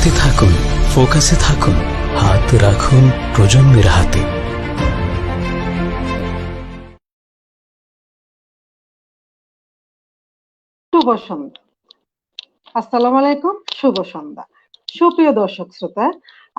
আলোতে থাকুন, ফোকাসে থাকুন, হাত রাখুন প্রজন্মের হাতে। শুভ সন্ধ্যা। আসসালামু আলাইকুম। শুভ সন্ধ্যা। সুপ্রিয় দর্শক শ্রোতা,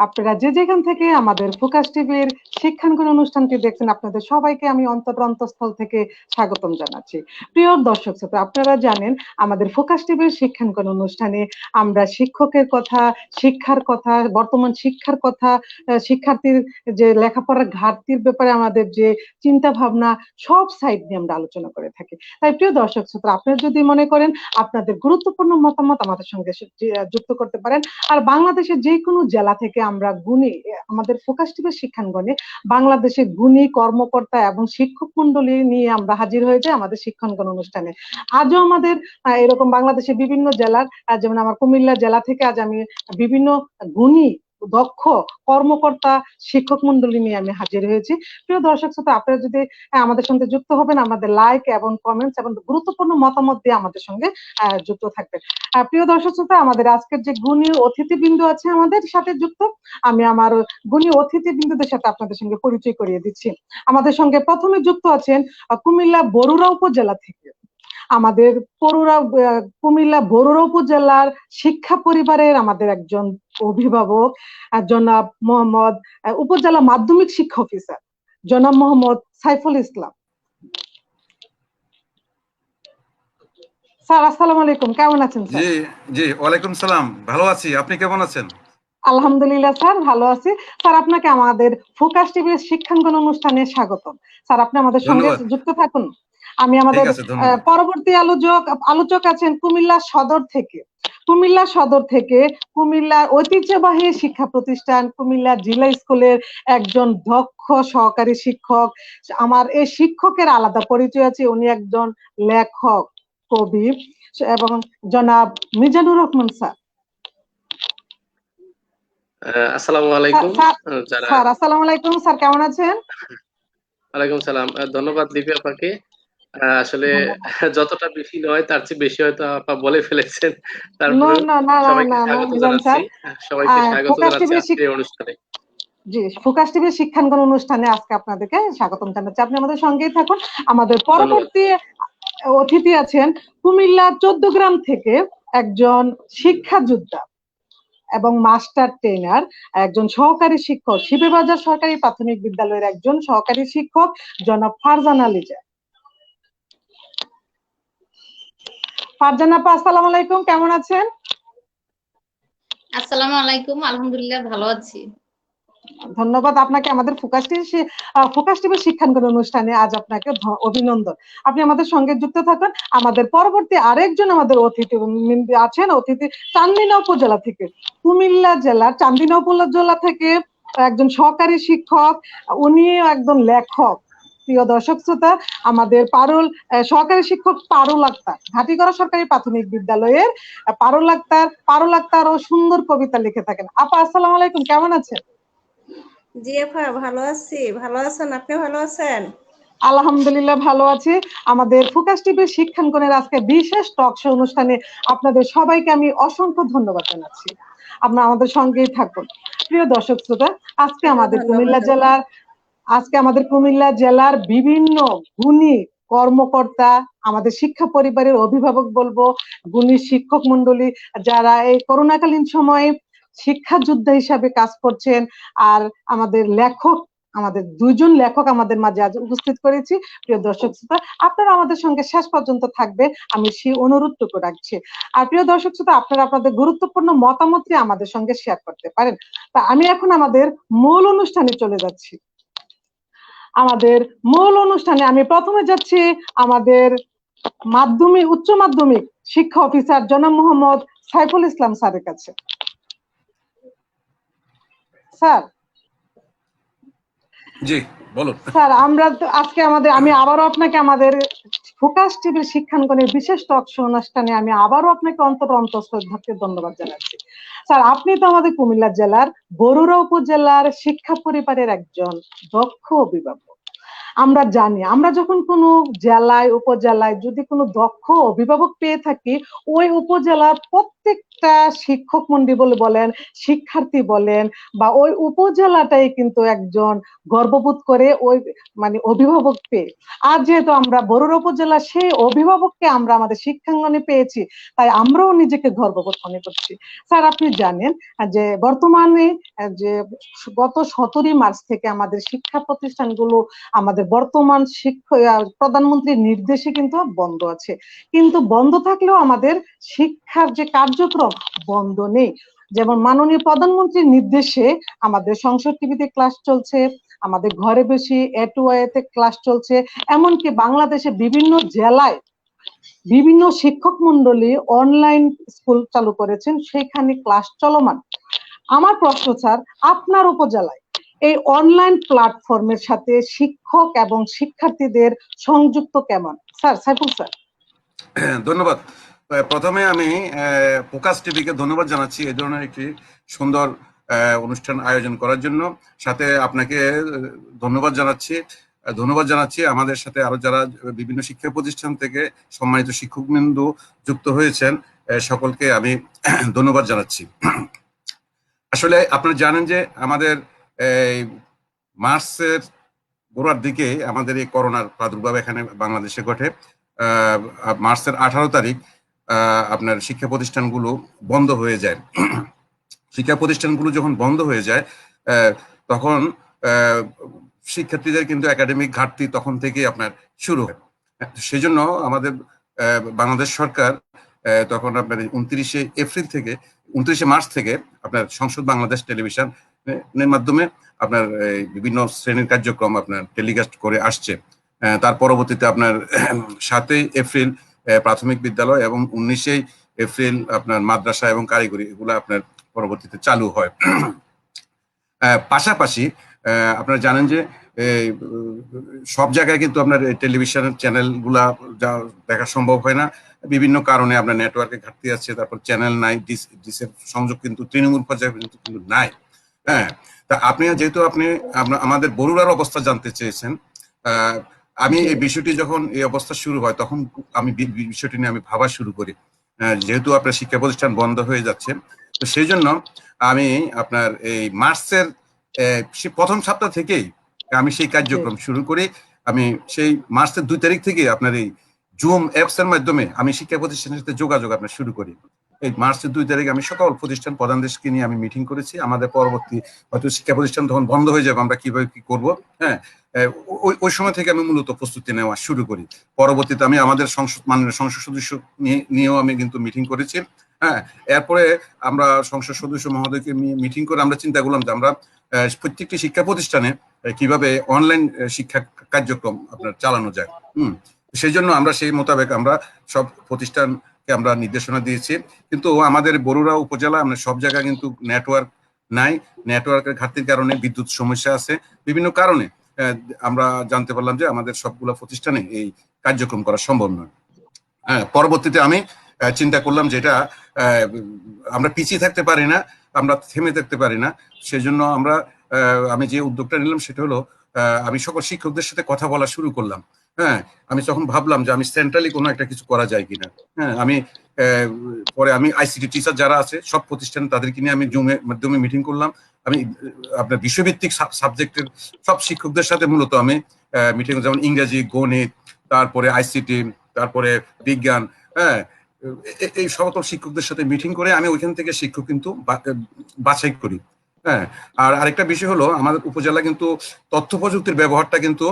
আপনারা যে যেখান থেকে আমাদের ফোকাস টিভির শিক্ষাঙ্গন অনুষ্ঠানটি দেখছেন, আপনাদের সবাইকে আমি অন্তঃস্থল থেকে স্বাগতম জানাচ্ছি। প্রিয় দর্শক শ্রোতা, আপনারা জানেন আমাদের ফোকাস টিভির শিক্ষাঙ্গন অনুষ্ঠানে আমরা শিক্ষকের কথা, শিক্ষার কথা, বর্তমান শিক্ষার কথা, শিক্ষার্থীর যে লেখাপড়ার ঘাটতির ব্যাপারে আমাদের যে চিন্তা ভাবনা, সব সাইড নিয়ে আমরা আলোচনা করে থাকি। তাই প্রিয় দর্শক শ্রোতা, আপনারা যদি মনে করেন আপনাদের গুরুত্বপূর্ণ মতামত আমাদের সঙ্গে যুক্ত করতে পারেন। আর বাংলাদেশের যে কোনো জেলা থেকে আমরা গুণী, আমাদের ফোকাস টিভির শিক্ষাঙ্গনে বাংলাদেশের গুণী কর্মকর্তা এবং শিক্ষক মন্ডলী নিয়ে আমরা হাজির হয়ে যাই আমাদের শিক্ষাঙ্গন অনুষ্ঠানে। আজও আমাদের এরকম বাংলাদেশের বিভিন্ন জেলার, যেমন আমার কুমিল্লা জেলা থেকে আজ আমি বিভিন্ন গুণী দক্ষ কর্মকর্তা শিক্ষক মন্ডলী নিয়ে আমি হাজির হয়েছি। প্রিয় দর্শক শ্রোতা, আপনারা যদি আমাদের সঙ্গে যুক্ত হবেন, আমাদের লাইক এবং কমেন্টস এবং গুরুত্বপূর্ণ মতামত দিয়ে আমাদের সঙ্গে যুক্ত থাকবেন। প্রিয় দর্শক শ্রোতা, আমাদের আজকের যে গুণী অতিথিবৃন্দ আছে আমাদের সাথে যুক্ত, আমি আমার গুণী অতিথিবৃন্দদের সাথে আপনাদের সঙ্গে পরিচয় করিয়ে দিচ্ছি। আমাদের সঙ্গে প্রথমে যুক্ত আছেন কুমিল্লা বরুড়া উপজেলা থেকে আমাদের কুমিল্লা বরুড়া উপজেলার শিক্ষা পরিবারের আমাদের একজন অভিভাবক, জনাব মোহাম্মদ, উপজেলা মাধ্যমিক শিক্ষা অফিসার জনাব মোহাম্মদ সাইফুল ইসলাম। স্যার আসসালামু আলাইকুম, কেমন আছেন স্যার? জি জি, ওয়ালাইকুম সালাম, ভালো আছি। আপনি কেমন আছেন? আলহামদুলিল্লাহ স্যার, ভালো আছি। স্যার, আপনাকে আমাদের ফোকাস টিভির শিক্ষাঙ্গন অনুষ্ঠানে স্বাগতম। স্যার, আপনি আমাদের সঙ্গে ধন্যবাদ। যুক্ত থাকুন। আমি আমাদের ঠিক আছে, ধন্যবাদ। পরবর্তী আলোচক আছেন কুমিল্লা সদর থেকে। কুমিল্লার ঐতিহ্যবাহী শিক্ষা প্রতিষ্ঠান কুমিল্লা জিলা স্কুলের একজন দক্ষ সহকারী শিক্ষক। আমার এই শিক্ষকের আলাদা পরিচয় আছে, উনি একজন লেখক, কবি এবং জনাব মিজানুর রহমান স্যার। আসসালামু আলাইকুম। স্যার আসসালামু আলাইকুম, স্যার কেমন আছেন? ওয়ালাইকুম সালাম। ধন্যবাদ লিপি আপাকে। আসলে যতটা বেশি নয় তার চেয়ে বেশি হয়তো আপা বলে ফেলেছেন। তারপরে সবাইকে স্বাগত জানাচ্ছি। সবাইকে স্বাগত জানাচ্ছি আজকের এই অনুষ্ঠানে। জি, ফোকাস টিভির শিক্ষাঙ্গন অনুষ্ঠানে আজকে আপনাদেরকে স্বাগতম জানাচ্ছি। আপনি আমাদের সঙ্গেই থাকুন। আমাদের পরবর্তী অতিথি আছেন কুমিল্লা 14 গ্রাম থেকে একজন শিক্ষা যোদ্ধা এবং মাস্টার ট্রেনার, একজন সহকারী শিক্ষক, শিবেবাজার সরকারি প্রাথমিক বিদ্যালয়ের একজন সহকারী শিক্ষক জনাব ফারজানা লিজা। ফারজানা আপা আসসালামু আলাইকুম, কেমন আছেন? আসসালামু আলাইকুম, আলহামদুলিল্লাহ ভালো আছি। ধন্যবাদ আপনাকে আমাদের ফোকাস টিভির শিক্ষাঙ্গন অনুষ্ঠানে আজ আপনাকে অভিনন্দন। আপনি আমাদের সঙ্গে যুক্ত থাকুন। আমাদের পরবর্তী আরেকজন আমাদের অতিথি আছেন, চান্দিনা উপজেলা থেকে, কুমিল্লা জেলার চান্দিনা উপজেলা থেকে একজন সহকারী শিক্ষক, উনি একজন লেখক। প্রিয় দর্শক শ্রোতা, আমাদের সহকারী শিক্ষক পারুল আক্তার, ঘাটিগড়া সরকারি প্রাথমিক বিদ্যালয়ের পারুল আক্তার ও সুন্দর কবিতা লিখে থাকেন। আপা আসসালামু আলাইকুম, কেমন আছেন? জি আপা, ভালো আছি। ভালো আছেন? আপনি ভালো আছেন? আলহামদুলিল্লাহ ভালো আছি। আমাদের ফোকাস টিভির শিক্ষাঙ্গনের আজকে বিশেষ টক শো অনুষ্ঠানে আপনাদের সবাইকে আমি অসংখ্য ধন্যবাদ জানাচ্ছি। আপনারা আমাদের সঙ্গেই থাকুন। প্রিয় দর্শক শ্রোতা, আজকে আমাদের কুমিল্লা জেলার বিভিন্ন গুণী কর্মকর্তা, আমাদের শিক্ষা পরিবারের অভিভাবক বলবো, গুণী শিক্ষক মন্ডলী, যারা এই করোনাকালীন সময়ে শিক্ষা যোদ্ধা হিসাবে কাজ করছেন, আর আমাদের দুইজন লেখক আমাদের মাঝে আজ উপস্থিত করেছি। প্রিয় দর্শক শ্রোতা, আপনারা আমাদের সঙ্গে শেষ পর্যন্ত থাকবে, আমি সেই অনুরোধটুকু রাখছি। আর প্রিয় দর্শক শ্রোতা, আপনারা আপনাদের গুরুত্বপূর্ণ মতামতটি আমাদের সঙ্গে শেয়ার করতে পারেন। তা আমি এখন আমাদের মূল অনুষ্ঠানে চলে যাচ্ছি। আমাদের মূল অনুষ্ঠানে আমি প্রথমে যাচ্ছি আমাদের উচ্চ মাধ্যমিক শিক্ষা অফিসার জনাব মোহাম্মদ সাইফুল ইসলাম স্যারের কাছে। স্যার। জি বলুন। স্যার, আমি আবারও আপনাকে আমাদের ফোকাস টিভির শিক্ষাঙ্গনের বিশেষ টক শো অনুষ্ঠানে আমি আবারও আপনাকে অন্তঃস্থল থেকে ধন্যবাদ জানাচ্ছি। স্যার, আপনি তো আমাদের কুমিল্লা জেলার বরুড়া উপজেলার শিক্ষা পরিবারের একজন দক্ষ অভিভাবক। আমরা জানি আমরা যখন কোনো জেলায় উপজেলায় যদি কোনো দক্ষ অভিভাবক পেয়ে থাকি, ওই উপজেলার প্রত্যেকটা শিক্ষক মন্ডলী বলেন, শিক্ষার্থী বলেন, বা ওই উপজেলাটাই কিন্তু একজন গর্ববোধ করে ওই মানে অভিভাবক পেয়ে। আর যেহেতু আমরা বরুড়া উপজেলা, সেই অভিভাবককে আমরা আমাদের শিক্ষাঙ্গনে পেয়েছি, তাই আমরাও নিজেকে গর্ববোধ মনে করছি। স্যার, আপনি জানেন যে বর্তমানে যে গত 17 মার্চ থেকে আমাদের শিক্ষা প্রতিষ্ঠানগুলো আমাদের বর্তমান প্রধানমন্ত্রীর নির্দেশে কিন্তু বন্ধ আছে, কিন্তু বন্ধ থাকলেও আমাদের শিক্ষার যে কার্যক্রম বন্ধ নেই। যেমন মাননীয় প্রধানমন্ত্রীর নির্দেশে আমাদের সংসদ টিভিতে ক্লাস চলছে, আমাদের ঘরে বসে এ2আইতে ক্লাস চলছে, এমনকি বাংলাদেশে বিভিন্ন জেলায় বিভিন্ন শিক্ষক মন্ডলী অনলাইন স্কুল চালু করেছেন, সেখানে ক্লাস চলমান। আমার প্রশ্ন স্যার, আপনার উপজেলায় এই অনলাইন প্ল্যাটফর্মের সাথে শিক্ষক এবং শিক্ষার্থীদের সংযুক্ত কেমন? Sir, Saiful sir. ধন্যবাদ। প্রথমে আমি ফোকাস টিভিকে ধন্যবাদ জানাচ্ছি এই ধরনের একটি সুন্দর অনুষ্ঠান আয়োজন করার জন্য। সাথে আপনাকে ধন্যবাদ জানাচ্ছি আমাদের সাথে আরো যারা বিভিন্ন শিক্ষা প্রতিষ্ঠান থেকে সম্মানিত শিক্ষকবৃন্দ যুক্ত হয়েছেন, সকলকে আমি ধন্যবাদ জানাচ্ছি। আসলে আপনারা জানেন যে আমাদের মার্চের গোড়ার দিকে আমাদের এই করোনার প্রাদুর্ভাব এখানে বাংলাদেশে ঘটে। মার্চের 18 তারিখ আপনার শিক্ষা প্রতিষ্ঠানগুলো বন্ধ হয়ে যায়। শিক্ষা প্রতিষ্ঠানগুলো যখন বন্ধ হয়ে যায় তখন শিক্ষার্থীদের কিন্তু একাডেমিক ঘাটতি তখন থেকে আপনার শুরু হয়। সেই জন্য আমাদের বাংলাদেশ সরকার তখন আপনার 29শে মার্চ থেকে আপনার সংসদ বাংলাদেশ টেলিভিশনের মাধ্যমে আপনার বিভিন্ন শ্রেণীর কার্যক্রম আপনার টেলিকাস্ট করে আসছে। তার পরবর্তীতে আপনার 7ই এপ্রিল প্রাথমিক বিদ্যালয় এবং 19 এপ্রিল আপনার মাদ্রাসা এবং কারিগরি, এগুলো আপনার পরবর্তীতে চালু হয়। পাশাপাশি আপনারা জানেন যে সব জায়গায় কিন্তু আপনার টেলিভিশন চ্যানেলগুলা দেখা সম্ভব হয় না, বিভিন্ন কারণে আপনার নেটওয়ার্কের ঘাটতি আছে, তারপর চ্যানেল নাই, ডিসের সংযোগ কিন্তু তৃণমূল পর্যায়ে কিন্তু নাই। হ্যাঁ, তা আপনি যেহেতু আমাদের বরুড়ার অবস্থা জানতে চেয়েছেন, আমি এই বিষয়টি যখন এই অবস্থা শুরু হয় তখন আমি বিষয়টি নিয়ে আমি ভাবা শুরু করি, যেহেতু আপনার শিক্ষা প্রতিষ্ঠান বন্ধ হয়ে যাচ্ছে। তো সেই জন্য আমি আপনার এই মার্চের প্রথম সপ্তাহ থেকেই আমি সেই কার্যক্রম শুরু করি। আমি সেই মার্চের 2 তারিখ থেকে আপনার এই জুম অ্যাপস এর মাধ্যমে আমি শিক্ষা প্রতিষ্ঠানের সাথে যোগাযোগ আপনার শুরু করি। এই মার্চের 2 তারিখ আমি সকল প্রতিষ্ঠান প্রধানদেরকে নিয়ে আমি মিটিং করেছি। আমাদের পরবর্তী হয়তো শিক্ষা প্রতিষ্ঠান তখন বন্ধ হয়ে যাবে, আমরা কিভাবে কি করব। হ্যাঁ, ওই সময় থেকে আমি মূলত প্রস্তুতি নেওয়া শুরু করি। পরবর্তীতে আমি আমাদের মাননীয় সংসদ সদস্য নিয়েও আমি কিন্তু মিটিং করেছি। হ্যাঁ, এরপরে আমরা সংসদ সদস্য মহোদয়কে মিটিং করে আমরা চিন্তা করলাম যে আমরা প্রত্যেকটি শিক্ষা প্রতিষ্ঠানে কিভাবে অনলাইন শিক্ষা কার্যক্রম আপনার চালানো যায়। সেই জন্য আমরা সেই মোতাবেক আমরা সব প্রতিষ্ঠানকে আমরা নির্দেশনা দিয়েছি। কিন্তু আমাদের বরুড়া উপজেলা আমরা সব জায়গায় কিন্তু নেটওয়ার্ক নাই, নেটওয়ার্কের ঘাটতির কারণে বিদ্যুৎ সমস্যা আছে, বিভিন্ন কারণে আমরা জানতে পারলাম যে আমাদের সবগুলো প্রতিষ্ঠানে এই কার্যক্রম করা সম্ভব নয়। পরবর্তীতে আমি চিন্তা করলাম যে এটা আমরা পিছিয়ে থাকতে পারি না, আমরা থেমে থাকতে পারি না। সেজন্য আমি যে উদ্যোগটা নিলাম সেটা হলো আমি সকল শিক্ষকদের সাথে কথা বলা শুরু করলাম। হ্যাঁ, আমি তখন ভাবলাম যে আমি সেন্ট্রালি কোনো একটা কিছু করা যায় কিনা। হ্যাঁ, পরে আমি আইসিটি টিচার যারা আছে সব প্রতিষ্ঠানে তাদেরকে নিয়ে আমি জুমের মাধ্যমে মিটিং করলাম। আমি আপনার বিষয়ভিত্তিক সাবজেক্টের সব শিক্ষকদের সাথে মূলত আমি মিটিং, যেমন ইংরেজি, গণিত, তারপরে আইসিটি, তারপরে বিজ্ঞান, হ্যাঁ, এই সকল শিক্ষকদের সাথে মিটিং করে আমি ওইখান থেকে শিক্ষক কিন্তু বাছাই করি। হ্যাঁ, আর আরেকটা বিষয় হলো আমাদের উপজেলা কিন্তু তথ্য প্রযুক্তির ব্যবহারটা কিন্তু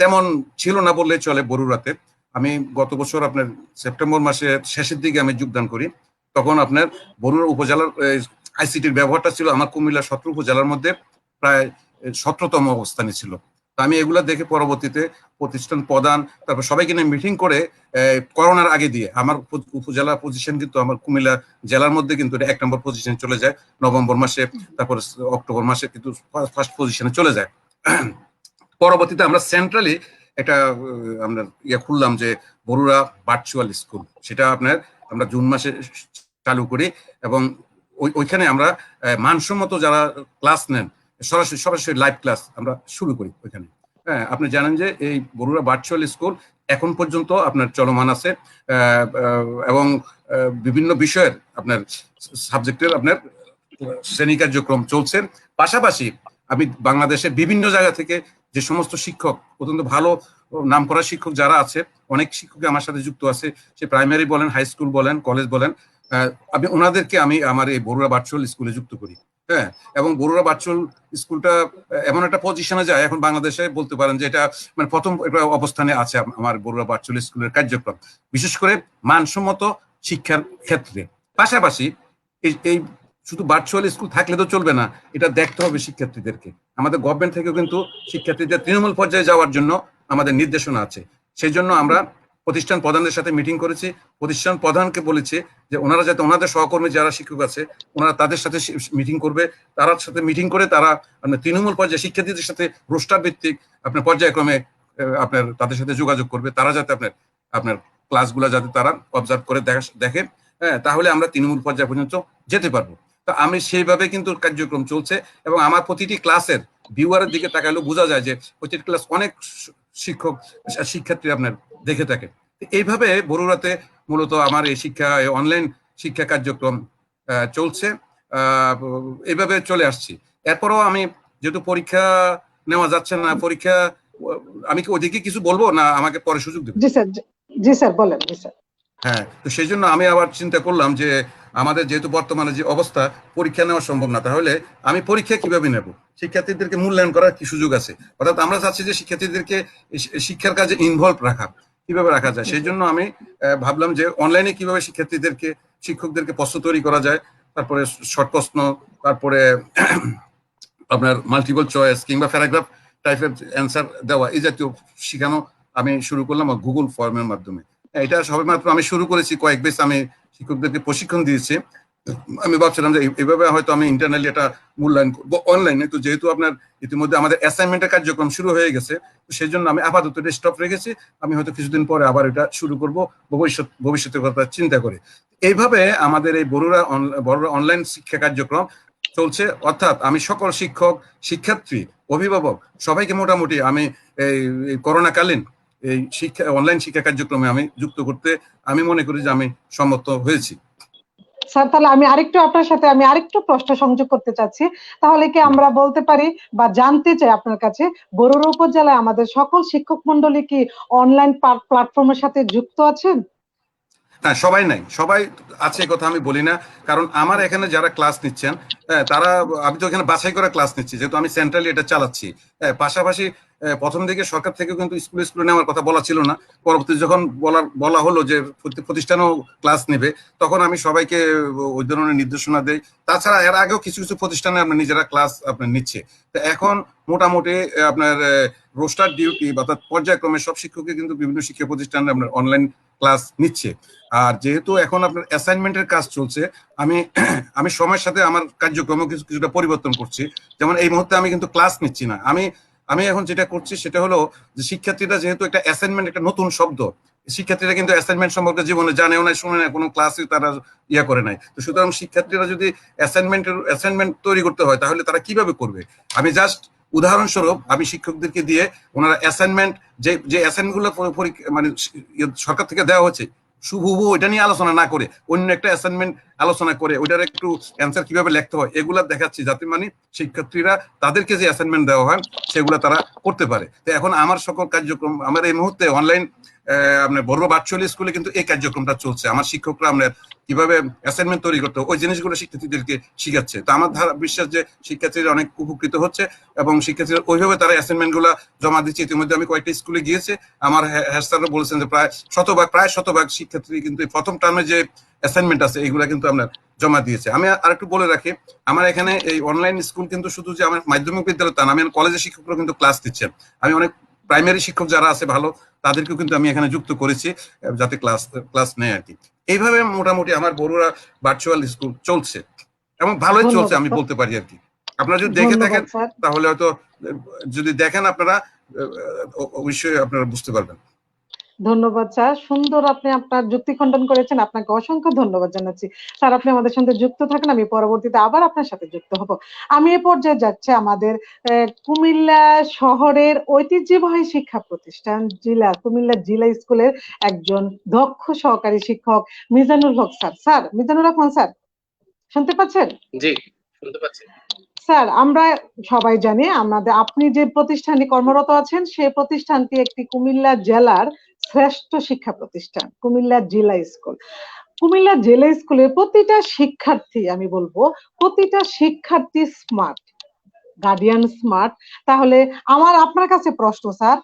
তেমন ছিল না বললে চলে বরুড়াতে। আমি গত বছর আপনার সেপ্টেম্বর মাসের শেষের দিকে আমি যোগদান করি, তখন আপনার বরুড়া উপজেলার আইসিটির ব্যবহারটা ছিল আমার কুমিল্লা 17 উপজেলার মধ্যে প্রায় 17তম অবস্থানে ছিল। আমি এগুলা দেখে পরবর্তীতে প্রতিষ্ঠান প্রধান তারপর সবাইকে নিয়ে মিটিং করে করোনার আগে দিয়ে আমার উপজেলা পজিশন কিন্তু আমার কুমিল্লা জেলার মধ্যে কিন্তু 1 নম্বর পজিশনে চলে যায় নভেম্বর মাসে, তারপর অক্টোবর মাসে কিন্তু ফার্স্ট পজিশনে চলে যায়। পরবর্তীতে আমরা সেন্ট্রালি একটা আমরা খুললাম যে বরুড়া ভার্চুয়াল স্কুল, সেটা আমরা জুন মাসে চালু করি এবং ওইখানে আমরা মানসম্মত যারা ক্লাস নেন সরাসরি সরাসরি লাইভ ক্লাস আমরা শুরু করি ওইখানে। হ্যাঁ, আপনি জানেন যে এই বরুড়া ভার্চুয়াল স্কুল এখন পর্যন্ত আপনার চলমান আছে এবং বিভিন্ন বিষয়ের আপনার সাবজেক্টের আপনার শ্রেণী কার্যক্রম চলছে। পাশাপাশি আমি বাংলাদেশের বিভিন্ন জায়গা থেকে যে সমস্ত শিক্ষক, অত্যন্ত ভালো নাম করা শিক্ষক যারা আছে, অনেক শিক্ষক আমার সাথে যুক্ত আছে, সে প্রাইমারি বলেন, হাই স্কুল বলেন, কলেজ বলেন, আমি ওনাদেরকে আমি আমার এই বরুড়া ভার্চুয়াল স্কুলে যুক্ত করি। হ্যাঁ, এবং বরুড়া ভার্চুয়াল স্কুলটা এমন একটা পজিশনে যায় এখন বাংলাদেশে, বলতে পারেন যে এটা মানে প্রথম অবস্থানে আছে আমার বরুড়া ভার্চুয়াল স্কুলের কার্যক্রম, বিশেষ করে মানসম্মত শিক্ষার ক্ষেত্রে। পাশাপাশি এই শুধু ভার্চুয়াল স্কুল থাকলে তো চলবে না, এটা দেখতে হবে শিক্ষার্থীদেরকে। আমাদের গভর্নমেন্ট থেকেও কিন্তু শিক্ষার্থীদের তৃণমূল পর্যায়ে যাওয়ার জন্য আমাদের নির্দেশনা আছে। সেই জন্য আমরা প্রতিষ্ঠান প্রধানদের সাথে মিটিং করেছি, প্রতিষ্ঠান প্রধানকে বলেছে যে ওনারা যাতে ওনাদের সহকর্মী যারা শিক্ষক আছে ওনারা তাদের সাথে মিটিং করবে, তার সাথে মিটিং করে তারা তৃণমূল পর্যায়ে শিক্ষার্থীদের সাথে রোস্টার ভিত্তিক আপনার পর্যায়ক্রমে আপনার তাদের সাথে যোগাযোগ করবে, তারা যাতে আপনার ক্লাসগুলো যাতে তারা অবজার্ভ করে দেখে, হ্যাঁ, তাহলে আমরা তৃণমূল পর্যায় পর্যন্ত যেতে পারবো। তো আমি সেইভাবে কিন্তু কার্যক্রম চলছে এবং আমার প্রতিটি ক্লাসের ভিউয়ারের দিকে তাকালেও বোঝা যায় যে প্রতিটি ক্লাস অনেক শিক্ষক শিক্ষার্থী আপনার দেখে থাকে। এইভাবে বরুড়াতে মূলত আমার এই অনলাইন শিক্ষা কার্যক্রম চলছে, এইভাবে চলে আসছি। এরপরও আমি যেহেতু পরীক্ষা নেওয়া যাচ্ছে না, পরীক্ষা আমি কি ওদিকে কিছু বলবো না আমাকে পরে সুযোগ দেব? জি স্যার বলেন। জি স্যার। হ্যাঁ, তো সেই জন্য আমি আবার চিন্তা করলাম যে আমাদের যেহেতু বর্তমানে যে অবস্থা পরীক্ষা নেওয়া সম্ভব না, তাহলে আমি পরীক্ষা কিভাবে নেব, শিক্ষার্থীদেরকে মূল্যায়ন করার কি সুযোগ আছে, অর্থাৎ আমরা চাচ্ছি যে শিক্ষার্থীদেরকে শিক্ষার কাজে ইনভলভ রাখা, কিভাবে রাখা যায়। সেই জন্য আমি ভাবলাম যে অনলাইনে কিভাবে শিক্ষকদেরকে প্রশ্ন তৈরি করা যায়, তারপরে শর্ট প্রশ্ন, তারপরে আপনার মাল্টিপল চয়েস কিংবা প্যারাগ্রাফ টাইপের অ্যান্সার দেওয়া, এই জাতীয় শেখানো আমি শুরু করলাম গুগল ফর্মের মাধ্যমে। এটা সবেমাত্র আমি শুরু করেছি, কয়েক বেশ আমি শিক্ষকদেরকে প্রশিক্ষণ দিয়েছি। আমি ভাবছিলাম যে এইভাবে হয়তো আমি ইন্টারনালি এটা মূল্যায়ন করবো অনলাইনে। তো যেহেতু আপনার ইতিমধ্যে আমাদের অ্যাসাইনমেন্টের কার্যক্রম শুরু হয়ে গেছে, সেই জন্য আমি আপাতত এটা স্টপ রেখেছি। আমি হয়তো কিছুদিন পরে আবার এটা শুরু করব ভবিষ্যতের কথা চিন্তা করে। এইভাবে আমাদের এই বরুড়া অনলাইন শিক্ষা কার্যক্রম চলছে, অর্থাৎ আমি সকল শিক্ষক, শিক্ষার্থী, অভিভাবক সবাইকে মোটামুটি আমি এই করোনাকালীন এই অনলাইন শিক্ষা কার্যক্রমে আমি যুক্ত করতে আমি মনে করি যে আমি সম্মত হয়েছি। স্যার, তাহলে আমি আরেকটু প্রশ্ন সংযোগ করতে চাচ্ছি। তাহলে কি আমরা বলতে পারি বা জানতে চাই আপনার কাছে, বরুড়া উপজেলায় আমাদের সকল শিক্ষক মন্ডলী কি অনলাইন প্ল্যাটফর্মের সাথে যুক্ত আছেন? হ্যাঁ, সবাই নাই, সবাই আছে কথা আমি বলি না, কারণ আমার এখানে যারা ক্লাস নিচ্ছেন তারা, আমি তো এখানে বাছাই করে ক্লাস নিচ্ছি যেহেতু আমি সেন্ট্রালি এটা চালাচ্ছি। পাশাপাশি প্রথম দিকে সরকার থেকে কিন্তু স্কুলে নেওয়ার কথা বলা ছিল না, পরবর্তী যখন বলা হলো যে প্রতিষ্ঠানও ক্লাস নেবে, তখন আমি সবাইকে ওই ধরনের নির্দেশনা দেই। তাছাড়া এর আগেও কিছু কিছু প্রতিষ্ঠানে আপনার নিজেরা ক্লাস আপনার নিচ্ছে। তো এখন মোটামুটি আপনার রোস্টার ডিউটি বা পর্যায়ক্রমে সব শিক্ষকই কিন্তু বিভিন্ন শিক্ষা প্রতিষ্ঠানে আপনার অনলাইন ক্লাস নিচ্ছে। আর যেহেতু এখন আপনার অ্যাসাইনমেন্টের কাজ চলছে, আমি সময়ের সাথে আমার কার্যক্রম কিছুটা পরিবর্তন করছি। যেমন এই মুহূর্তে আমি কিন্তু ক্লাস নিচ্ছি না, আমি এখন যেটা করছি সেটা হলো যে শিক্ষার্থীরা যেহেতু একটা অ্যাসাইনমেন্ট একটা নতুন শব্দ, শিক্ষার্থীরা কিন্তু অ্যাসাইনমেন্ট সম্পর্কে জীবনে জানেও না, শুনে না, কোনো ক্লাসে তারা করে নাই। তো সুতরাং শিক্ষার্থীরা যদি অ্যাসাইনমেন্ট তৈরি করতে হয় তাহলে তারা কিভাবে করবে? আমি জাস্ট উদাহরণস্বরূপ আমি শিক্ষকদেরকে দিয়ে ওনারা অ্যাসাইনমেন্ট যে অ্যাসাইনমেন্টগুলো মানে সরকার থেকে দেওয়া হচ্ছে হুবহু ওইটা নিয়ে আলোচনা না করে অন্য একটা অ্যাসাইনমেন্ট আলোচনা করে ওইটার একটু অ্যান্সার কিভাবে লিখতে হয় এগুলা দেখাচ্ছি, যাতে মানে শিক্ষার্থীরা তাদেরকে যে অ্যাসাইনমেন্ট দেওয়া হয় সেগুলো তারা করতে পারে। তো এখন আমার সকল কার্যক্রম আমার এই মুহূর্তে অনলাইন আপনার বরুড়া ভার্চুয়াল স্কুলে কিন্তু এই কার্যক্রমটা চলছে। আমার শিক্ষকরা আপনার কিভাবে অ্যাসাইনমেন্ট তৈরি করতে ওই জিনিসগুলো শিক্ষার্থীদেরকে শিখাচ্ছে। তো আমার বিশ্বাস যে শিক্ষার্থীরা অনেক উপকৃত হচ্ছে এবং শিক্ষার্থীরা ওইভাবে তারা অ্যাসাইনমেন্ট গুলা জমা দিচ্ছে। ইতিমধ্যে আমি কয়েকটা স্কুলে গিয়েছে, আমার হেড স্যাররা বলেছেন যে প্রায় শতভাগ শিক্ষার্থী কিন্তু প্রথম টার্মে যে অ্যাসাইনমেন্ট আছে এইগুলা কিন্তু আপনার জমা দিয়েছে। আমি আর একটু বলে রাখি, আমার এখানে এই অনলাইন স্কুল কিন্তু শুধু যে আমার মাধ্যমিক বিদ্যালয় তা না, আমি কলেজের শিক্ষকরা কিন্তু ক্লাস দিচ্ছেন। আমি অনেক প্রাইমারি শিক্ষক যারা আছে ভালো, তাদেরকেও কিন্তু আমি এখানে যুক্ত করেছি যাতে ক্লাস নেয় আর কি। এইভাবে মোটামুটি আমার বরুড়া ভার্চুয়াল স্কুল চলছে এবং ভালোই চলছে আমি বলতে পারি আর কি। আপনারা যদি দেখে থাকেন তাহলে হয়তো, যদি দেখেন আপনারা অবশ্যই আপনারা বুঝতে পারবেন। ধন্যবাদ স্যার, সুন্দর আপনি আপনার যুক্তি খণ্ডন করেছেন, আপনাকে অসংখ্য ধন্যবাদ জানাচ্ছি। স্যার আপনি আমাদের সাথে যুক্ত থাকেন, আমি পরবর্তীতে আবার আপনার সাথে যুক্ত হব। আমি এ পর্যায়ে যাচ্ছি আমাদের কুমিল্লা শহরের ঐতিহ্যবাহী শিক্ষা প্রতিষ্ঠান কুমিল্লা জেলা স্কুলের একজন দক্ষ সহকারী শিক্ষক Mizanul Haque sir. Sir Mizanur Rahman sir, শুনতে পাচ্ছেন? জি, শুনতে পাচ্ছি। স্যার আমরা সবাই জানি আপনি যে প্রতিষ্ঠানে কর্মরত আছেন সেই প্রতিষ্ঠানটি একটি কুমিল্লা জেলার শ্রেষ্ঠ শিক্ষা প্রতিষ্ঠান, কুমিল্লা জেলা স্কুল। কুমিল্লা জেলা স্কুলের প্রতিটা শিক্ষার্থী, আমি বলবো প্রতিটা শিক্ষার্থী স্মার্ট, গার্ডিয়ান স্মার্ট। তাহলে আমার আপনার কাছে প্রশ্ন স্যার,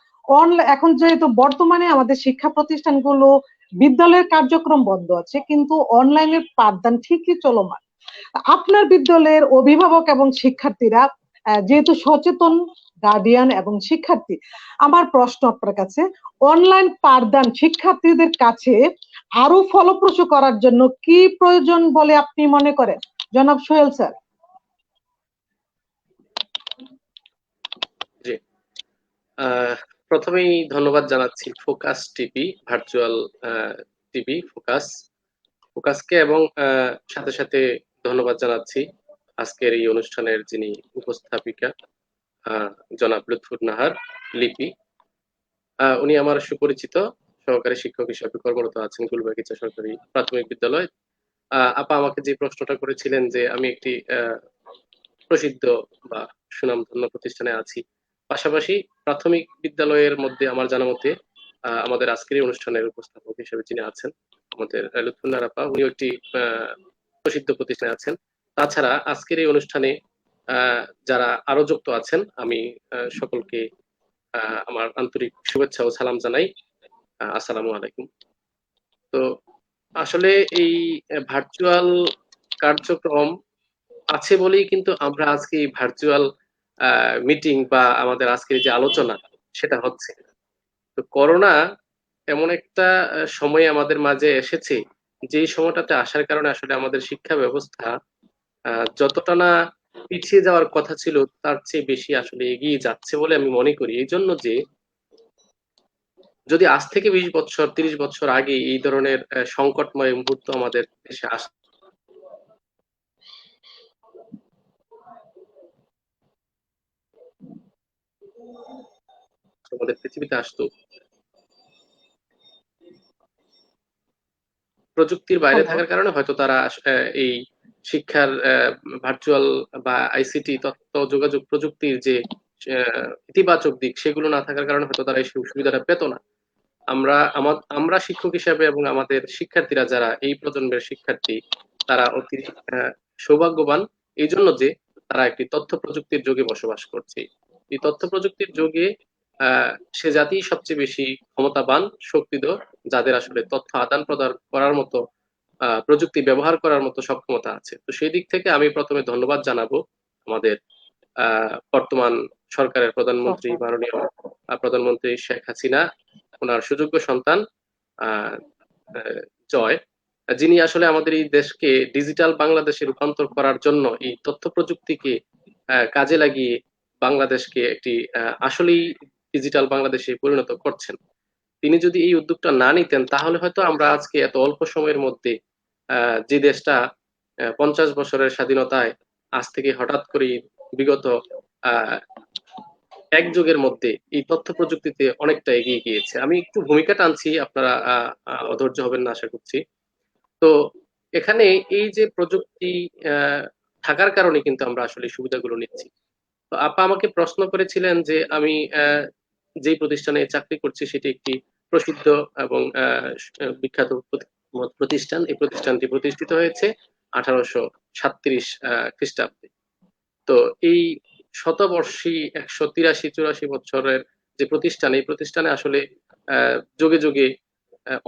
এখন যেহেতু বর্তমানে আমাদের শিক্ষা প্রতিষ্ঠানগুলো বিদ্যালয়ের কার্যক্রম বন্ধ আছে, কিন্তু অনলাইনের পাঠদান ঠিকই চলমান। আপনার বিদ্যালয়ের অভিভাবক এবং শিক্ষার্থীরা যেহেতু সচেতন গার্ডিয়ান এবং শিক্ষার্থী, আমার প্রশ্ন আপনার কাছে, অনলাইন পাঠদান শিক্ষার্থীদের কাছে আরো ফলপ্রসূ করার জন্য কি প্রয়োজন বলে আপনি মনে করেন, জনাব সোহেল স্যার? জি, প্রথমেই ধন্যবাদ জানাচ্ছি ফোকাস টিভি, ভার্চুয়াল টিভি ফোকাসকে, এবং সাথে সাথে ধন্যবাদ জানাচ্ছি আজকের এই অনুষ্ঠানের যিনি উপস্থাপিকা জনাব লুৎফুর নাহার লিপি। উনি আমার সুপরিচিত, সহকারী শিক্ষক হিসেবে কর্মরত আছেন গুলবাগিচা সরকারি প্রাথমিক বিদ্যালয়। আপা আমাকে যে প্রশ্নটা করেছিলেন যে আমি একটি প্রসিদ্ধ বা সুনামধন্য প্রতিষ্ঠানে আছি, পাশাপাশি প্রাথমিক বিদ্যালয়ের মধ্যে আমার জানা মতে আমাদের আজকের এই অনুষ্ঠানের উপস্থাপক হিসেবে যিনি আছেন আমাদের লুৎফুন্নাহার আপা, উনি একটি প্রসিদ্ধ প্রতিষ্ঠানে আছেন। তাছাড়া আজকের এই অনুষ্ঠানে যারা আরো যুক্ত আছেন, আমি সকলকে আমার আন্তরিক শুভেচ্ছা ও সালাম জানাই। আসসালামু আলাইকুম। তো আসলে এই ভার্চুয়াল কার্যক্রম আছে বলেই কিন্তু আমরা আজকে এই ভার্চুয়াল মিটিং বা আমাদের আজকের যে আলোচনা সেটা হচ্ছে। তো করোনা এমন একটা সময় আমাদের মাঝে এসেছে, যেই সময়টাতে আসার কারণে আসলে আমাদের শিক্ষা ব্যবস্থা যতটা না পিছিয়ে যাওয়ার কথা ছিল তার চেয়ে বেশি আসলে এগিয়ে যাচ্ছে বলে আমি মনে করি। এই জন্য যে যদি আজ থেকে 20 বছর 30 বছর আগে এই ধরনের সংকটময় মুহূর্ত আমাদের দেশে আমাদের পৃথিবীতে আসতো, প্রযুক্তির বাইরে থাকার কারণে হয়তো তারা এই শিক্ষার ভার্চুয়াল বা আইসিটি তথ্য যোগাযোগ প্রযুক্তির যে ইতিবাচক দিক সেগুলো না থাকার কারণে হয়তো তারা এই সুবিধাটা পেত না। আমরা শিক্ষক হিসাবে এবং আমাদের শিক্ষার্থীরা যারা এই প্রজন্মের শিক্ষার্থী, তারা অতি সৌভাগ্যবান এই জন্য যে তারা একটি তথ্য প্রযুক্তির যুগে বসবাস করছে। এই তথ্য প্রযুক্তির যুগে সে জাতি সবচেয়ে বেশি ক্ষমতাবান, শক্তিধর, যাদের আসলে তথ্য আদান প্রদান করার মতো প্রযুক্তি ব্যবহার করার মতো সক্ষমতা আছে। তো সেই দিক থেকে আমি প্রথমে ধন্যবাদ জানাবো আমাদের বর্তমান সরকারের প্রধানমন্ত্রী, মাননীয় প্রধানমন্ত্রী শেখ হাসিনা, ওনার সুযোগ্য সন্তান জয়, যিনি আসলে আমাদের এই দেশকে ডিজিটাল বাংলাদেশে রূপান্তর করার জন্য এই তথ্য প্রযুক্তিকে কাজে লাগিয়ে বাংলাদেশকে একটি আসলেই ডিজিটাল বাংলাদেশে পরিণত করছেন। তিনি যদি এই উদ্যোগটা না নিতেন তাহলে হয়তো আমরা আজকে এত অল্প সময়ের মধ্যে যে দেশটা 50 বছরের স্বাধীনতায় আজ থেকে হঠাৎ করে বিগত এক যুগের মধ্যে এই তথ্য প্রযুক্তিতে অনেকটা এগিয়ে গিয়েছে। আমি একটু ভূমিকা টানছি, আপনারা অধৈর্য হবেন না আশা করছি। তো এখানে এই যে প্রযুক্তি থাকার কারণে কিন্তু আমরা আসলে সুবিধাগুলো নিচ্ছি। তো আপা আমাকে প্রশ্ন করেছিলেন যে আমি যে প্রতিষ্ঠানে চাকরি করছি সেটি একটি প্রসিদ্ধ এবং বিখ্যাত প্রতিষ্ঠান। এই প্রতিষ্ঠানটি প্রতিষ্ঠিত হয়েছে 1837 খ্রিস্টাব্দে। তো এই শতবর্ষী 183-84 বছরের যে প্রতিষ্ঠান, এই প্রতিষ্ঠানে আসলে যুগে যুগে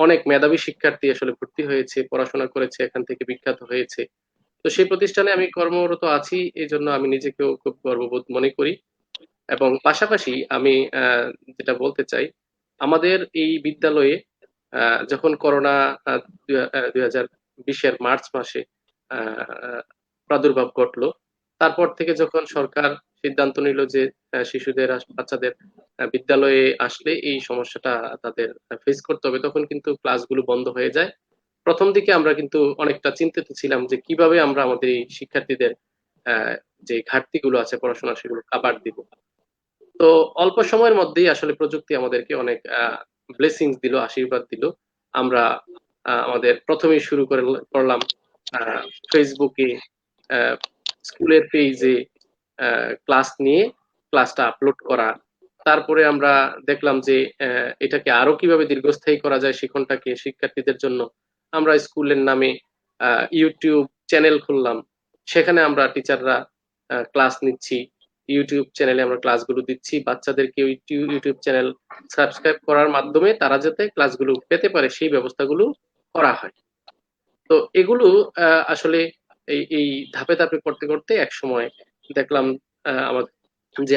অনেক মেধাবী শিক্ষার্থী আসলে ভর্তি হয়েছে, পড়াশোনা করেছে, এখান থেকে বিখ্যাত হয়েছে। তো সেই প্রতিষ্ঠানে আমি কর্মরত আছি, এই জন্য আমি নিজেকেও খুব গর্ববোধ মনে করি। এবং পাশাপাশি আমি যেটা বলতে চাই, আমাদের এই বিদ্যালয়ে যখন করোনা 2020-এর মার্চ মাসে প্রাদুর্ভাব ঘটলো, তারপর থেকে যখন সরকার সিদ্ধান্ত নিল যে শিশুদের বাচ্চাদের বিদ্যালয়ে আসলে এই সমস্যাটা তাদের ফেস করতে হবে, তখন কিন্তু ক্লাসগুলো বন্ধ হয়ে যায়। প্রথম দিকে আমরা কিন্তু অনেকটা চিন্তিত ছিলাম যে কিভাবে আমরা আমাদের এই শিক্ষার্থীদের আহ, যে ঘাটতিগুলো আছে পড়াশোনার সেগুলো কাভার দিব। তো অল্প সময়ের মধ্যেই আসলে প্রযুক্তি আমাদেরকে অনেক ব্লেসিংস দিল, আশীর্বাদ দিল। আমরা আমাদের প্রথমেই শুরু করলাম ফেসবুকে স্কুলের পেজে ক্লাস নিয়ে ক্লাসটা আপলোড করা। তারপরে আমরা দেখলাম যে এটাকে আরো কিভাবে দীর্ঘস্থায়ী করা যায় শিক্ষণটাকে শিক্ষার্থীদের জন্য। আমরা স্কুলের নামে ইউটিউব চ্যানেল খুললাম, সেখানে আমরা টিচাররা ক্লাস নিচ্ছি, ইউটিউব চ্যানেলে আমরা ক্লাসগুলো দিচ্ছি। বাচ্চাদেরকে ইউটিউব চ্যানেল সাবস্ক্রাইব করার মাধ্যমে তারা যাতে ক্লাসগুলো পেতে পারে সেই ব্যবস্থাগুলো করা হয়। তো এগুলো আসলে এই ধাপে ধাপে করতে করতে এক সময় দেখলাম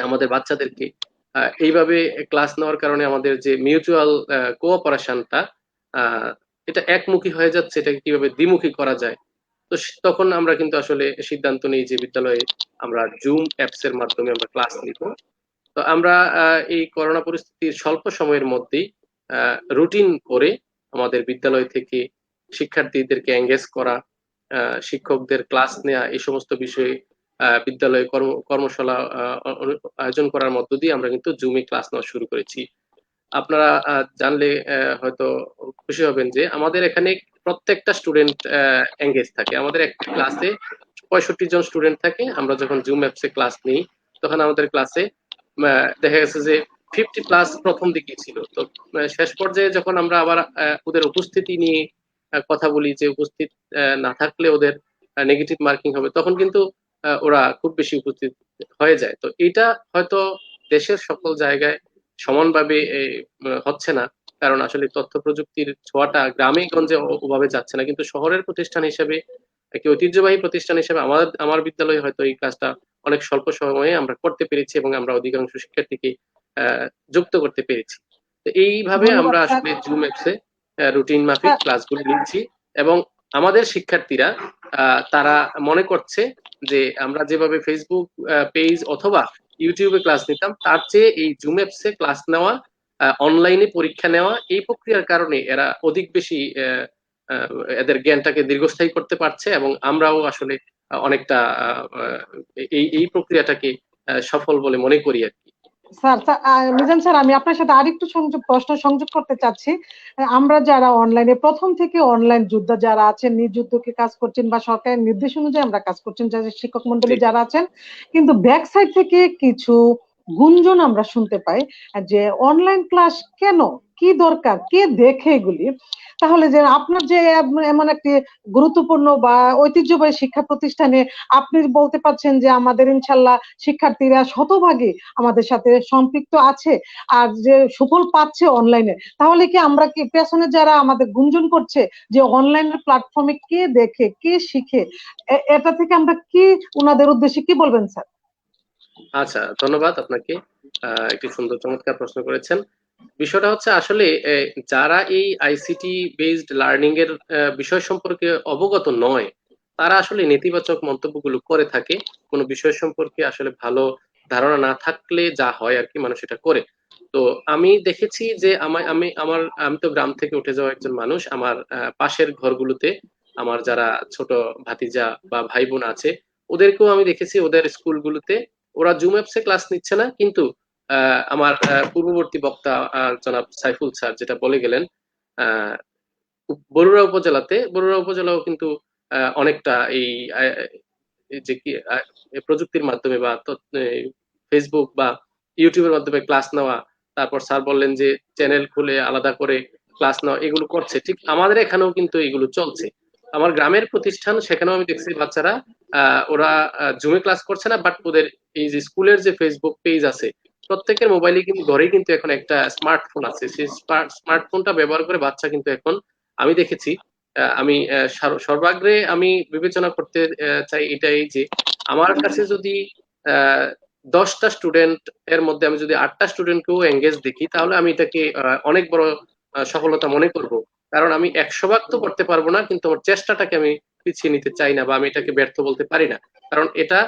আমাদের বাচ্চাদেরকে এইভাবে ক্লাস নেওয়ার কারণে আমাদের যে মিউচুয়াল কোঅপারেশনটা এটা একমুখী হয়ে যাচ্ছে, এটাকে কিভাবে দ্বিমুখী করা যায়। তো তখন আমরা কিন্তু আসলে সিদ্ধান্ত নিই যে বিদ্যালয়ে আমরা জুম অ্যাপস এর মাধ্যমে আমরা ক্লাস নিব। তো আমরা এই করোনা পরিস্থিতির স্বল্প সময়ের মধ্যেই রুটিন করে আমাদের বিদ্যালয় থেকে শিক্ষার্থীদেরকে এঙ্গেজ করা, শিক্ষকদের ক্লাস নেওয়া, এই সমস্ত বিষয়ে বিদ্যালয়ে কর্মশালা আয়োজন করার মধ্য দিয়ে আমরা কিন্তু জুমে ক্লাস নেওয়া শুরু করেছি। আপনারা জানলে হয়তো খুশি হবেন যে আমাদের এখানে প্রত্যেকটা স্টুডেন্ট এঙ্গেজ থাকে। আমাদের একটা ক্লাসে 65 জন স্টুডেন্ট থাকে। আমরা যখন জুম অ্যাপসে ক্লাস নিই তখন আমাদের ক্লাসে দেখা গেছে যে 50+ প্রথম দিকে ছিল। তো শেষ পর্যায়ে যখন আমরা আবার ওদের উপস্থিতি নিয়ে কথা বলি যে উপস্থিত না থাকলে ওদের নেগেটিভ মার্কিং হবে, তখন কিন্তু ওরা খুব বেশি উপস্থিত হয়ে যায়। তো এটা হয়তো দেশের সকল জায়গায় সমানভাবে হচ্ছে না, কারণ আসলে তথ্য প্রযুক্তির ছোঁয়াটা গ্রামে গঞ্জে ওভাবে যাচ্ছে না। কিন্তু শহরের প্রতিষ্ঠান হিসেবে, একটি ঐতিহ্যবাহী প্রতিষ্ঠান হিসেবে আমার বিদ্যালয়ে হয়তো এই কাজটা অনেক স্বল্প সময়ে আমরা করতে পেরেছি এবং আমরা অধিকাংশ শিক্ষার্থীকে যুক্ত করতে পেরেছি। তো এইভাবে আমরা আসলে জুম অ্যাপসে রুটিন মাফিক ক্লাসগুলো নিচ্ছি এবং আমাদের শিক্ষার্থীরা তারা মনে করছে যে আমরা যেভাবে ফেসবুক পেজ অথবা ইউটিউবে ক্লাস নিতাম তার চেয়ে এই জুম অ্যাপসে ক্লাস নেওয়া, অনলাইনে পরীক্ষা নেওয়া, এই প্রক্রিয়ার কারণে এরা অধিক বেশি এদের জ্ঞানটাকে দীর্ঘস্থায়ী করতে পারছে এবং আমরাও আসলে অনেকটা এই এই প্রক্রিয়াটাকে সফল বলে মনে করি আর কি। স্যার, মিজান স্যার, আমি আপনার সাথে আরেকটু প্রশ্ন সংযোগ করতে চাচ্ছি। আমরা যারা অনলাইনে প্রথম থেকে অনলাইন যোদ্ধা যারা আছেন, নিযুদ্ধকে কাজ করছেন বা সরকারের নির্দেশ অনুযায়ী আমরা কাজ করছেন, যারা শিক্ষক মন্ডলী যারা আছেন, কিন্তু ব্যাক সাইড থেকে কিছু গুঞ্জন আমরা শুনতে পাই যে অনলাইন ক্লাস কেন, কি দরকার, কে দেখে এগুলি। তাহলে যে আপনার যে এমন একটি গুরুত্বপূর্ণ বা ঐতিহ্যবাহী শিক্ষা প্রতিষ্ঠানে আপনি বলতে পারছেন যে আমাদের ইনশাল্লাহ শিক্ষার্থীরা শতভাগই আমাদের সাথে সম্পৃক্ত আছে আর যে সুফল পাচ্ছে অনলাইনে, তাহলে কি আমরা কি পেছনে যারা আমাদের গুঞ্জন করছে যে অনলাইনের প্ল্যাটফর্মে কে দেখে কে শিখে, এটা থেকে আমরা কি ওনাদের উদ্দেশ্যে কি বলবেন স্যার? আচ্ছা, ধন্যবাদ আপনাকে। একটি সুন্দর চমৎকার প্রশ্ন করেছেন। বিষয়টা হচ্ছে আসলে যারা এই আইসিটি বেসড লার্নিং এর বিষয় সম্পর্কে অবগত নয় তারা আসলে নেতিবাচক মন্তব্যগুলো করে থাকে। কোনো বিষয় সম্পর্কে আসলে ভালো ধারণা না থাকলে যা হয় আর কি, মানুষ এটা করে। তো আমি দেখেছি যে আমি তো গ্রাম থেকে উঠে যাওয়া একজন মানুষ। আমার পাশের ঘরগুলোতে আমার যারা ছোট ভাতিজা বা ভাই বোন আছে ওদেরকেও আমি দেখেছি ওদের স্কুলগুলোতে ওরা জুম অ্যাপসে ক্লাস নিচ্ছে না, কিন্তু আমার পূর্ববর্তী বক্তা জনাব সাইফুল স্যার যেটা বলে গেলেন, বরুড়া উপজেলাও কিন্তু অনেকটা এই যে কি প্রযুক্তির মাধ্যমে বা ফেসবুক বা ইউটিউবের মাধ্যমে ক্লাস নেওয়া, তারপর স্যার বললেন যে চ্যানেল খুলে আলাদা করে ক্লাস নেওয়া, এগুলো করছে। ঠিক আমাদের এখানেও কিন্তু এগুলো চলছে। আমার গ্রামের প্রতিষ্ঠান, সেখানেও আমি দেখছি বাচ্চারা ওরা জুমে ক্লাস করছে না, বাট ওদের এই যে স্কুলের যে ফেসবুক পেজ আছে প্রত্যেকের মোবাইলে কিন্তু ঘরে কিন্তু এখন একটা স্মার্টফোন আছে। সেই স্মার্টফোনটা ব্যবহার করে বাচ্চা কিন্তু এখন আমি দেখেছি, আমি সর্বাগ্রে আমি বিবেচনা করতে চাই এটাই যে আমার কাছে যদি 10টা স্টুডেন্ট এর মধ্যে আমি যদি 8টা স্টুডেন্টকেও এঙ্গেজ দেখি তাহলে আমি এটাকে অনেক বড় সফলতা মনে করব। কারণ আমি 100 ভাগ তো করতে পারবো না, কিন্তু আমার চেষ্টাটাকে আমি পিছিয়ে নিতে চাই না বা আমি এটাকে ব্যর্থ বলতে পারি না। কারণ এটা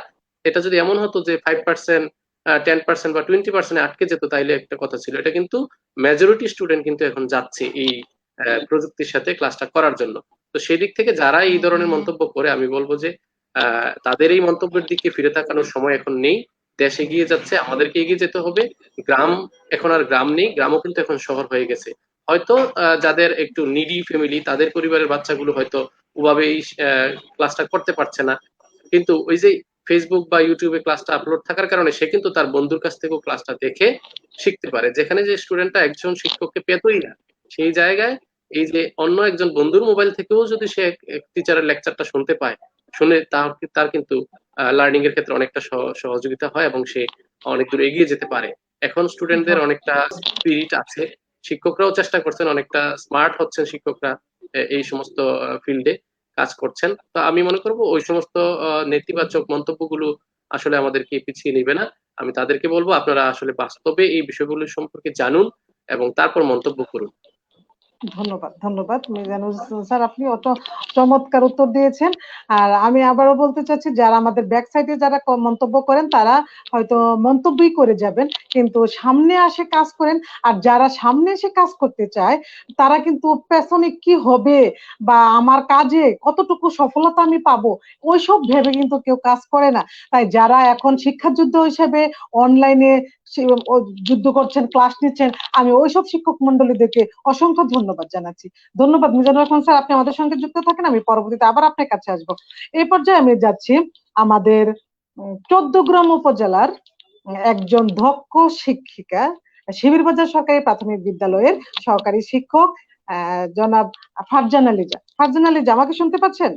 এটা যদি এমন হতো যে 5%, 10% বা 20% আটকে যেত তাইলে একটা কথা ছিল। এটা কিন্তু মেজরিটি স্টুডেন্ট কিন্তু এখন যাচ্ছে এই প্রযুক্তির সাথে ক্লাসটা করার জন্য। তো সেই দিক থেকে যারা এই ধরনের মন্তব্য করে আমি বলবো যে তাদের এই মন্তব্যের দিকে ফিরে তাকানোর সময় এখন নেই। দেশ এগিয়ে যাচ্ছে, আমাদেরকে এগিয়ে যেতে হবে। গ্রাম এখন আর গ্রাম নেই, গ্রামও কিন্তু এখন শহর হয়ে গেছে। হয়তো যাদের একটু নিডি ফ্যামিলি তাদের পরিবারের বাচ্চাগুলো হয়তো ওভাবে এই ক্লাসটা করতে পারছে না, কিন্তু ওই যে ফেসবুক বা ইউটিউবে ক্লাসটা আপলোড থাকার কারণে সে কিন্তু তার বন্ধুর কাছ থেকেও ক্লাসটা দেখে শিখতে পারে। যেখানে যে স্টুডেন্টটা একজন শিক্ষককে পেতই না, সেই জায়গায় এই যে অন্য একজন বন্ধুর মোবাইল থেকেও যদি সে টিচারের লেকচারটা শুনতে পায়, শুনে তার কিন্তু লার্নিং এর ক্ষেত্রে অনেকটা সহযোগিতা হয় এবং সে অনেক দূর এগিয়ে যেতে পারে। এখন স্টুডেন্টদের অনেকটা স্পিরিট আছে, শিক্ষকরাও চেষ্টা করছেন, অনেকটা স্মার্ট হচ্ছেন শিক্ষকরা এই সমস্ত ফিল্ডে কাজ করছেন। তো আমি মনে করবো ওই সমস্ত নেতিবাচক মন্তব্যগুলো আসলে আমাদেরকে পিছিয়ে নিবে না। আমি তাদেরকে বলবো আপনারা আসলে বাস্তবে এই বিষয়গুলো সম্পর্কে জানুন এবং তারপর মন্তব্য করুন। ধন্যবাদ, ধন্যবাদ মিজানুর স্যার, আপনি অত চমৎকার উত্তর দিয়েছেন। আর আমি আবারও বলতে চাচ্ছি, যারা আমাদের ব্যাক সাইডে যারা মন্তব্য করেন তারা হয়তো মন্তব্যই করে যাবেন, কিন্তু সামনে আসে কাজ করেন। আর যারা সামনে এসে কাজ করতে চায় তারা কিন্তু পেছনে কি হবে বা আমার কাজে কতটুকু সফলতা আমি পাবো ওইসব ভেবে কিন্তু কেউ কাজ করে না। তাই যারা এখন শিক্ষাযুদ্ধ হিসেবে অনলাইনে যুদ্ধ করছেন, ক্লাস নিচ্ছেন, আমি ওইসব শিক্ষক মন্ডলীদেরকে অসংখ্য ধন্যবাদ জানাচ্ছি। ধন্যবাদ মিজানুর রহমান স্যার, আপনি আমাদের সঙ্গে যুক্ত থাকেন, আমি পরবর্তীতে আবার আপনার কাছে আসবো। এই পর্যায়ে আমি যাচ্ছি আমাদের 14 উপজেলার একজন দক্ষ শিক্ষিকা, শিবিরবাজার সরকারি প্রাথমিক বিদ্যালয়ের সহকারী শিক্ষক জনাব ফারজানা লিজা। ফারজানা লিজা, আমাকে শুনতে পাচ্ছেন?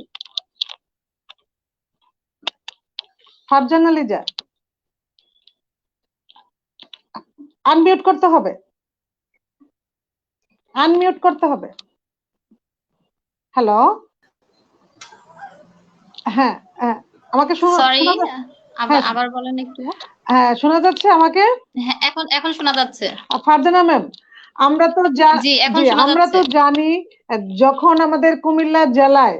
ফারজানা লিজা, আনমিউট করতে হবে, আনমিউট করতে হবে। হ্যালো, হ্যাঁ, আমাকে সরি, হ্যাঁ, আবার বলেন একটু। হ্যাঁ, শোনা যাচ্ছে আমাকে? হ্যাঁ, এখন শোনা যাচ্ছে। ফারজানা ম্যাম, আমরা তো জি, এখন শোনা আমরা তো যাচ্ছে। জানি যখন আমাদের কুমিল্লা জেলায়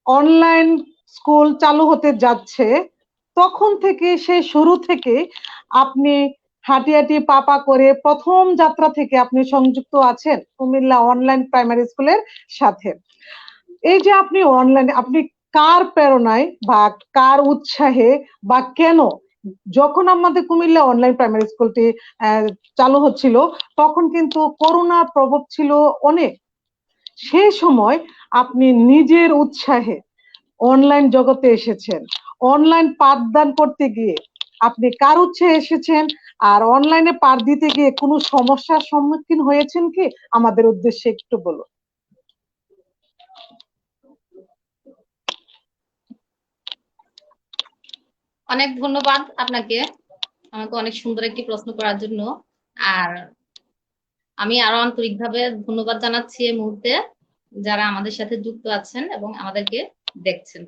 অনলাইন স্কুল চালু হতে যাচ্ছে তখন থেকে, সেই শুরু থেকে আপনি হাঁটি হাঁটি পাপা করে প্রথম যাত্রা থেকে আপনি সংযুক্ত আছেন কুমিল্লা অনলাইন প্রাইমারি স্কুলের সাথে। এই যে আপনি অনলাইনে, আপনি কার প্রেরণায় বা কার উৎসাহে বা কেন, যখন আমাদের কুমিল্লা অনলাইন প্রাইমারি স্কুলটি চালু হচ্ছিল তখন কিন্তু করোনার প্রভাব ছিল অনেক, সেই সময় আপনি নিজের উৎসাহে অনলাইন জগতে এসেছেন, অনলাইন পাঠদান করতে গিয়ে আপনি কার উৎসাহে এসেছেন, আর অনলাইনে পাঠ দিতে গিয়ে কোনো সমস্যার সম্মুখীন হয়েছেন কি আমাদের উদ্দেশ্যে একটু বলুন। অনেক ধন্যবাদ আপনাকে আমাকে অনেক সুন্দর একটি প্রশ্ন করার জন্য। আর আমি আরো আন্তরিকভাবে ধন্যবাদ জানাচ্ছি এই মুহূর্তে যারা আমাদের সাথে যুক্ত আছেন এবং আমাদেরকে দেখছেন।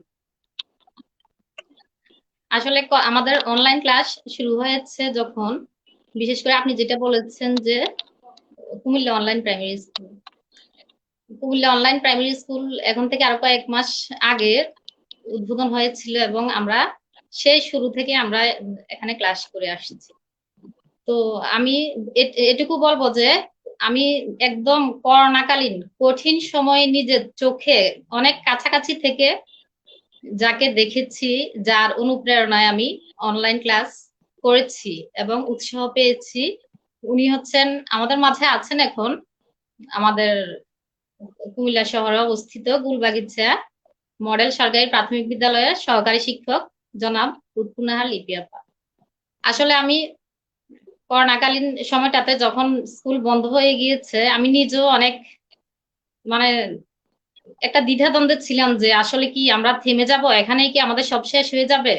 আসলে আমাদের অনলাইন ক্লাস শুরু হয়েছে যখন, বিশেষ করে আপনি যেটা বলেছেন যে Comilla online primary school, Comilla online primary school এখন থেকে আরো কয়েক মাস আগে উদ্বোধন হয়েছিল এবং আমরা সেই শুরু থেকে আমরা এখানে ক্লাস করে আসছি। তো আমি এটুকু বলবো যে আমি একদম করোনাকালীন কঠিন সময়ে নিজের চোখে অনেক কাছাকাছি থেকে যাকে দেখেছি, যার অনুপ্রেরণায় আমি অনলাইন ক্লাস করেছি এবং উৎসাহ পেয়েছি, উনি হচ্ছেন, আমাদের মাঝে আছেন এখন, আমাদের কুমিল্লা শহরে অবস্থিত গুলবাগিচা মডেল সরকারি প্রাথমিক বিদ্যালয়ের সহকারী শিক্ষক জনাব লুৎফুন্নাহার লিপি আপা। আসলে আমি করোনাকালীন সময়টাতে যখন স্কুল বন্ধ হয়ে গিয়েছে আমি নিজেও অনেক মানে একটা দ্বিধাদ্বন্দ্বে ছিলাম যে আসলে কি আমরা থেমে যাব, এখানেই কি আমাদের সব শেষ হয়ে যাবে।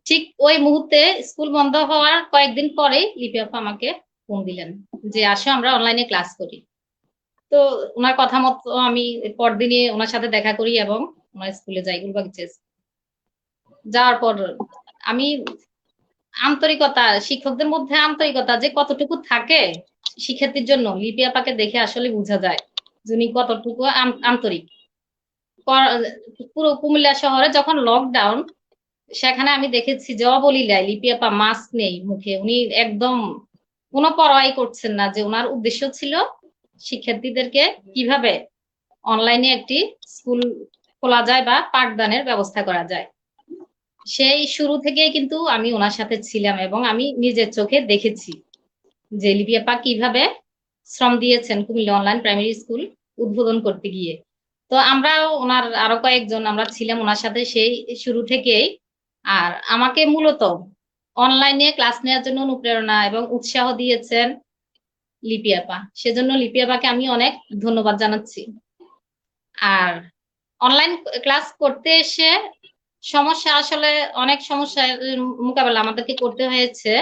ঠিক ওই মুহূর্তে স্কুল বন্ধ হওয়ার কয়েকদিন পরে লিপি আপা আমাকে ফোন দিলেন যে আসো আমরা অনলাইনে ক্লাস করি। তো ওনার কথা মতো আমি পরদিনই ওনার সাথে দেখা করি এবং ওনার স্কুলে যাই, গুলবাগিচা। যাওয়ার পর আমি আন্তরিকতা, শিক্ষকদের মধ্যে আন্তরিকতা যে কতটুকু থাকে শিক্ষার্থীর জন্য, লিপি আপাকে দেখে আসলে বোঝা যায় যিনি কতটুকু আন্তরিক। পুরো কুমিল্লা শহরে যখন লকডাউন সেখানে আমি দেখেছি যে অবলীলায় লিপি আপা মাস্ক নেই মুখে, উনি একদম কোনো পরোয়াই করছেন না যে ওনার উদ্দেশ্য ছিল শিক্ষার্থীদেরকে কিভাবে অনলাইনে একটি স্কুল খোলা যায় বা পাঠদানের ব্যবস্থা করা যায়। সেই শুরু থেকেই কিন্তু আমি ওনার সাথে ছিলাম এবং আমি নিজের চোখে দেখেছি যে লিপি আপা কিভাবে শ্রম দিয়েছেন কুমিল্লা অনলাইন প্রাইমারি স্কুল উদ্বোধন করতে গিয়ে। তো আমরাও ওনার আরো কয়েকজন আমরা ছিলাম ওনার সাথে সেই শুরু থেকেই। আর আমাকে মূলত অনলাইনে ক্লাস নেওয়ার জন্য অনুপ্রেরণা এবং উৎসাহ দিয়েছেন লিপি আপা, সেজন্য লিপি আপাকে আমি অনেক ধন্যবাদ জানাচ্ছি। আর অনলাইন ক্লাস করতে এসে সমস্যা, আসলে অনেক সমস্যার মোকাবেলা আমাদেরকে করতে হয়েছে।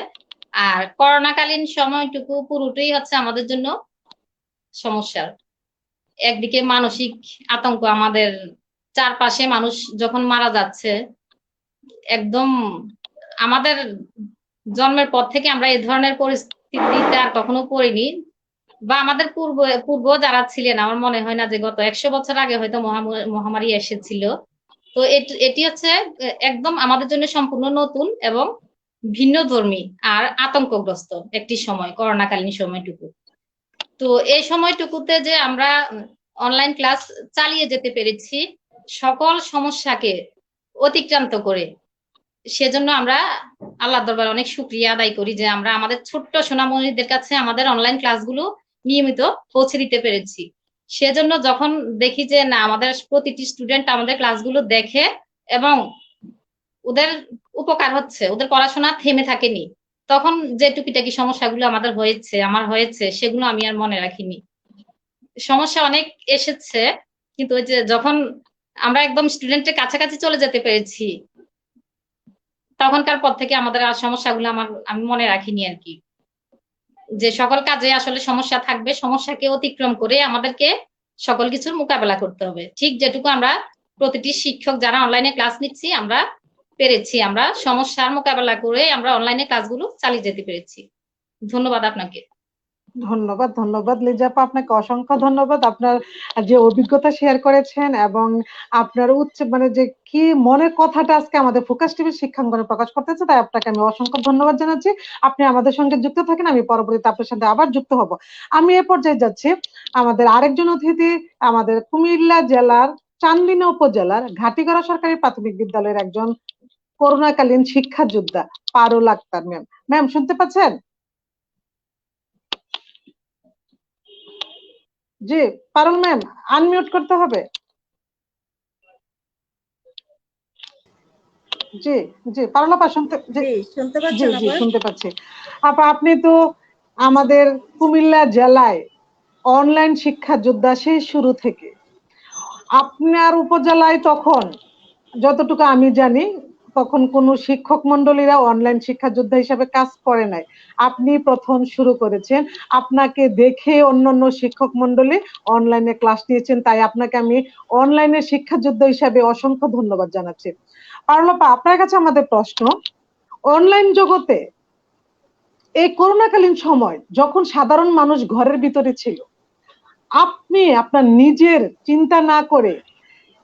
আর করোনাকালীন সময়টুকু পুরোটাই হচ্ছে আমাদের জন্য সমস্যার। একদিকে মানসিক আতঙ্ক, আমাদের চারপাশে মানুষ যখন মারা যাচ্ছে, একদম আমাদের জন্মের পর থেকে আমরা এই ধরনের পরিস্থিতিতে আর কখনো পড়িনি, বা আমাদের পূর্ব যারা ছিলেন, আমার মনে হয় না যে গত 100 বছর আগে হয়তো মহামারী এসেছিল। তো এটি হচ্ছে একদম আমাদের জন্য সম্পূর্ণ নতুন এবং ভিন্ন ধর্মী আর আতঙ্কগ্রস্ত একটি সময়, করোনাকালীন সময়টুকু। তো এই সময়টুকুতে যে আমরা অনলাইন ক্লাস চালিয়ে যেতে পেরেছি সকল সমস্যাকে অতিক্রান্ত করে, সেজন্য আমরা আল্লাহর দরবারে অনেক শুকরিয়া আদায় করি যে আমরা আমাদের ছোট্ট সোনামণিদের কাছে আমাদের অনলাইন ক্লাসগুলো নিয়মিত পৌঁছে দিতে পেরেছি। সেজন্য যখন দেখি যে না আমাদের প্রতিটি স্টুডেন্ট আমাদের ক্লাসগুলো দেখে এবং ওদের উপকার হচ্ছে, ওদের পড়াশোনা থেমে থাকেনি, তখন যে টুকিটাকি সমস্যাগুলো আমাদের হয়েছে, আমার হয়েছে, সেগুলো আমি আর মনে রাখিনি। সমস্যা অনেক এসেছে, কিন্তু ওই যে যখন আমরা একদম স্টুডেন্টের কাছাকাছি চলে যেতে পেরেছি, তখনকার পর থেকে আমাদের আর সমস্যাগুলো আমি মনে রাখিনি আর কি। যে সকল কাজে আসলে সমস্যা থাকবে, সমস্যাকে অতিক্রম করে আমাদেরকে সকল কিছুর মোকাবেলা করতে হবে। ঠিক যেটুকু আমরা প্রতিটি শিক্ষক যারা অনলাইনে ক্লাস নিচ্ছি আমরা পেরেছি, আমরা সমস্যার মোকাবেলা করে আমরা অনলাইনে ক্লাসগুলো চালিয়ে যেতে পেরেছি। ধন্যবাদ আপনাকে। ধন্যবাদ, ধন্যবাদ লিজাপা, আপনাকে অসংখ্য ধন্যবাদ। আপনার যে অভিজ্ঞতা শেয়ার করেছেন এবং আপনার মানে যে কি মনের কথাটা আজকে আমাদের ফোকাস টিভির শিক্ষাঙ্গনে প্রকাশ করতেছে, তাই আপনাকে আমি অসংখ্য ধন্যবাদ জানাচ্ছি। আপনি আমাদের সঙ্গে যুক্ত থাকেন, আমি পরবর্তীতে আপনার সাথে আবার যুক্ত হব। আমি এ পর্যায়ে যাচ্ছি আমাদের আরেকজন অতিথি, আমাদের কুমিল্লা জেলার চান্দিনা উপজেলার ঘাটিগড়া সরকারি প্রাথমিক বিদ্যালয়ের একজন করোনাকালীন শিক্ষা যোদ্ধা পারুল আক্তার ম্যাম। ম্যাম শুনতে পাচ্ছেন? জি পারুল ম্যাম, আনমিউট করতে হবে। জি জি পারুল আপা শুনতে পাচ্ছেন? জি শুনতে পাচ্ছি আপা। আপনি তো আমাদের কুমিল্লা জেলায় অনলাইন শিক্ষা যোদ্ধা সেই শুরু থেকে। আপনার উপজেলায় তখন যতটুকু আমি জানি তখন কোন শিক্ষক মন্ডলীরা অনলাইন শিক্ষা যোদ্ধা হিসেবে কাজ করে নাই, আপনি প্রথম শুরু করেছেন। আপনাকে দেখে অন্যান্য শিক্ষক মন্ডলী অনলাইনে ক্লাস নিয়েছেন, তাই আপনাকে আমি অনলাইনে শিক্ষা যোদ্ধা হিসেবে অসংখ্য ধন্যবাদ জানাচ্ছি। পারুল আপা, আপনার কাছে আমাদের প্রশ্ন, অনলাইন জগতে এই করোনাকালীন সময় যখন সাধারণ মানুষ ঘরের ভিতরে ছিল, আপনি আপনার নিজের চিন্তা না করে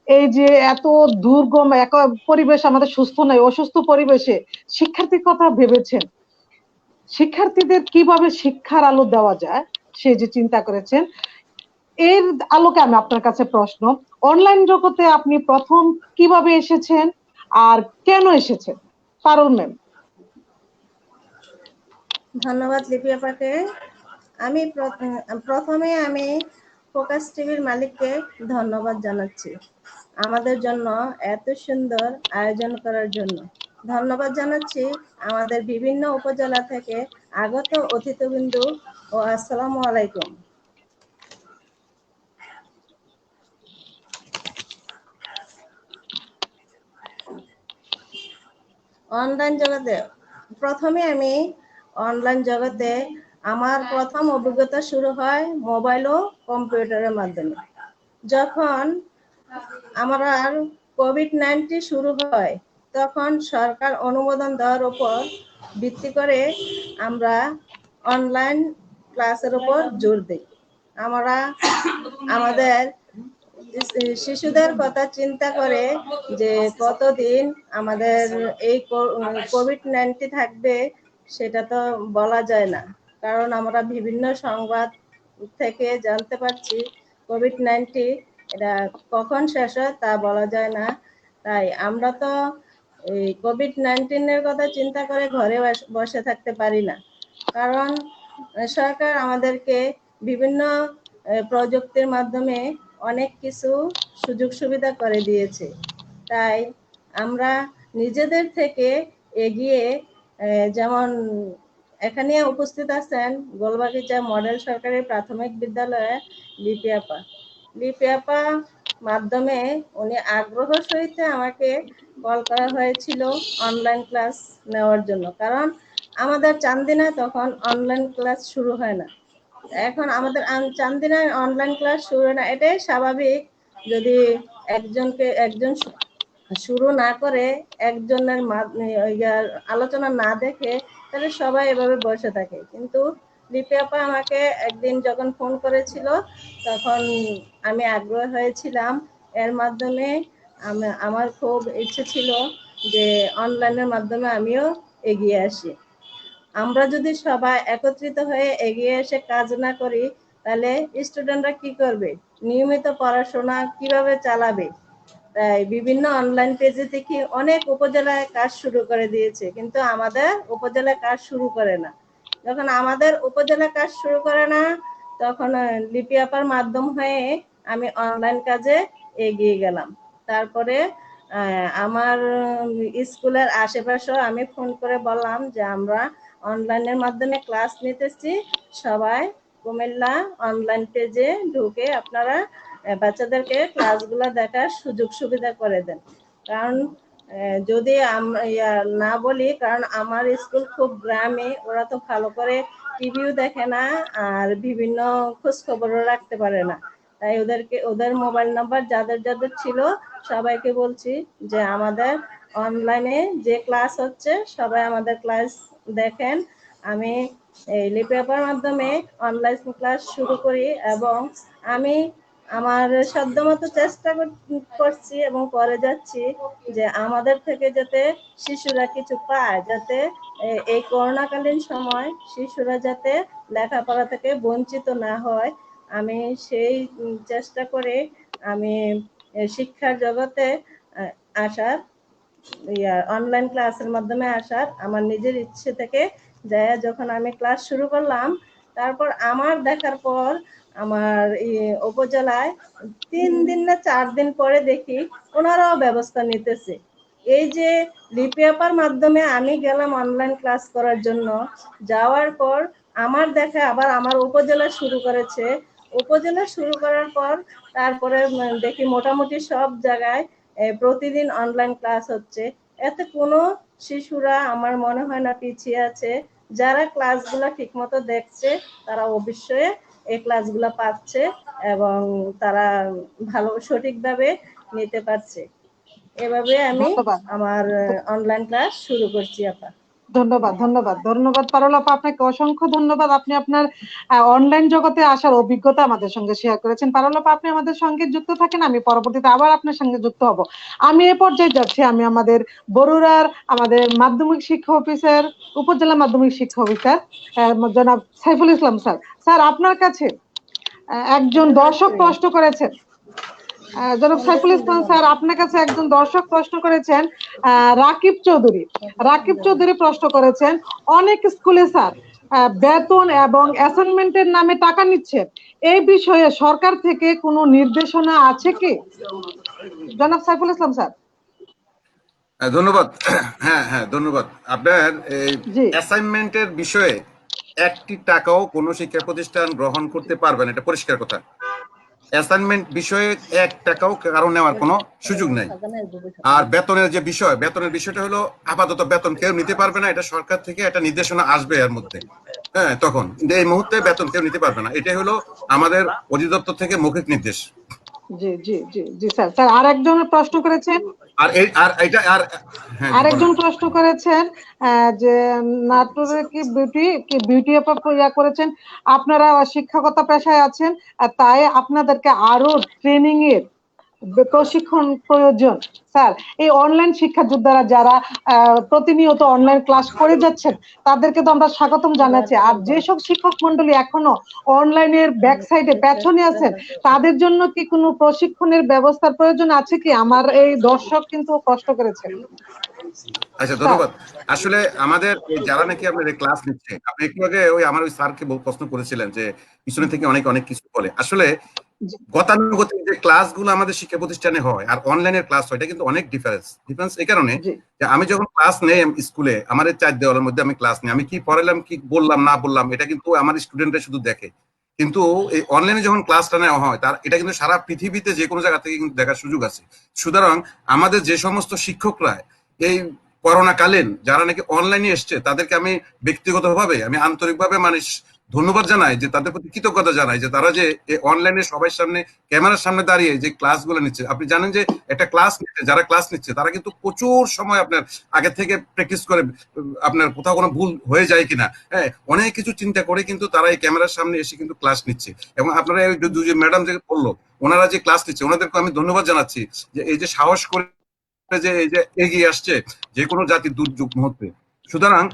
এই যে এত দুর্গম এক পরিবেশ, আমাদের সুস্থ নয় অসুস্থ পরিবেশে শিক্ষার্থীর কথা ভেবেছেন, শিক্ষার্থীদের কিভাবে শিক্ষার আলো দেওয়া যায় সে যে চিন্তা করেছেন, এর আলোকে আমি আপনার কাছে প্রশ্ন, অনলাইন জগতে আপনি প্রথম কিভাবে এসেছেন আর কেন এসেছেন? পারুল ম্যাম। ধন্যবাদ লিপি আপাকে। আমি প্রথমে আমি ফোকাস টিভির মালিককে ধন্যবাদ জানাচ্ছি আমাদের জন্য এত সুন্দর আয়োজন করার জন্য। ধন্যবাদ জানাচ্ছি আমাদের বিভিন্ন উপজেলা থেকে আগত অতিথিবৃন্দ ও আসসালামু আলাইকুম। অনলাইন জগতে প্রথমে আমি অনলাইন জগতে আমার প্রথম অভিজ্ঞতা শুরু হয় মোবাইল ও কম্পিউটারের মাধ্যমে। যখন আমার কোভিড-19 শুরু হয় তখন সরকার অনুমোদন দেওয়ার উপর ভিত্তি করে আমরা অনলাইন ক্লাসের উপর জোর দিই। আমরা আমাদের শিশুদের কথা চিন্তা করে যে কতদিন আমাদের এই কোভিড-19 থাকবে সেটা তো বলা যায় না, কারণ আমরা বিভিন্ন সংবাদ থেকে জানতে পারছি কোভিড-19 এটা কখন শেষ হয় তা বলা যায় না। তাই আমরা তো এই কোভিড-19 কথা চিন্তা করে ঘরে বসে থাকতে পারি না, কারণ সরকার আমাদেরকে বিভিন্ন প্রযুক্তির মাধ্যমে অনেক কিছু সুযোগ সুবিধা করে দিয়েছে। তাই আমরা নিজেদের থেকে এগিয়ে, যেমন এখানে উপস্থিত আছেন গোলবাগিচা মডেল সরকারি প্রাথমিক বিদ্যালয়ে লিপি আপা মাধ্যমে উনি আগ্রহ সহিত আমাকে কল করা হয়েছিল অনলাইন ক্লাস নেওয়ার জন্য, কারণ আমাদের চান্দিনায় তখন অনলাইন ক্লাস শুরু হয় না। এখন আমাদের চান্দিনায় অনলাইন ক্লাস শুরু হয় না, এটাই স্বাভাবিক। যদি একজন শুরু না করে, একজনের আলোচনা না দেখে, তাহলে সবাই এভাবে বসে থাকে। কিন্তু লিপি আপা আমাকে একদিন যখন ফোন করেছিল তখন আমি আগ্রহ হয়েছিলাম। এর মাধ্যমে আমার খুব ইচ্ছে ছিল যে অনলাইনের মাধ্যমে আমিও এগিয়ে আসি। আমরা যদি সবাই একত্রিত হয়ে এগিয়ে এসে কাজ না করি, তাহলে স্টুডেন্টরা কি করবে? নিয়মিত পড়াশোনা কিভাবে চালাবে? তাই বিভিন্ন অনলাইন পেজে দেখি অনেক উপজেলায় কাজ শুরু করে দিয়েছে, কিন্তু আমাদের উপজেলায় কাজ শুরু করে না। যখন আমাদের উপজেলায় কাজ শুরু করে না, তখন লিপি আপার মাধ্যম হয়ে আমি অনলাইন কাজে এগিয়ে গেলাম। তারপরে আমার স্কুলের আশেপাশেও আমি ফোন করে বললাম যে আমরা অনলাইনের মাধ্যমে ক্লাস নিতেছি, সবাই কুমিল্লা অনলাইন পেজে ঢুকে আপনারা বাচ্চাদেরকে ক্লাসগুলো দেখার সুযোগ সুবিধা করে দেন। কারণ যদি আমরা না বলি, কারণ আমার স্কুল খুব গ্রামে, ওরা তো ভালো করে টিভিও দেখে না আর বিভিন্ন খোঁজ খবরও রাখতে পারে না। তাই ওদের মোবাইল নাম্বার যাদের যাদের ছিল সবাইকে বলছি যে আমাদের অনলাইনে যে ক্লাস হচ্ছে সবাই আমাদের ক্লাস দেখেন। আমি এই লিপি আপার মাধ্যমে অনলাইন ক্লাস শুরু করি এবং আমি আমার সাধ্যমতো চেষ্টা করছি এবং করে যাচ্ছি যে আমাদের থেকে যাতে শিশুরা কিছু পায়, যাতে এই করোনাকালীন সময় শিশুরা যাতে লেখাপড়া থেকে বঞ্চিত না হয়। আমি সেই চেষ্টা করে আমি শিক্ষার জগতে আসার, অনলাইন ক্লাসের মাধ্যমে আসার আমার নিজের ইচ্ছে থেকে যায়। যখন আমি ক্লাস শুরু করলাম, তারপর আমার দেখার পর আমার উপজেলায় 3 দিন না 4 দিন পরে দেখি ওনারাও ব্যবস্থা নিতেছে। এই যে লিপি আপার মাধ্যমে আমি গেলাম অনলাইন ক্লাস করার জন্য, যাওয়ার পর আমার দেখা আবার আমার উপজেলা শুরু করেছে। উপজেলা শুরু করার পর তারপরে দেখি মোটামুটি সব জায়গায় প্রতিদিন অনলাইন ক্লাস হচ্ছে। এতে কোনো শিশুরা আমার মনে হয় না পিছিয়ে আছে। যারা ক্লাসগুলো ঠিকমতো দেখছে তারা অবশ্যই এই ক্লাসগুলো পাচ্ছে এবং তারা ভালো সঠিকভাবে নিতে পারছে। এভাবে আমি আমার অনলাইন ক্লাস শুরু করছি। আপা ধন্যবাদ, ধন্যবাদ, ধন্যবাদ পারুল আপা, আপনাকে অসংখ্য ধন্যবাদ। আপনি আপনার অনলাইন জগতে আসার অভিজ্ঞতা আমাদের সঙ্গে শেয়ার করেছেন। পারুল আপা, আপনি আমাদের সঙ্গে যুক্ত থাকেন, আমি পরবর্তীতে আবার আপনার সঙ্গে যুক্ত হব। আমি এ পর্যায়ে যাচ্ছি, আমি আমাদের বরুড়ার আমাদের মাধ্যমিক শিক্ষা অফিসার, উপজেলা মাধ্যমিক শিক্ষা অফিসার জনাব সাইফুল ইসলাম স্যার। স্যার, আপনার কাছে একজন দর্শক প্রশ্ন করেছেন, জনাব সাইফুল ইসলাম স্যার, আপনার কাছে একজন দর্শক প্রশ্ন করেছেন, রাকিব চৌধুরী প্রশ্ন করেছেন, অনেক স্কুলে স্যার বেতন এবং অ্যাসাইনমেন্টের নামে টাকা নিচ্ছে, এই বিষয়ে সরকার থেকে কোনো নির্দেশনা আছে কি? জনাব সাইফুল ইসলাম স্যার। ধন্যবাদ। হ্যাঁ, ধন্যবাদ। আপনার অ্যাসাইনমেন্টের বিষয়ে 1টি টাকাও কোনো শিক্ষা প্রতিষ্ঠান গ্রহণ করতে পারবে না, এটা পরিষ্কার কথা। অ্যাসাইনমেন্ট বিষয়ে 1 টাকাও কারণ নেওয়ার কোনো সুযোগ নাই। আর বেতনের যে বিষয়, বেতনের বিষয়টা হলো আপাতত বেতন কেউ নিতে পারবে না, এটা সরকার থেকে একটা নির্দেশনা আসবে এর মধ্যে। হ্যাঁ, তখন এই মুহূর্তে বেতন কেউ নিতে পারবে না, এটাই হলো আমাদের অধিদপ্তর থেকে মৌখিক নির্দেশ। জি জি জি জি স্যার। স্যার, আরেকজন প্রশ্ন করেছেন, আরেকজন প্রশ্ন করেছেন যে নাটোরে কি বিউটি করেছেন, আপনারা শিক্ষকতা পেশায় আছেন, তাই আপনাদেরকে আরো ট্রেনিং এর প্রশিক্ষণ প্রয়োজন। স্যার, এই অনলাইন শিক্ষা যোদ্ধারা যারা প্রতিনিয়ত অনলাইন ক্লাস করে যাচ্ছেন তাদেরকে তো আমরা স্বাগতম জানাচ্ছি। আর যেসব শিক্ষক মন্ডলী এখনো অনলাইনের ব্যাক সাইডে পেছনে আছেন তাদের জন্য কি কোনো প্রশিক্ষণের ব্যবস্থার প্রয়োজন আছে কি? আমার এই দর্শক কিন্তু কষ্ট করেছে। আচ্ছা, ধন্যবাদ। আসলে আমাদের যারা নাকি আপনার ক্লাস নিচ্ছে, আপনি একটু আগে ওই আমার ওই স্যারকে প্রশ্ন করেছিলেন যে পিছনে থেকে অনেক অনেক কিছু বলে। আসলে গতানুগতিক যে ক্লাসগুলো আমাদের শিক্ষা প্রতিষ্ঠানে হয় আর অনলাইনের ক্লাস হয়, এটা কিন্তু অনেক ডিফারেন্স এই কারণে যে আমি যখন ক্লাস নেই স্কুলে, আমার এই 4 দেওয়ালের মধ্যে আমি ক্লাস নেই, আমি কি পড়ালাম কি বললাম না বললাম এটা কিন্তু আমার স্টুডেন্টরা শুধু দেখে। কিন্তু এই অনলাইনে যখন ক্লাসটা নেওয়া হয় তার এটা কিন্তু সারা পৃথিবীতে যে কোনো জায়গা থেকে কিন্তু দেখার সুযোগ আছে। সুতরাং আমাদের যে সমস্ত শিক্ষকরা এই করোনাকালীন যারা নাকি অনলাইনে এসছে তাদেরকে আমি ব্যক্তিগতভাবে আমি আন্তরিকভাবে ধন্যবাদ জানাই, যে তাদের প্রতি কৃতজ্ঞতা জানাই যে তারা যে অনলাইনে সবার সামনে ক্যামেরার সামনে দাঁড়িয়ে যে ক্লাসগুলো নিচ্ছে। আপনি জানেন যে একটা ক্লাস নিচ্ছে, যারা ক্লাস নিচ্ছে তারা কিন্তু প্রচুর সময় আপনার আগে থেকে প্র্যাকটিস করে আপনার কোথাও কোনো ভুল হয়ে যায় কিনা, হ্যাঁ, অনেক কিছু চিন্তা করে কিন্তু তারা এই ক্যামেরার সামনে এসে কিন্তু ক্লাস নিচ্ছে। এবং আপনারা দুই ম্যাডাম যে বললো ওনারা যে ক্লাস নিচ্ছে ওনাদেরকে আমি ধন্যবাদ জানাচ্ছি যে এই যে সাহস করে যে এই যে এগিয়ে আসছে যে কোনো জাতির দুর্যোগ মুহূর্তে। সুতরাং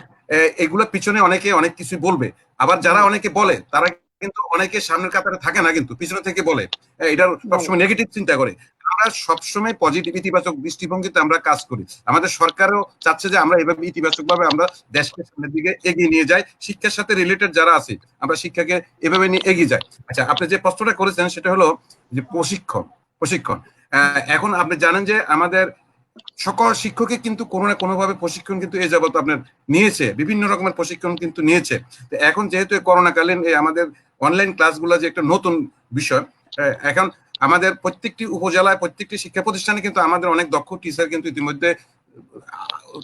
এগুলোর পিছনে অনেকে অনেক কিছু বলবে, আবার যারা অনেকে বলে তারা কিন্তু অনেকে সামনের কাতারে থাকে না, কিন্তু পিছনে থেকে বলে, এটার সবসময় নেগেটিভ চিন্তা করে। আমরা সবসময় পজিটিভ ইতিবাচক দৃষ্টিভঙ্গিতে আমরা কাজ করি। আমাদের সরকারও চাচ্ছে যে আমরা এভাবে ইতিবাচক ভাবে আমরা দেশকে সামনের দিকে এগিয়ে নিয়ে যাই, শিক্ষার সাথে রিলেটেড যারা আছে আমরা শিক্ষাকে এভাবে নিয়ে এগিয়ে যাই। আচ্ছা, আপনি যে প্রশ্নটা করেছেন সেটা হলো যে প্রশিক্ষণ। এখন আপনি জানেন যে আমাদের সকল শিক্ষকই কিন্তু কোনো না কোনো ভাবে প্রশিক্ষণ কিন্তু এ যাবত আপনার নিয়েছে, বিভিন্ন রকমের প্রশিক্ষণ কিন্তু নিয়েছে। তো এখন যেহেতু করোনাকালীন আমাদের অনলাইন ক্লাসগুলো যে একটা নতুন বিষয়, এখন আমাদের প্রত্যেকটি উপজেলায় প্রত্যেকটি শিক্ষা প্রতিষ্ঠানে কিন্তু আমাদের অনেক দক্ষ টিচার কিন্তু ইতিমধ্যে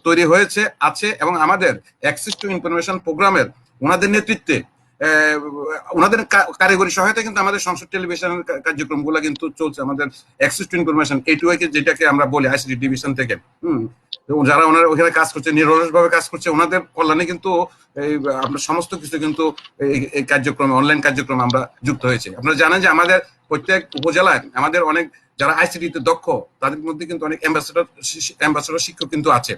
তৈরি হয়েছে আছে, এবং আমাদের অ্যাক্সেস টু ইনফরমেশন প্রোগ্রামের ওনাদের নেতৃত্বে ওনাদের কারিগরি সহায়তা কিন্তু আমাদের সংসদ টেলিভিশনের কার্যক্রমগুলো কিন্তু চলছে। আমাদের অ্যাক্সেস টু ইনফরমেশন এইটুআই যেটাকে আমরা বলি আইসিটি ডিভিশন থেকে, যারা ওনারা ওখানে কাজ করছে নিরলস ভাবে কাজ করছে, ওনাদের কল্যাণে কিন্তু আমরা সমস্ত কিছু কিন্তু এই কার্যক্রমে অনলাইন কার্যক্রমে আমরা যুক্ত হয়েছে। আপনারা জানেন যে আমাদের প্রত্যেক উপজেলায় আমাদের অনেক যারা আইসিটিতে দক্ষ তাদের মধ্যে কিন্তু অনেক অ্যাম্বাসেডর শিক্ষক কিন্তু আছে।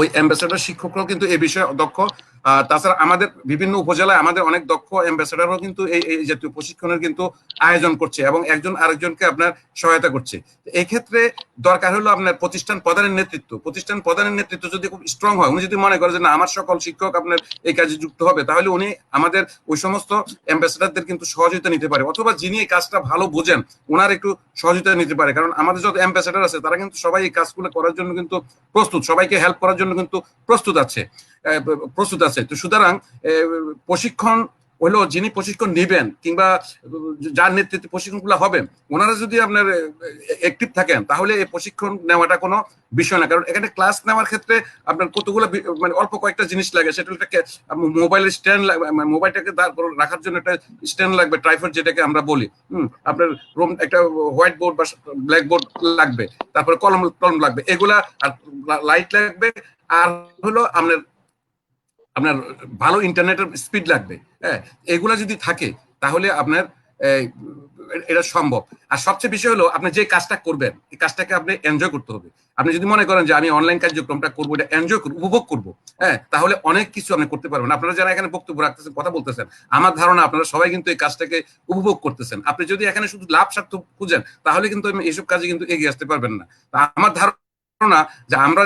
ওই অ্যাম্বাসেডর শিক্ষকরাও কিন্তু এই বিষয়ে দক্ষ। তাছাড়া আমাদের বিভিন্ন উপজেলায় আমাদের অনেক দক্ষ অ্যাম্বাসেডারও কিন্তু এই জাতীয় প্রশিক্ষণের কিন্তু আয়োজন করছে এবং একজন আরেকজনকে আপনার সহায়তা করছে। এই ক্ষেত্রে দরকার হলো আপনার প্রতিষ্ঠান প্রধানের নেতৃত্ব যদি খুব স্ট্রং হয়, উনি যদি মনে করে যে না আমার সকল শিক্ষক আপনার এই কাজে যুক্ত হবে, তাহলে উনি আমাদের ওই সমস্ত অ্যাম্বাসেডারদের কিন্তু সহযোগিতা নিতে পারে, অথবা যিনি এই কাজটা ভালো বোঝেন ওনার একটু সহযোগিতা নিতে পারে। কারণ আমাদের যত অ্যাম্বাসেডার আছে তারা কিন্তু সবাই এই কাজগুলো করার জন্য কিন্তু প্রস্তুত, সবাইকে হেল্প করার জন্য কিন্তু প্রস্তুত আছে। তো সুতরাং প্রশিক্ষণ হলো যিনি প্রশিক্ষণ নেবেন কিংবা যার নেতৃত্বে প্রশিক্ষণগুলো হবে ওনারা যদি আপনার অ্যাক্টিভ থাকেন তাহলে এই প্রশিক্ষণ নেওয়াটা কোনো বিষয় না। কারণ এখানে ক্লাস নেওয়ার ক্ষেত্রে আপনার কতগুলো মানে অল্প কয়েকটা জিনিস লাগে, সেটা একটা মোবাইলের স্ট্যান্ড লাগবে, মোবাইলটাকে রাখার জন্য একটা স্ট্যান্ড লাগবে, ট্রাইপড যেটাকে আমরা বলি। আপনার রুম একটা হোয়াইট বোর্ড বা ব্ল্যাক বোর্ড লাগবে, তারপরে কলম লাগবে, এগুলা আর লাইট লাগবে, আর হলো আপনার ভালো ইন্টারনেটের স্পিড লাগবে। হ্যাঁ, এগুলা যদি থাকে তাহলে আপনার এটা সম্ভব। আর সবচেয়ে বিষয় হলো আপনি যে কাজটা করবেন এই কাজটাকে আপনি এনজয় করতে হবে। আপনি যদি মনে করেন যে আমি অনলাইন কার্যক্রমটা করবো, এটা এনজয় করবো, উপভোগ করবো, হ্যাঁ, তাহলে অনেক কিছু আপনি করতে পারবেন। আপনারা যারা এখানে বক্তব্য রাখতেছেন, কথা বলতেছেন, আমার ধারণা আপনারা সবাই কিন্তু এই কাজটাকে উপভোগ করতেছেন। আপনি যদি এখানে শুধু লাভ স্বার্থ খুঁজেন তাহলে কিন্তু এইসব কাজে কিন্তু এগিয়ে আসতে পারবেন না। আমার ধারণা যে আমরা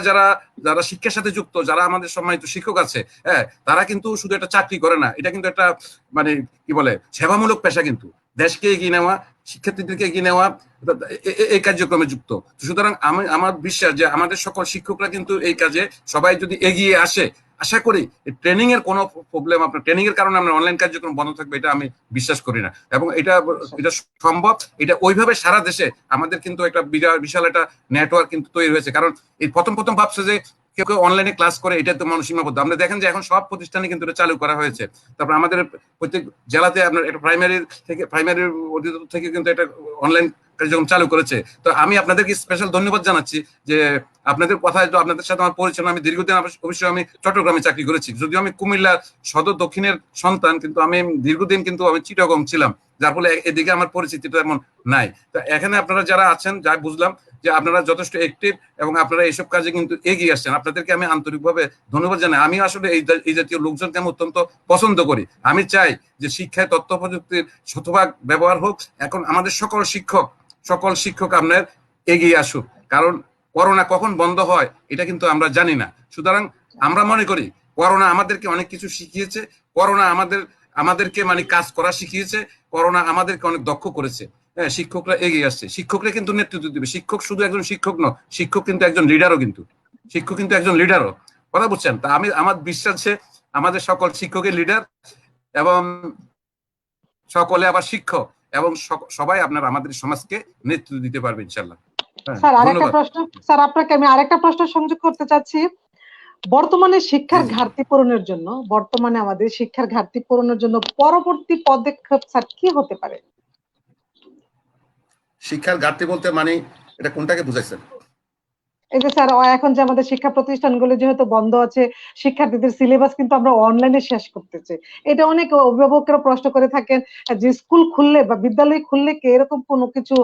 যারা শিক্ষার সাথে যুক্ত, যারা আমাদের সম্মানিত শিক্ষক আছে, হ্যাঁ, তারা কিন্তু শুধু একটা চাকরি করে না, এটা কিন্তু একটা মানে কি বলে সেবামূলক পেশা, কিন্তু দেশকে এগিয়ে নেওয়া, শিক্ষার্থীদেরকে এগিয়ে নেওয়া, এই কার্যক্রমে যুক্ত। সুতরাং আমার বিশ্বাস যে আমাদের সকল শিক্ষকরা কিন্তু এই কাজে সবাই যদি এগিয়ে আসে, আশা করি ট্রেনিং এর কোনো প্রবলেম, আপনার ট্রেনিং এর কারণে আমরা অনলাইন কার্যক্রম বন্ধ থাকবে এটা আমি বিশ্বাস করি না। এবং এটা সম্ভব, এটা ওইভাবে সারা দেশে আমাদের কিন্তু একটা বিশাল একটা নেটওয়ার্ক কিন্তু তৈরি হয়েছে। কারণ এই প্রথম ভাবছে যে কেউ অনলাইনে ক্লাস করে, এটা তো মানুষ সীমাবদ্ধ। আমরা দেখেন যে এখন সব প্রতিষ্ঠানে কিন্তু এটা চালু করা হয়েছে। তারপর আমাদের প্রত্যেক জেলাতে আপনার একটা প্রাইমারি অধিদপ্তর থেকে কিন্তু এটা অনলাইন কার্যক্রম চালু করেছে। তো আমি আপনাদেরকে স্পেশাল ধন্যবাদ জানাচ্ছি যে আপনাদের কথায় তো আপনাদের সাথে আমার পরিচয়, আমি দীর্ঘদিন অবশ্যই আমি চট্টগ্রামে চাকরি করেছি, যদিও আমি কুমিল্লা সদর দক্ষিণের সন্তান, কিন্তু আমি দীর্ঘদিন কিন্তু আমি চিটাগং ছিলাম, যার ফলে এদিকে আমার পরিচিতিটা এমন নাই। তো এখানে আপনারা যারা আছেন, যা বুঝলাম যে আপনারা যথেষ্ট অ্যাক্টিভ এবং আপনারা এইসব কাজে কিন্তু এগিয়ে আসছেন, আপনাদেরকে আমি আন্তরিকভাবে ধন্যবাদ জানাই। আমি আসলে এই জাতীয় লোকজনকে আমি অত্যন্ত পছন্দ করি। আমি চাই যে শিক্ষায় তথ্য প্রযুক্তির শতভাগ ব্যবহার হোক। এখন আমাদের সকল শিক্ষক আপনার এগিয়ে আসুক, কারণ করোনা কখন বন্ধ হয় এটা কিন্তু আমরা জানি না। সুতরাং আমরা মনে করি করোনা আমাদেরকে অনেক কিছু শিখিয়েছে, করোনা আমাদেরকে মানে কাজ করা শিখিয়েছে, করোনা আমাদেরকে অনেক দক্ষ করেছে। হ্যাঁ, শিক্ষকরা এগিয়ে আসছে, শিক্ষকরা কিন্তু নেতৃত্ব দিবে। শিক্ষক শুধু একজন শিক্ষক নয়, শিক্ষক কিন্তু একজন লিডারও, কথা বুঝছেন? তা আমার বিশ্বাস যে আমাদের সকল শিক্ষকের লিডার এবং সকলে আবার শিক্ষক এবং সবাই আপনার আমাদের সমাজকে নেতৃত্ব দিতে পারবে ইনশাল্লাহ। স্যার আরেকটা প্রশ্ন, স্যার আপনাকে আমি আরেকটা প্রশ্ন সংযোগ করতে চাচ্ছি। বর্তমানে শিক্ষার ঘাটতি পূরণের জন্য, আমাদের শিক্ষার ঘাটতি পূরণের জন্য পরবর্তী পদক্ষেপ স্যার কি হতে পারে? শিক্ষার ঘাটতি বলতে মানে এটা কোনটাকে বুঝাইছেন? এই যে স্যার এখন যে আমাদের শিক্ষা প্রতিষ্ঠানগুলো যেহেতু বন্ধ আছে, শিক্ষার্থীদের সিলেবাস কিন্তু আমরা অনলাইনে শেষ করতেছি। এটা অনেক অভিভাবকরা প্রশ্ন করে থাকেন যে স্কুল খুললে বা বিদ্যালয় খুললে কি এরকম কোনো কিছু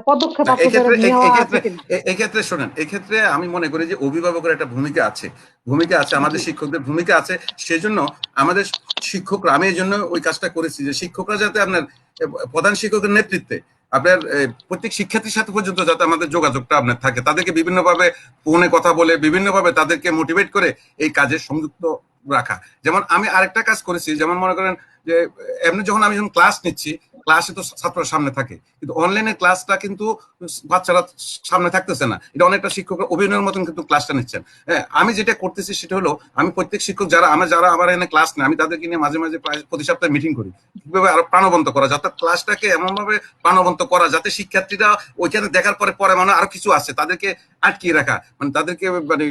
পদক্ষেপ আপনাদের নেওয়া আছে কিনা? এক্ষেত্রে শোনেন, এক্ষেত্রে আমি মনে করি যে অভিভাবকের একটা ভূমিকা আছে, আমাদের শিক্ষকদের ভূমিকা আছে। সেজন্য আমাদের শিক্ষকরা, আমি এই জন্য ওই কাজটা করেছি যে শিক্ষকরা যাতে আপনার প্রধান শিক্ষকের নেতৃত্বে আপনার প্রত্যেক শিক্ষার্থীর সাথে পর্যন্ত যাতে আমাদের যোগাযোগটা আপনার থাকে, তাদেরকে বিভিন্নভাবে ফোনে কথা বলে বিভিন্নভাবে তাদেরকে মোটিভেট করে এই কাজে সংযুক্ত রাখা। যেমন আমি আরেকটা কাজ করেছি, যেমন মনে করেন যে এমনি যখন আমি ক্লাস নিচ্ছি, ক্লাসে তো ছাত্ররা সামনে থাকে, কিন্তু অনলাইনে ক্লাসটা কিন্তু বাচ্চারা সামনে থাকতেছে না। এটা অনেকটা শিক্ষকরা অভিনয়ের মতন কিন্তু ক্লাসটা নিচ্ছেন। হ্যাঁ, আমি যেটা করতেছি সেটা হলো আমি প্রত্যেক শিক্ষক যারা আমার এখানে ক্লাস নেয়, আমি তাদেরকে নিয়ে মাঝে মাঝে প্রায় প্রতি সপ্তাহে মিটিং করি, কিভাবে আরো প্রাণবন্ত করা, যাতে ক্লাসটাকে এমন ভাবে প্রাণবন্ত করা যাতে শিক্ষার্থীরা ওইখানে দেখার পরে মানে আরো কিছু আছে তাদেরকে আটকিয়ে রাখা, মানে তাদেরকে মানে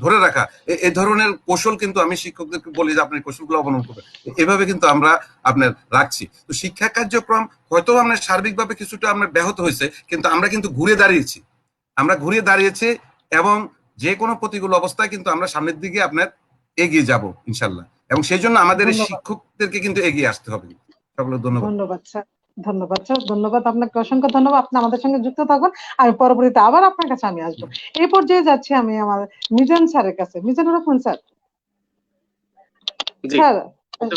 ধরে রাখা, এই ধরনের কৌশল কিন্তু আমি শিক্ষকদেরকে বলি যে আপনি কৌশলগুলো অবলম্বন করবেন। এভাবে কিন্তু আমরা আপনার রাখছি। তো শিক্ষা কার্যক্রম হয়তো আমরা সার্বিকভাবে কিছুটা আমরা ব্যাহত হয়েছে, কিন্তু আমরা কিন্তু ঘুরে দাঁড়িয়েছি এবং যে কোনো প্রতিকূল অবস্থায় কিন্তু আমরা সামনের দিকে আপনার এগিয়ে যাব ইনশাল্লাহ। এবং সেই জন্য আমাদের শিক্ষকদেরকে কিন্তু এগিয়ে আসতে হবে। সকলে ধন্যবাদ। ধন্যবাদ আপনাকে, অসংখ্য ধন্যবাদ। আপনি আমাদের সঙ্গে যুক্ত থাকুন, আমি পরবর্তীতে আবার আপনার কাছে আমি আসবো। এই পর্যায়ে যাচ্ছি আমি আমার মিজান স্যারের কাছে। মিজানুর রহমান স্যার,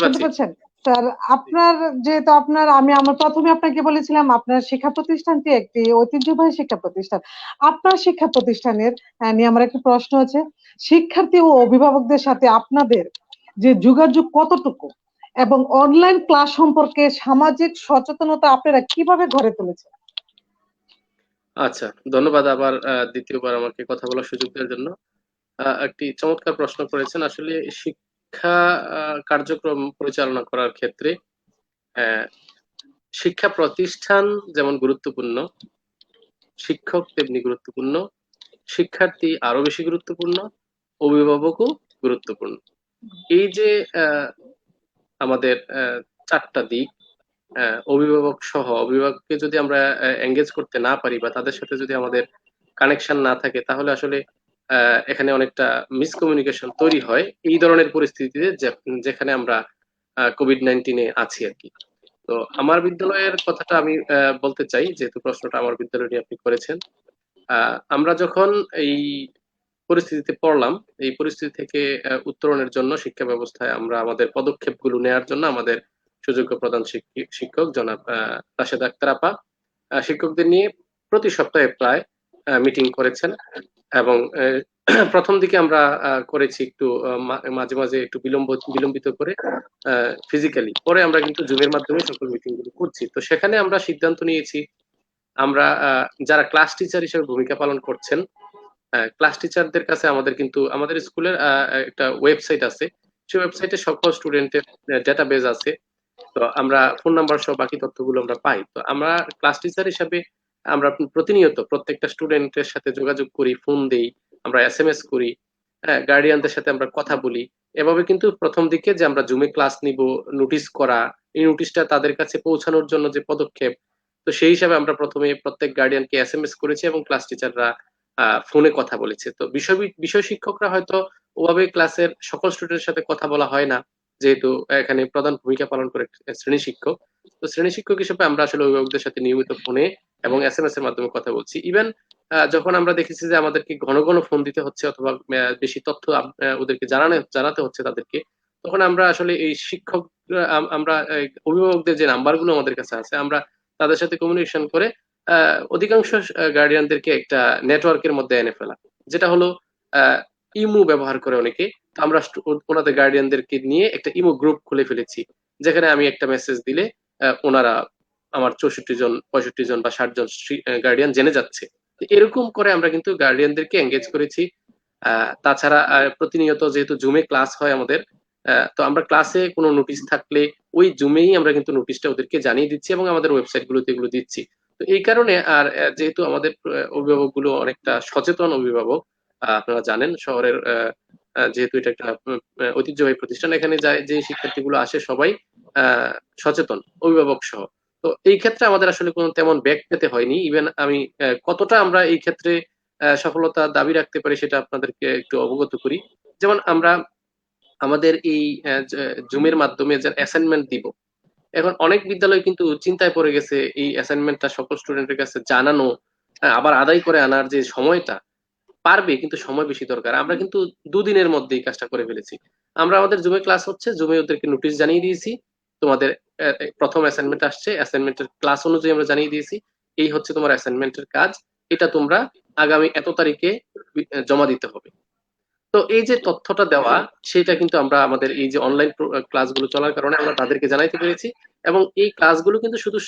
শুনতে পাচ্ছেন? স্যার আপনার যেহেতু আমি প্রথমে আপনাকে বলেছিলাম আপনার শিক্ষা প্রতিষ্ঠানটি একটি ঐতিহ্যবাহী শিক্ষা প্রতিষ্ঠান। আপনার শিক্ষা প্রতিষ্ঠানের নিয়ে আমার একটি প্রশ্ন আছে, শিক্ষার্থী ও অভিভাবকদের সাথে আপনাদের যে যোগাযোগ কতটুকু এবং অনলাইন ক্লাস সম্পর্কে সামাজিক সচেতনতা আপনারা কিভাবে গড়ে তুলেছেন? আচ্ছা, ধন্যবাদ আবার দ্বিতীয়বার আমাকে কথা বলার সুযোগ দেওয়ার জন্য। একটি চমৎকার প্রশ্ন করেছেন। আসলে শিক্ষা কার্যক্রম পরিচালনা করার ক্ষেত্রে শিক্ষা প্রতিষ্ঠান যেমন গুরুত্বপূর্ণ, শিক্ষক তেমনি গুরুত্বপূর্ণ, শিক্ষার্থী আরো বেশি গুরুত্বপূর্ণ, অভিভাবকও গুরুত্বপূর্ণ। এই যে আমাদের চারটা দিক, অভিভাবককে যদি আমরা এঙ্গেজ করতে না পারি বা তাদের সাথে যদি আমাদের কানেকশন না থাকে, তাহলে আসলে এখানে অনেকটা মিসকমিউনিকেশন তৈরি হয় এই ধরনের পরিস্থিতিতে যেখানে আমরা কোভিড-19 আছি আর কি। তো আমার বিদ্যালয়ের কথাটা আমি বলতে চাই, যেহেতু প্রশ্নটা আমার বিদ্যালয় নিয়ে আপনি করেছেন। আমরা যখন এই পরিস্থিতিতে পড়লাম, এই পরিস্থিতি থেকে উত্তরণের জন্য শিক্ষা ব্যবস্থায় আমরা আমাদের পদক্ষেপগুলো নেওয়ার জন্য আমাদের সুযোগ্য প্রধান শিক্ষক জনাব রাশেদা আক্তার আপা শিক্ষকদের নিয়ে প্রতি সপ্তাহে প্রায় মিটিং করেছেন। এবং প্রথম দিকে আমরা করেছি একটু মাঝে মাঝে একটু বিলম্বিত করে ফিজিক্যালি, পরে আমরা কিন্তু জুমের মাধ্যমে সকল মিটিং গুলো করছি। তো সেখানে আমরা সিদ্ধান্ত নিয়েছি, আমরা যারা ক্লাস টিচার হিসেবে ভূমিকা পালন করছেন, ক্লাস টিচারদের কাছে আমাদের স্কুলের একটা ওয়েবসাইট আছে, সেই ওয়েবসাইটে সকল স্টুডেন্টের ডেটাবেজ আছে। তো আমরা ফোন নাম্বার সহ বাকি তথ্যগুলো আমরা পাই। তো আমরা ক্লাস টিচার হিসাবে আমরা প্রতিনিয়ত প্রত্যেকটা স্টুডেন্টের সাথে যোগাযোগ করি, ফোন দেই, আমরা SMS করি, গার্ডিয়ানদের সাথে আমরা কথা বলি। এভাবে কিন্তু প্রথম দিকে যে আমরা জুমে ক্লাস নিব, নোটিশ করা, এই নোটিশটা তাদের কাছে পৌঁছানোর জন্য যে পদক্ষেপ, তো সেই হিসাবে আমরা প্রথমে প্রত্যেক গার্ডিয়ানকে SMS করেছি এবং ক্লাস টিচাররা ফোনে কথা বলেছে। তো বিষয় শিক্ষকরা হয়তো ওভাবে ক্লাসের সকল স্টুডেন্টের সাথে কথা বলা হয় না, যেহেতু এখানে প্রধান ভূমিকা পালন করে শ্রেণী শিক্ষক। তো শ্রেণী শিক্ষক হিসেবে আমরা আসলে অভিভাবকদের সাথে নিয়মিত ফোনে এবং SMS এর মাধ্যমে কথা বলছি। ইভেন যখন আমরা দেখেছি যে আমাদেরকে ঘন ঘন ফোন দিতে হচ্ছে অথবা বেশি তথ্য ওদেরকে জানাতে হচ্ছে তাদেরকে, তখন আমরা আসলে এই শিক্ষক আমরা অভিভাবকদের যে নাম্বারগুলো আমাদের কাছে আছে, আমরা তাদের সাথে কমিউনিকেশন করে অধিকাংশ গার্ডিয়ানদেরকে একটা নেটওয়ার্কের মধ্যে এনে ফেলা, যেটা হলো ইমো ব্যবহার করে অনেকে। তো আমরা ওনাদের গার্ডিয়ানদেরকে নিয়ে একটা ইমো গ্রুপ খুলে ফেলেছি, যেখানে আমি একটা মেসেজ দিলে ওনারা আমার 64 জন 65 জন বা 60 জন গার্ডিয়ান জেনে যাচ্ছে। এরকম করে আমরা কিন্তু গার্ডিয়ানদেরকে এঙ্গেজ করেছি। তাছাড়া প্রতিনিয়ত যেহেতু জুমে ক্লাস হয় আমাদের, তো আমরা ক্লাসে কোনো নোটিশ থাকলে ওই জুমেই আমরা কিন্তু নোটিশটা ওদেরকে জানিয়ে দিচ্ছি এবং আমাদের ওয়েবসাইট গুলোতে এগুলো দিচ্ছি। তো এই কারণে আর যেহেতু আমাদের অভিভাবক গুলো অনেকটা সচেতন অভিভাবক, আপনারা জানেন শহরের যেহেতু এটা একটা ঐতিহ্যবাহী প্রতিষ্ঠান, এখানে যে শিক্ষার্থীগুলো আসে সবাই সচেতন, অভিভাবক সহ। তো এই ক্ষেত্রে আমাদের আসলে কোনো তেমন ব্যাক পেতে হয়নি। ইভেন আমি কতটা আমরা এই ক্ষেত্রে সফলতা দাবি রাখতে পারি সেটা আপনাদেরকে একটু অবগত করি। যেমন আমরা আমাদের এই জুমের মাধ্যমে যে অ্যাসাইনমেন্ট দিব, এখন অনেক বিদ্যালয় কিন্তু চিন্তায় পড়ে গেছে এই অ্যাসাইনমেন্টটা সকল স্টুডেন্টের কাছে জানানো, আবার আদায় করে আনার যে সময়টা পারবে, কিন্তু সময় বেশি দরকার। আমরা কিন্তু দুদিনের মধ্যেই কাজটা করে ফেলেছি। আমরা আমাদের জুমে ক্লাস হচ্ছে, জুমে ওদেরকে নোটিশ জানিয়ে দিয়েছি, তোমাদের প্রথম অ্যাসাইনমেন্ট আসছে, অ্যাসাইনমেন্টের ক্লাস অনুযায়ী আমরা জানিয়ে দিয়েছি এই হচ্ছে তোমার অ্যাসাইনমেন্টের কাজ, এটা তোমরা আগামী এত তারিখে জমা দিতে হবে। তো এই যে তথ্যটা দেওয়া, সেটা কিন্তু আমরা আমাদের এই যে অনলাইন ক্লাসগুলো চলার কারণে আমরা তাদেরকে জানাইতে পেরেছি। এবং এই ক্লাসগুলো কিন্তু শুধু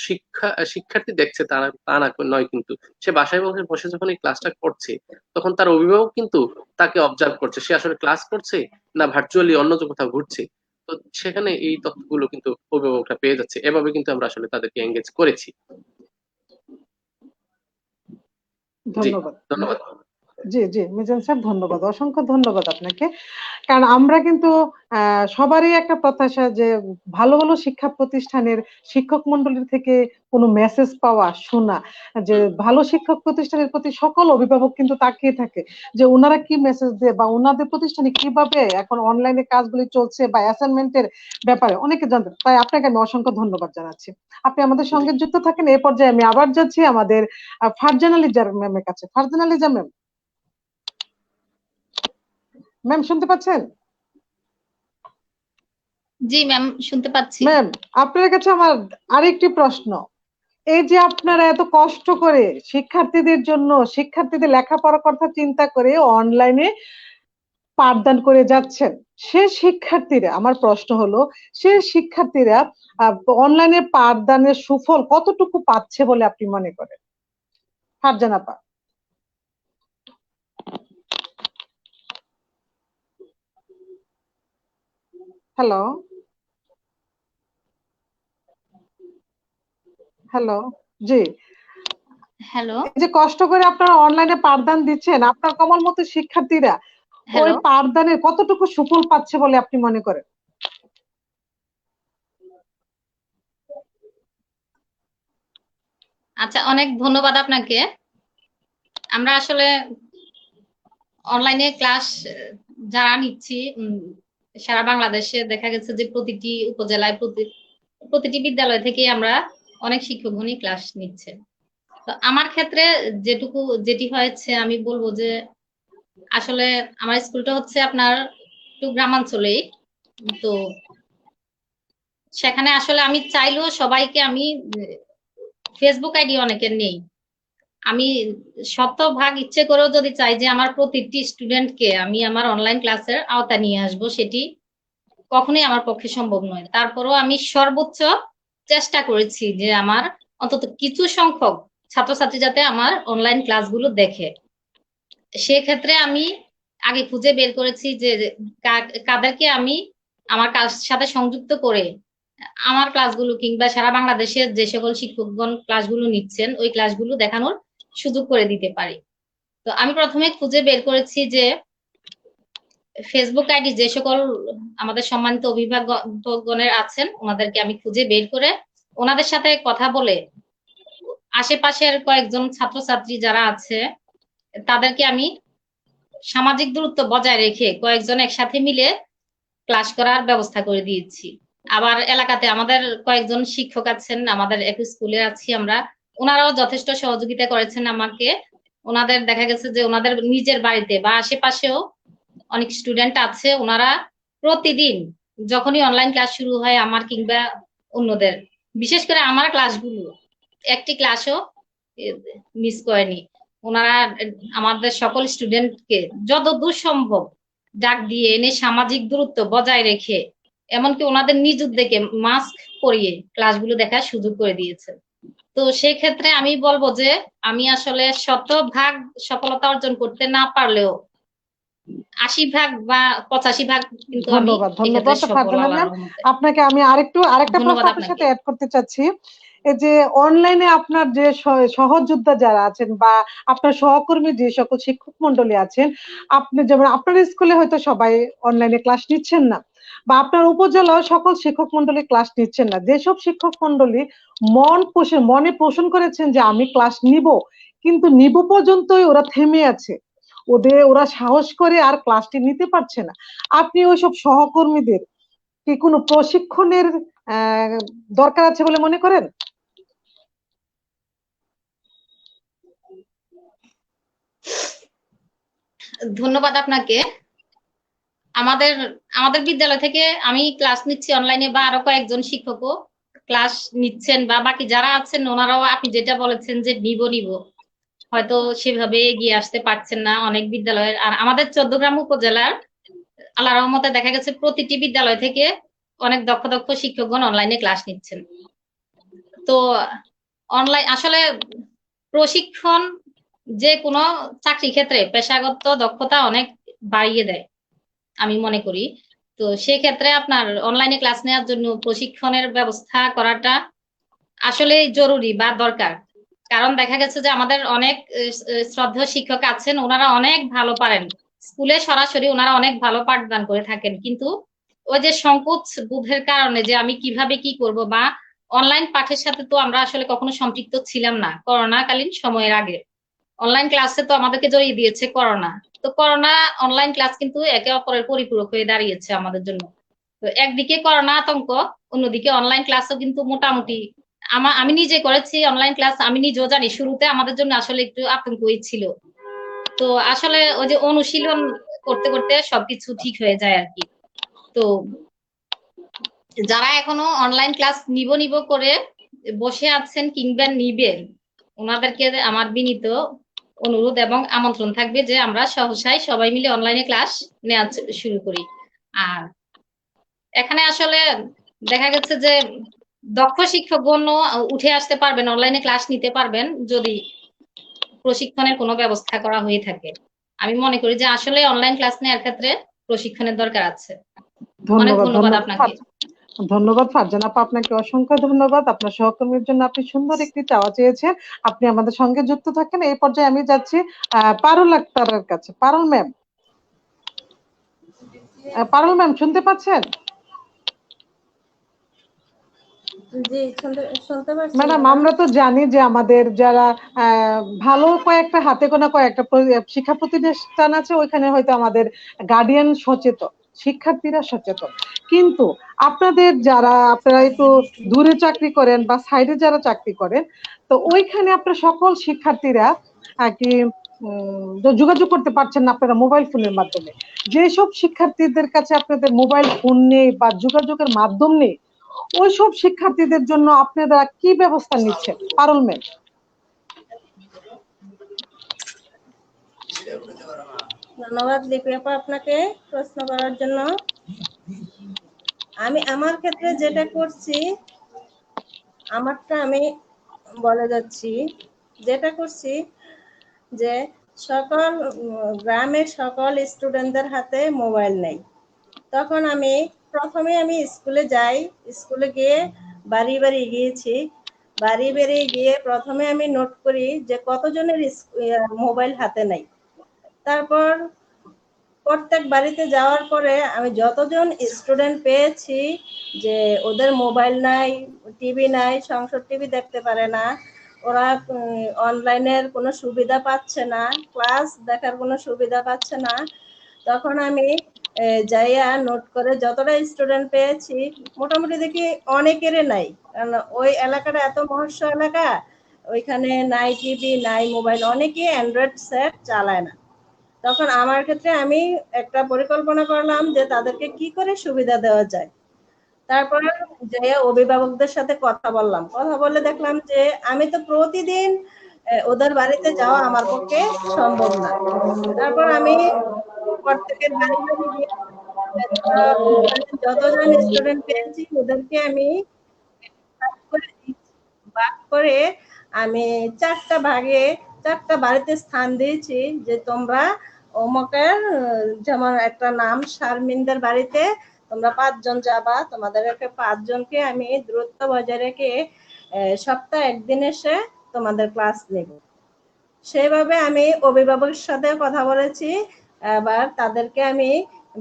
শিক্ষার্থী দেখছে তা না নয়, কিন্তু সে বাসায় বসে বসে যখন এই ক্লাসটা করছে, তখন তার অভিভাবক কিন্তু তাকে অবজার্ভ করছে, সে আসলে ক্লাস করছে না ভার্চুয়ালি অন্য কোথাও ঘুরছে। তো সেখানে এই তথ্যগুলো কিন্তু অভিভাবকরা পেয়ে যাচ্ছে। এভাবে কিন্তু আমরা আসলে তাদেরকে এঙ্গেজ করেছি। ধন্যবাদ। ধন্যবাদ। জি জি মিজান স্যার, ধন্যবাদ, অসংখ্য ধন্যবাদ আপনাকে। কারণ আমরা কিন্তু সবারই একটা প্রত্যাশা যে ভালো ভালো শিক্ষা প্রতিষ্ঠানের শিক্ষক মন্ডলীর থেকে কোনো মেসেজ পাওয়া, শোনা, যে ভালো শিক্ষক প্রতিষ্ঠানের প্রতি সকল অভিভাবক কিন্তু তাকিয়ে থাকে যে ওনারা কি মেসেজ দেয় বা ওনাদের প্রতিষ্ঠানে কিভাবে এখন অনলাইনে কাজগুলি চলছে বা অ্যাসাইনমেন্টের ব্যাপারে অনেকে জানতে। তাই আপনাকে আমি অসংখ্য ধন্যবাদ জানাচ্ছি। আপনি আমাদের সঙ্গে যুক্ত থাকেন। এই পর্যায়ে আমি আবার যাচ্ছি আমাদের ফারজানা লিজা ম্যামের কাছে। ফারজানা লিজা ম্যাম, ম্যাম শুনতে পাচ্ছেন? জি ম্যাম, শুনতে পাচ্ছি। ম্যাম, আপনার কাছে আমার আরেকটি প্রশ্ন। এই যে আপনারা এত কষ্ট করে শিক্ষার্থীদের জন্য, শিক্ষার্থীদের লেখাপড়ার কথা চিন্তা করে অনলাইনে পাঠদান করে যাচ্ছেন, সে শিক্ষার্থীরা, আমার প্রশ্ন হলো, সে শিক্ষার্থীরা অনলাইনে পাঠদানের সুফল কতটুকু পাচ্ছে বলে আপনি মনে করেন? ফারজানা আপা। হ্যালো হ্যালো, জি। হ্যালো এই যে কষ্ট করে আপনারা অনলাইনে পাঠদান দিচ্ছেন, আপনার কমল মতো শিক্ষার্থীরা ওই পাঠদানের কতটুকু সুফল পাচ্ছে বলে আপনি মনে করেন? আচ্ছা, অনেক ধন্যবাদ আপনাকে। আমরা আসলে অনলাইনে ক্লাস যারা নিচ্ছি সারা বাংলাদেশে দেখা গেছে যে প্রতিটি উপজেলায় প্রতিটি বিদ্যালয় থেকে আমরা অনেক শিক্ষকগণই ক্লাস নিচ্ছে। তো আমার ক্ষেত্রে যেটি হয়েছে আমি বলবো যে আসলে আমার স্কুলটা হচ্ছে আপনার একটু গ্রামাঞ্চলেই, তো সেখানে আসলে আমি চাইলেও সবাইকে আমি ফেসবুক আইডি অনেকের নেই, আমি শতভাগ ইচ্ছে করেও যদি চাই যে আমার প্রতিটি স্টুডেন্টকে আমি আমার অনলাইন ক্লাসের আওতায় নিয়ে আসবো, সেটি কখনোই আমার পক্ষে সম্ভব নয়। তারপরেও আমি সর্বোচ্চ চেষ্টা করেছি যে আমার অন্তত কিছু সংখ্যক ছাত্রছাত্রী যাতে আমার অনলাইন ক্লাসগুলো দেখে। সেক্ষেত্রে আমি আগে খুঁজে বের করেছি যে কাদেরকে আমি আমার সাথে সংযুক্ত করে আমার ক্লাসগুলো কিংবা সারা বাংলাদেশের যে সকল শিক্ষকগণ ক্লাসগুলো নিচ্ছেন ওই ক্লাসগুলো দেখানোর সুযোগ করে দিতে পারি। তো আমি প্রথমে খুঁজে বের করেছি যে ফেসবুক আইডি যে সকল আমাদের সম্মানিত অভিভাবকগণের আছেন ওনাদেরকে আমি খুঁজে বের করে ওনাদের সাথে কথা বলে আশেপাশের কয়েকজন ছাত্রছাত্রী যারা আছে তাদেরকে আমি সামাজিক দূরত্ব বজায় রেখে কয়েকজন একসাথে মিলে ক্লাস করার ব্যবস্থা করে দিয়েছি। আবার এলাকাতে আমাদের কয়েকজন শিক্ষক আছেন, আমাদের এক স্কুলে আছি আমরা, ওনারাও যথেষ্ট সহযোগিতা করেছেন আমাকে। ওনাদের দেখা গেছে যে ওনাদের নিজের বাড়িতে বা আশেপাশেও অনেক স্টুডেন্ট আছে, ওনারা প্রতিদিন যখনই অনলাইন ক্লাস শুরু হয় আমার কিংবা অন্যদের, বিশেষ করে আমার ক্লাসগুলো একটি ক্লাসও মিস করেনি। ওনারা আমাদের সকল স্টুডেন্টকে যতদূর সম্ভব ডাক দিয়ে এনে সামাজিক দূরত্ব বজায় রেখে, এমনকি ওনাদের নিজ উদ্যোগে মাস্ক পরিয়ে ক্লাসগুলো দেখার সুযোগ করে দিয়েছে। তো সেই ক্ষেত্রে আমি বলবো যে আমি আসলে 100% সফলতা অর্জন করতে না পারলেও 80% বা 85% কিন্তু আমি ধন্যবাদ ফারজানা ম্যাম। আপনাকে আমি আরেকটা প্রশ্ন আপনার সাথে অ্যাড করতে চাচ্ছি। এই যে অনলাইনে আপনার যে সহযোদ্ধা যারা আছেন বা আপনার সহকর্মী যে সকল শিক্ষক মন্ডলী আছেন, আপনি যেমন আপনার স্কুলে হয়তো সবাই অনলাইনে ক্লাস নিচ্ছেন না, বা আপনার উপজেলায় সকল শিক্ষক মন্ডলী ক্লাস নিচ্ছেন না, যেসব শিক্ষক মন্ডলী মনে পোষণ করেছেন যে আমি ক্লাস নিব, কিন্তু নিব পর্যন্তই ওরা থেমে আছে, ওরা সাহস করে আর ক্লাসটি নিতে পারছে না, আপনি ওইসব সহকর্মীদের কি কোনো প্রশিক্ষণের দরকার আছে বলে মনে করেন? ধন্যবাদ আপনাকে। আমাদের বিদ্যালয় থেকে আমি ক্লাস নিচ্ছি অনলাইনে, বা আরো কয়েকজন শিক্ষকও ক্লাস নিচ্ছেন, বা বাকি যারা আছেন ওনারাও আপনি যেটা বলেছেন যে নিব হয়তো সেভাবে এগিয়ে আসতে পারছেন না অনেক বিদ্যালয়ের। আর আমাদের 14গ্রাম উপজেলার আল্লাহর রহমতে দেখা গেছে প্রতিটি বিদ্যালয় থেকে অনেক দক্ষ শিক্ষকগণ অনলাইনে ক্লাস নিচ্ছেন। তো অনলাইন আসলে প্রশিক্ষণ যে কোনো চাকরি ক্ষেত্রে পেশাগত দক্ষতা অনেক বাড়িয়ে দেয় আমি মনে করি। তো সেক্ষেত্রে আপনার অনলাইনে ক্লাস নেওয়ার জন্য প্রশিক্ষণের ব্যবস্থা করাটা আসলে জরুরি বা দরকার। কারণ দেখা গেছে যে আমাদের অনেক শ্রদ্ধেয় শিক্ষক আছেন, ওনারা অনেক ভালো পারেন, স্কুলে সরাসরি ওনারা অনেক ভালো পাঠদান করে থাকেন, কিন্তু ওই যে সংকোচ বোধের কারণে যে আমি কিভাবে কি করব, বা অনলাইন পাঠের সাথে তো আমরা আসলে কখনো সম্পৃক্ত ছিলাম না করোনাকালীন সময়ের আগে। অনলাইন ক্লাসে তো আমাদেরকে জড়িয়ে দিয়েছে করোনা। তো করোনা অনলাইন ক্লাস কিন্তু একে অপরের পরিপূরক হয়ে দাঁড়িয়েছে আমাদের জন্য। তো একদিকে করোনা আতঙ্ক, অন্যদিকে অনলাইন ক্লাসও কিন্তু মোটামুটি আমি নিজে করেছি অনলাইন ক্লাস, আমি নিজেও জানি শুরুতে আমাদের জন্য আসলে একটু আতঙ্কই ছিল। তো আসলে ওই যে অনুশীলন করতে করতে সবকিছু ঠিক হয়ে যায় আর কি। তো যারা এখনো অনলাইন ক্লাস নিব করে বসে আছেন কিংবা নিবেন, ওনাদেরকে আমার বিনীত অনুরোধ এবং আমন্ত্রণ থাকবে যে আমরা সহসাই সবাই মিলে অনলাইনে ক্লাস নেওয়া শুরু করি। আর এখানে আসলে দেখা গেছে যে দক্ষ শিক্ষকগণ উঠে আসতে পারবেন, অনলাইনে ক্লাস নিতে পারবেন যদি প্রশিক্ষণের কোনো ব্যবস্থা করা হয়ে থাকে। আমি মনে করি যে আসলে অনলাইন ক্লাস নেওয়ার ক্ষেত্রে প্রশিক্ষণের দরকার আছে। অনেক ধন্যবাদ আপনাকে। ধন্যবাদ ফারজানা আপা, আপনাকে অসংখ্য ধন্যবাদ। আপনার সহকর্মীর জন্য আপনি সুন্দর একটি চাওয়া চেয়েছেন, আপনি আমাদের সঙ্গে যুক্ত থাকেন। এই পর্যায়ে আমি যাচ্ছি পারুল আক্তারের কাছে। পারুল ম্যাম শুনতে পাচ্ছেন? ম্যাডাম, আমরা তো জানি যে আমাদের যারা ভালো কয়েকটা হাতে গোনা কয়েকটা শিক্ষা প্রতিষ্ঠান আছে, ওইখানে হয়তো আমাদের গার্ডিয়ান সচেতন, শিক্ষার্থীরা সচেতন, কিন্তু আপনারা একটু দূরে চাকরি করেন বা সাইডে যারা চাকরি করেন, তো ওইখানে আপনার সকল শিক্ষার্থীরা কি যোগাযোগ করতে পারছেন না আপনারা মোবাইল ফোনের মাধ্যমে। যেসব শিক্ষার্থীদের কাছে আপনাদের মোবাইল ফোন নেই বা যোগাযোগের মাধ্যম নেই, ওইসব শিক্ষার্থীদের জন্য আপনারা কি ব্যবস্থা নিচ্ছেন? পারুল ম্যাম। ধন্যবাদ লিপি আপা আপনাকে প্রশ্ন করার জন্য। আমার ক্ষেত্রে যেটা করছি, আমারটা আমি বলে যাচ্ছি। যেটা করছি যে সকল গ্রামের সকল স্টুডেন্টদের হাতে মোবাইল নেই। তখন প্রথমে আমি স্কুলে যাই, স্কুলে গিয়ে বাড়ি গিয়েছি। বাড়ি গিয়ে প্রথমে আমি নোট করি যে কতজনের মোবাইল হাতে নেই। তারপর প্রত্যেক বাড়িতে যাওয়ার পরে আমি যতজন স্টুডেন্ট পেয়েছি যে ওদের মোবাইল নাই, টিভি নাই, সংসদ টিভি দেখতে পারে না, ওরা অনলাইনের কোনো সুবিধা পাচ্ছে না, ক্লাস দেখার কোনো সুবিধা পাচ্ছে না, তখন আমি যাইয়া নোট করে যতটা স্টুডেন্ট পেয়েছি মোটামুটি দেখি অনেকেরই নাই, কারণ ওই এলাকাটা এত মহস্য এলাকা, ওইখানে নাই টিভি নাই মোবাইল, অনেকেই অ্যান্ড্রয়েড সেট চালায় না। তখন আমার ক্ষেত্রে আমি একটা পরিকল্পনা করলাম যে তাদেরকে কি করে সুবিধা দেওয়া যায়। তারপরে যে অভিভাবকদের সাথে কথা বললাম, কথা বলে দেখলাম যে আমি তো প্রতিদিন ওদের বাড়িতে যাওয়া আমার পক্ষে সম্ভব না। তারপর আমি প্রত্যেকের বাড়ি বাড়ি গিয়ে যতজন স্টুডেন্ট পেয়েছি ওদেরকে আমি ভাগ করে আমি 4টা ভাগে 4টা বাড়িতে স্থান দিয়েছি, যে তোমরা অমুকের যেমন একটা নাম শারমিনদের বাড়িতে তোমরা 5 জন যাবা, তোমাদেরকে 5 জনকে আমি দূরত্ব বজায় রেখে সপ্তাহে একদিন এসে তোমাদের ক্লাস নেব। সেইভাবে আমি অভিভাবকের সাথে কথা বলেছি, এবার তাদেরকে আমি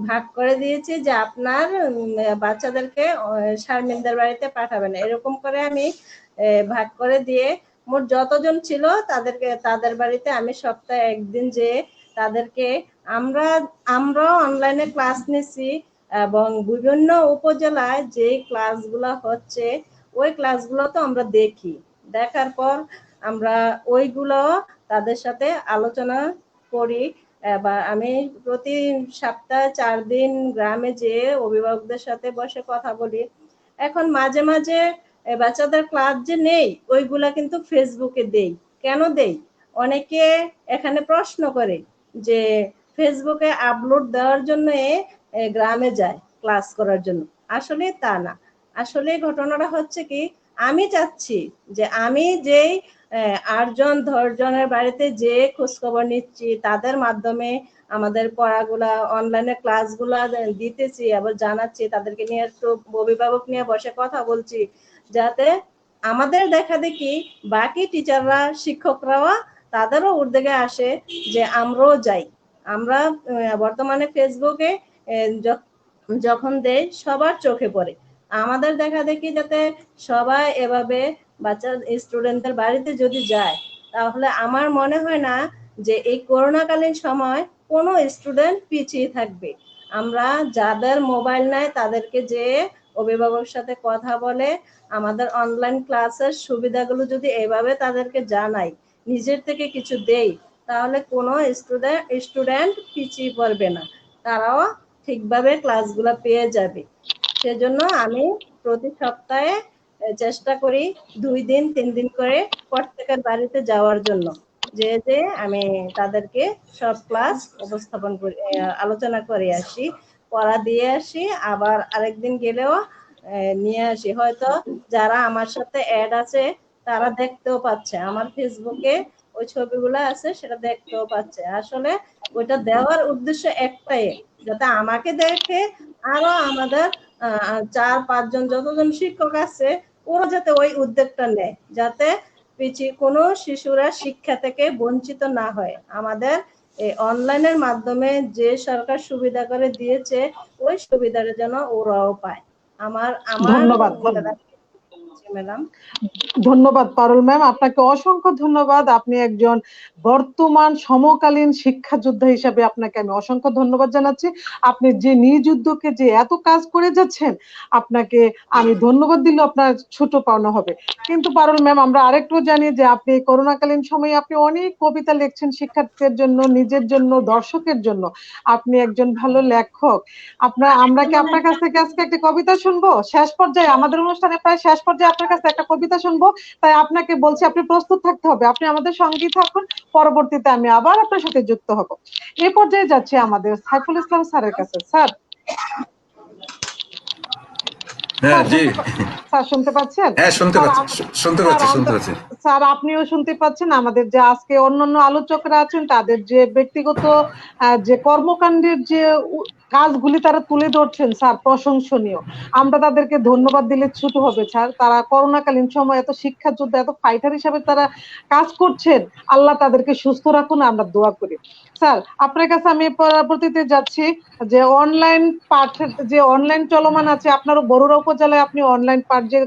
ভাগ করে দিয়েছি যে আপনার বাচ্চাদেরকে শারমিনদের বাড়িতে পাঠাবেন, এরকম করে আমি ভাগ করে দিয়ে মোট যতজন ছিল তাদের বাড়িতে আমি সপ্তাহে একদিন যে তাদেরকে আমরা অনলাইনে ক্লাস নিছি এবং বিভিন্ন উপজেলায় যে ক্লাসগুলো হচ্ছে ওই ক্লাসগুলো তো আমরা দেখি, দেখার পর আমরা ওইগুলো তাদের সাথে আলোচনা করি। বা আমি প্রতি সপ্তাহে 4 দিন গ্রামে যেয়ে অভিভাবকদের সাথে বসে কথা বলি। এখন মাঝে মাঝে বাচ্চাদের ক্লাস যে নেই ওইগুলা কিন্তু ফেসবুকে দেই। কেন দেই? অনেকে এখানে প্রশ্ন করে যে ফেসবুকে আপলোড দেওয়ার জন্য গ্রামে যায় ক্লাস করার জন্য। আসলে তা না, আসলে ঘটনাটা হচ্ছে কি, আমি চাচ্ছি যে আমি যেই 8 জন 10 জনের বাড়িতে যে খোঁজ খবর নিচ্ছি, তাদের মাধ্যমে আমাদের পড়াগুলা অনলাইনে ক্লাসগুলা দিতেছি, আবার জানাচ্ছি, তাদেরকে নিয়ে একটু অভিভাবক নিয়ে বসে কথা বলছি, যাতে আমাদের দেখা দেখি বাকি টিচাররা শিক্ষকরাও তাদেরও উদ্যোগে আসে যে আমরাও যাই। আমরা বর্তমানে ফেসবুকে যখন দেই সবার চোখে পড়ে, আমাদের দেখা দেখি যাতে সবাই এভাবে বাচ্চা স্টুডেন্টদের বাড়িতে যদি যায়, তাহলে আমার মনে হয় না যে এই করোনাকালীন সময় কোনো স্টুডেন্ট পিছিয়ে থাকবে। আমরা যাদের মোবাইল নাই তাদেরকে যে অভিভাবকের সাথে কথা বলে আমাদের অনলাইন ক্লাসের সুবিধাগুলো যদি এভাবে তাদেরকে জানাই, নিজের থেকে কিছু দেই, তাহলে কোনো স্টুডেন্ট পিছিয়ে পড়বে না, তারাও ঠিকভাবে ক্লাসগুলো পেয়ে যাবে। সেজন্য আমি প্রতি সপ্তাহে চেষ্টা করি 2 দিন 3 দিন করে প্রত্যেকের বাড়িতে যাওয়ার জন্য, যে আমি তাদেরকে সব ক্লাস উপস্থাপন করি, আলোচনা করে আসি, পড়া দিয়ে আসি, আবার আরেকদিন গেলেও নিয়ে আসি। হয়তো যারা আমার সাথে অ্যাড আছে তারা দেখতেও পাচ্ছে, আমার ফেসবুকে ওই ছবিগুলো আছে সেটা দেখতেও পাচ্ছে। আসলে ওইটা দেওয়ার উদ্দেশ্য একটাই, যাতে আমাকে দেখে আরো আমাদের 4-5 জন যতজন শিক্ষক আছে ওরা যাতে ওই উদ্যোগটা নেয়, যাতে পিছিয়ে কোনো শিশুরা শিক্ষা থেকে বঞ্চিত না হয়। আমাদের এই অনলাইনের মাধ্যমে যে সরকার সুবিধা করে দিয়েছে ওই সুবিধাটা যেন ওরাও পায়। আমার ধন্যবাদ ম্যাডাম। ধন্যবাদ পারুল ম্যাম, আপনাকে অসংখ্য ধন্যবাদ। আপনি একজন বর্তমান সমকালীন শিক্ষা যোদ্ধা হিসাবে আপনাকে আমি অসংখ্য ধন্যবাদ জানাচ্ছি। আপনি যে নিজ উদ্যোগে যে এত কাজ করে যাচ্ছেন, আপনাকে আমি ধন্যবাদ দিলে আপনার ছোট পাওনা হবে। কিন্তু পারুল ম্যাম, আমরা আরেকটু জানি যে আপনি করোনাকালীন সময়ে আপনি অনেক কবিতা লিখছেন শিক্ষার্থীদের জন্য, নিজের জন্য, দর্শকের জন্য। আপনি একজন ভালো লেখক। আমরা কি আপনার কাছ থেকে আজকে একটা কবিতা শুনবো? শেষ পর্যায়ে, আমাদের অনুষ্ঠানে প্রায় শেষ পর্যায়ে আপনার কাছে একটা কবিতা শুনবো, তাই আপনাকে বলছি আপনি প্রস্তুত থাকতে হবে। আপনি আমাদের সঙ্গেই থাকুন, পরবর্তীতে আমি আবার আপনার সাথে যুক্ত হব। এই পর্যায়ে যাচ্ছে আমাদের সাইফুল ইসলাম স্যারের কাছে। স্যার, হ্যাঁ জি স্যার শুনতে পাচ্ছেন? হ্যাঁ শুনতে পাচ্ছি। স্যার আপনিও শুনতে পাচ্ছেন? আমাদের যে আজকে অন্যান্য আলোচকরা আছেন তাদের যে ব্যক্তিগত যে কর্মকাণ্ডের যে কাজগুলি তারা তুলে ধরছেন স্যার, প্রশংসনীয়। আমরা তাদেরকে ধন্যবাদ দিলে ছোট হবে স্যার। তারা করোনাকালীন সময় এত শিক্ষা যোদ্ধা, এত ফাইটার হিসাবে তারা কাজ করছেন। আল্লাহ তাদেরকে সুস্থ রাখুন, আমরা দোয়া করি। স্যার আপনার কাছে আমি পরবর্তীতে যাচ্ছি যে অনলাইন পাঠের যে অনলাইন চলমান আছে, আপনার বরুড়া উপজেলায় আপনি অনলাইন পাঠ যে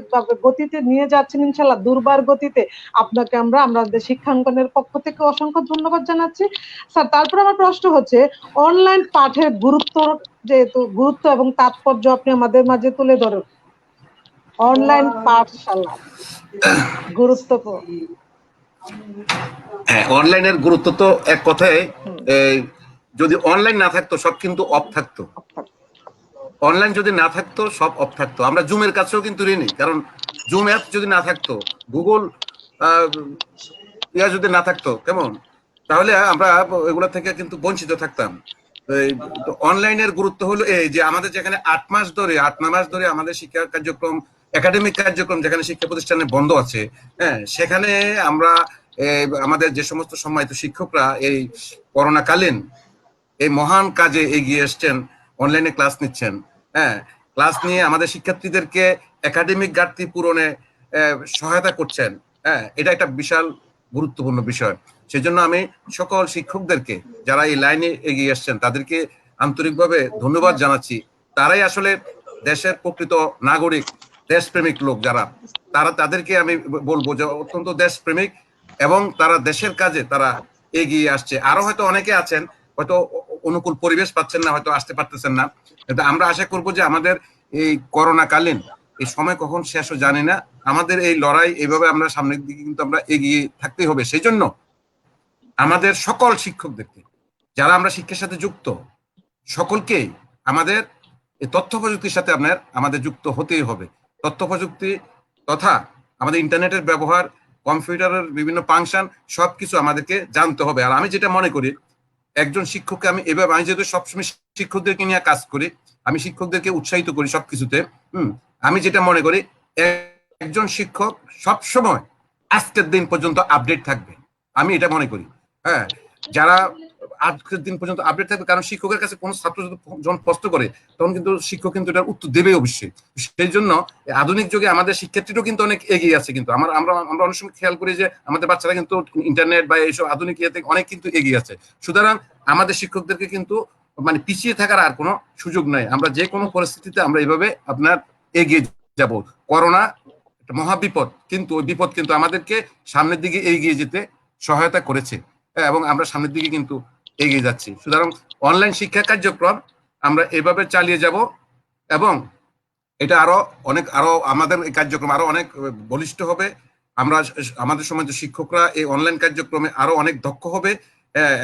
গতিতে নিয়ে যাচ্ছেন ইনশাল্লাহ দুর্বার গতিতে, আপনাকে আমরা আমাদের শিক্ষাঙ্গনের পক্ষ থেকে অসংখ্য ধন্যবাদ জানাচ্ছি। স্যার তারপর আমার প্রশ্ন হচ্ছে অনলাইন পাঠের গুরুত্ব, যেহেতু গুরুত্ব এবং তাৎপর্য আপনি আমাদের মাঝে তুলে ধরেন, অনলাইন পাঠশালা গুরুত্বপূর্ণ। হ্যাঁ, অনলাইনের গুরুত্ব তো এক কথায় যদি অনলাইন না থাকতো সব কিন্তু অফ থাকতো, অনলাইন যদি না থাকতো সব অফ থাকতো। আমরা জুমের কাছেও কিন্তু ঋণী, কারণ জুম অ্যাপ যদি না থাকতো, গুগল ইয়া যদি না থাকতো কেমন, তাহলে আমরা এগুলো থেকে কিন্তু বঞ্চিত থাকতাম। অনলাইনের গুরুত্ব হলো এই যে আমাদের যেখানে 8 মাস ধরে আমাদের শিক্ষা কার্যক্রম, একাডেমিক কার্যক্রম যেখানে শিক্ষা প্রতিষ্ঠানে বন্ধ আছে, হ্যাঁ, সেখানে আমরা আমাদের যে সমস্ত সম্মানিত শিক্ষকরা এই করোনাকালীন এই মহান কাজে এগিয়ে এসছেন, অনলাইনে ক্লাস নিচ্ছেন, হ্যাঁ, ক্লাস নিয়ে আমাদের শিক্ষার্থীদেরকে একাডেমিক ঘাটতি পূরণে সহায়তা করছেন, হ্যাঁ, এটা একটা বিশাল গুরুত্বপূর্ণ বিষয়। সেজন্য আমি সকল শিক্ষকদেরকে যারা এই লাইনে এগিয়ে এসছেন তাদেরকে আন্তরিকভাবে ধন্যবাদ জানাচ্ছি। তারাই আসলে দেশের প্রকৃত নাগরিক, দেশপ্রেমিক লোক যারা, তাদেরকে আমি বলবো যে অত্যন্ত দেশপ্রেমিক এবং তারা দেশের কাজে তারা এগিয়ে আসছে। আরো হয়তো অনেকে আছেন হয়তো অনুকূল পরিবেশ পাচ্ছেন না, হয়তো আসতে পারতেছেন না, কিন্তু আমরা আশা করবো যে আমাদের এই করোনাকালীন এই সময় কখন শেষ হয় জানি না, আমাদের এই লড়াই এইভাবে আমরা সামনের দিকে কিন্তু আমরা এগিয়ে থাকতেই হবে। সেই জন্য আমাদের সকল শিক্ষকদেরকে, যারা আমরা শিক্ষার সাথে যুক্ত, সকলকেই আমাদের এই তথ্য প্রযুক্তির সাথে আমাদের যুক্ত হতেই হবে। তথ্য প্রযুক্তি তথা আমাদের ইন্টারনেটের ব্যবহার, কম্পিউটারের বিভিন্ন ফাংশন সবকিছু আমাদেরকে জানতে হবে। আর আমি যেটা মনে করি, একজন শিক্ষককে আমি যেহেতু সবসময় শিক্ষকদেরকে নিয়ে কাজ করি, আমি শিক্ষকদেরকে উৎসাহিত করি সবকিছুতে। আমি যেটা মনে করি, একজন শিক্ষক সবসময় আজকের দিন পর্যন্ত আপডেট থাকবে, আমি এটা মনে করি। হ্যাঁ, যারা আজকের দিন পর্যন্ত আপডেট থাকবে, কারণ শিক্ষকের কাছে কোনো ছাত্র যখন প্রশ্ন করে তখন কিন্তু শিক্ষক কিন্তু এটার উত্তর দেবে অবশ্যই। সেই জন্য আধুনিক যুগে আমাদের শিক্ষার্থীরাও কিন্তু অনেক এগিয়ে আছে। কিন্তু আমরা অনেক সময় খেয়াল করি যে আমাদের বাচ্চারা কিন্তু ইন্টারনেট বা এইসব আধুনিক ইয়েতে অনেক কিন্তু এগিয়ে আছে। সুতরাং আমাদের শিক্ষকদেরকে কিন্তু মানে পিছিয়ে থাকার আর কোনো সুযোগ নাই। আমরা যে কোনো পরিস্থিতিতে আমরা এইভাবে এগিয়ে যাব। করোনা একটা মহাবিপদ, কিন্তু ওই বিপদ কিন্তু আমাদেরকে সামনের দিকে এগিয়ে যেতে সহায়তা করেছে, এবং আমরা সামনের দিকে কিন্তু এগিয়ে যাচ্ছি। সুতরাং অনলাইন শিক্ষা কার্যক্রম আমরা এভাবে চালিয়ে যাব এবং এটা আরো আমাদের এই কার্যক্রম আরো অনেক বলিষ্ঠ হবে। আমরা আমাদের সমাজ শিক্ষকরা এই অনলাইন কার্যক্রমে আরো অনেক দক্ষ হবে,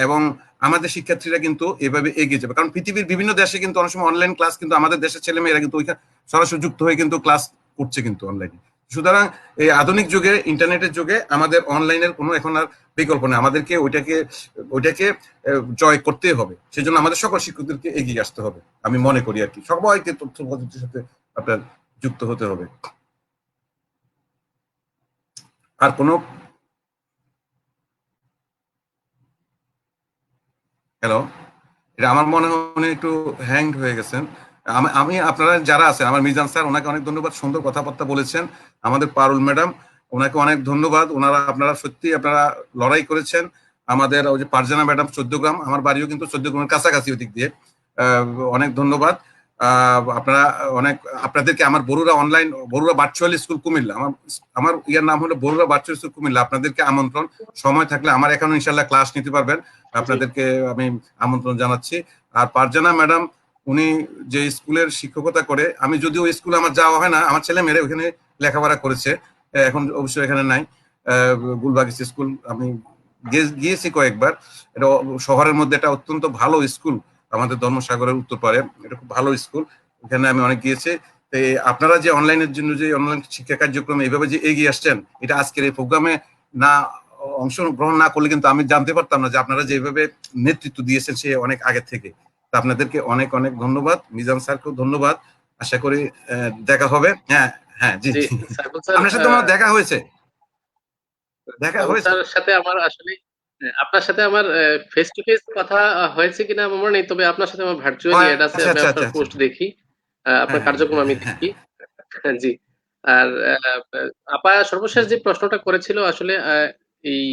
এবং আমাদের শিক্ষার্থীরা কিন্তু এভাবে এগিয়ে যাবে। কারণ পৃথিবীর বিভিন্ন দেশে কিন্তু অনেক সময় অনলাইন ক্লাস কিন্তু আমাদের দেশের ছেলেমেয়েরা কিন্তু ওইখানে সরাসরি যুক্ত হয়ে কিন্তু ক্লাস করছে কিন্তু অনলাইনে। সুতরাং এই আধুনিক যুগে, ইন্টারনেটের যুগে আমাদের অনলাইনের কোনো এখন আর বিকল্প নেই। আমাদেরকে ওইটাকে জয় করতেই হবে। সেজন্য আমাদের সকল শিক্ষকদেরকে এগিয়ে আসতে হবে, আমি মনে করি আর কি। সবাইকে তথ্য প্রযুক্তির সাথে আপনার যুক্ত হতে হবে। আর কোনো হ্যালো, এটা আমার মনে হয় একটু হ্যাংড হয়ে গেছেন। আমি আপনারা যারা আছেন, আমার মিজান স্যার, ওনাকে অনেক ধন্যবাদ, সুন্দর কথাবার্তা বলেছেন। আমাদের পারুল ম্যাডাম, ওনাকে অনেক ধন্যবাদ। আপনারা সত্যি আপনারা লড়াই করেছেন। আমাদের ওই যে পারজানা ম্যাডাম 14 গ্রাম, আমার বাড়িও কিন্তু 14 গ্রামের কাছাকাছি ওই দিক দিয়ে, অনেক ধন্যবাদ। আপনাদেরকে আমার বরুড়া ভার্চুয়াল স্কুল কুমিল্লা, আমার ইয়ার নাম হলো বরুড়া ভার্চুয়াল স্কুল কুমিল্লা, আপনাদেরকে আমন্ত্রণ। সময় থাকলে আমার এখানে ইনশাল্লাহ ক্লাস নিতে পারবেন, আপনাদেরকে আমি আমন্ত্রণ জানাচ্ছি। আর পারজানা ম্যাডাম, উনি যে স্কুলের শিক্ষকতা করে, আমি যদিও ওই স্কুলে আমার যাওয়া হয় না, আমার ছেলে মেয়েরা ওখানে লেখাপড়া করেছে, এখন অবশ্যই এখানে নাই। গুলবাগিচ স্কুল আমি গিয়েছি কয়েকবার। এটা শহরের মধ্যে একটা অত্যন্ত ভালো স্কুল, আমাদের ধর্মসাগরের উত্তর পারে, এটা খুব ভালো স্কুল, ওখানে আমি অনেক গিয়েছি। আপনারা যে অনলাইনের জন্য যে অনলাইন শিক্ষা কার্যক্রমে এইভাবে যে এগিয়ে আসছেন, এটা আজকের এই প্রোগ্রামে না অংশগ্রহণ না করলে কিন্তু আমি জানতে পারতাম না যে আপনারা যেভাবে নেতৃত্ব দিয়েছেন সে অনেক আগে থেকে। আপনাদেরকে অনেক অনেক ধন্যবাদ। মিজান স্যারকেও ধন্যবাদ। আশা করি দেখা হবে। হ্যাঁ হ্যাঁ, জি জি, আপনার সাথে আমার দেখা হয়েছে। সাথে আমার আসলে আপনার সাথে আমার ফেস টু ফেস কথা হয়েছে কিনা আমার মনে নেই, তবে আপনার সাথে আমার ভার্চুয়ালি অ্যাড আছে, আমি আপনার পোস্ট দেখি, আপনার কার্যক্রম আমি দেখি। জি। আর আপা সর্বশেষ যে প্রশ্নটা করেছিল আসলে এই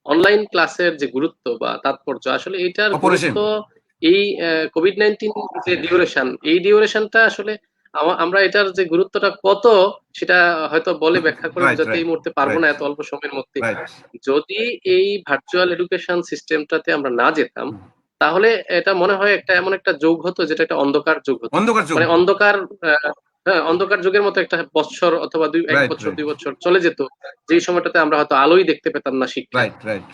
অনলাইন ক্লাসের যে গুরুত্ব বা তাৎপর্য, আসলে এটার গুরুত্ব এই কোভিড-19 যে ডিউরেশন, এই ডিউরেশনটা আসলে আমরা এটার যে গুরুত্বটা কত সেটা হয়তো বলে ব্যাখ্যা করে বোঝাতে এই মুহূর্তে পারবো না এত অল্প সময়ের মধ্যে। যদি এই ভার্চুয়াল এডুকেশন সিস্টেমটাতে আমরা না যেতাম, তাহলে এটা মনে হয় একটা এমন একটা যুগ হতো যেটা একটা অন্ধকার যুগ হতো, মানে অন্ধকার যুগের মতো একটা বছর অথবা 1 বছর 2 বছর চলে যেত, যে সময়টাতে আমরা হয়তো আলোই দেখতে পেতাম না শিক্ষা।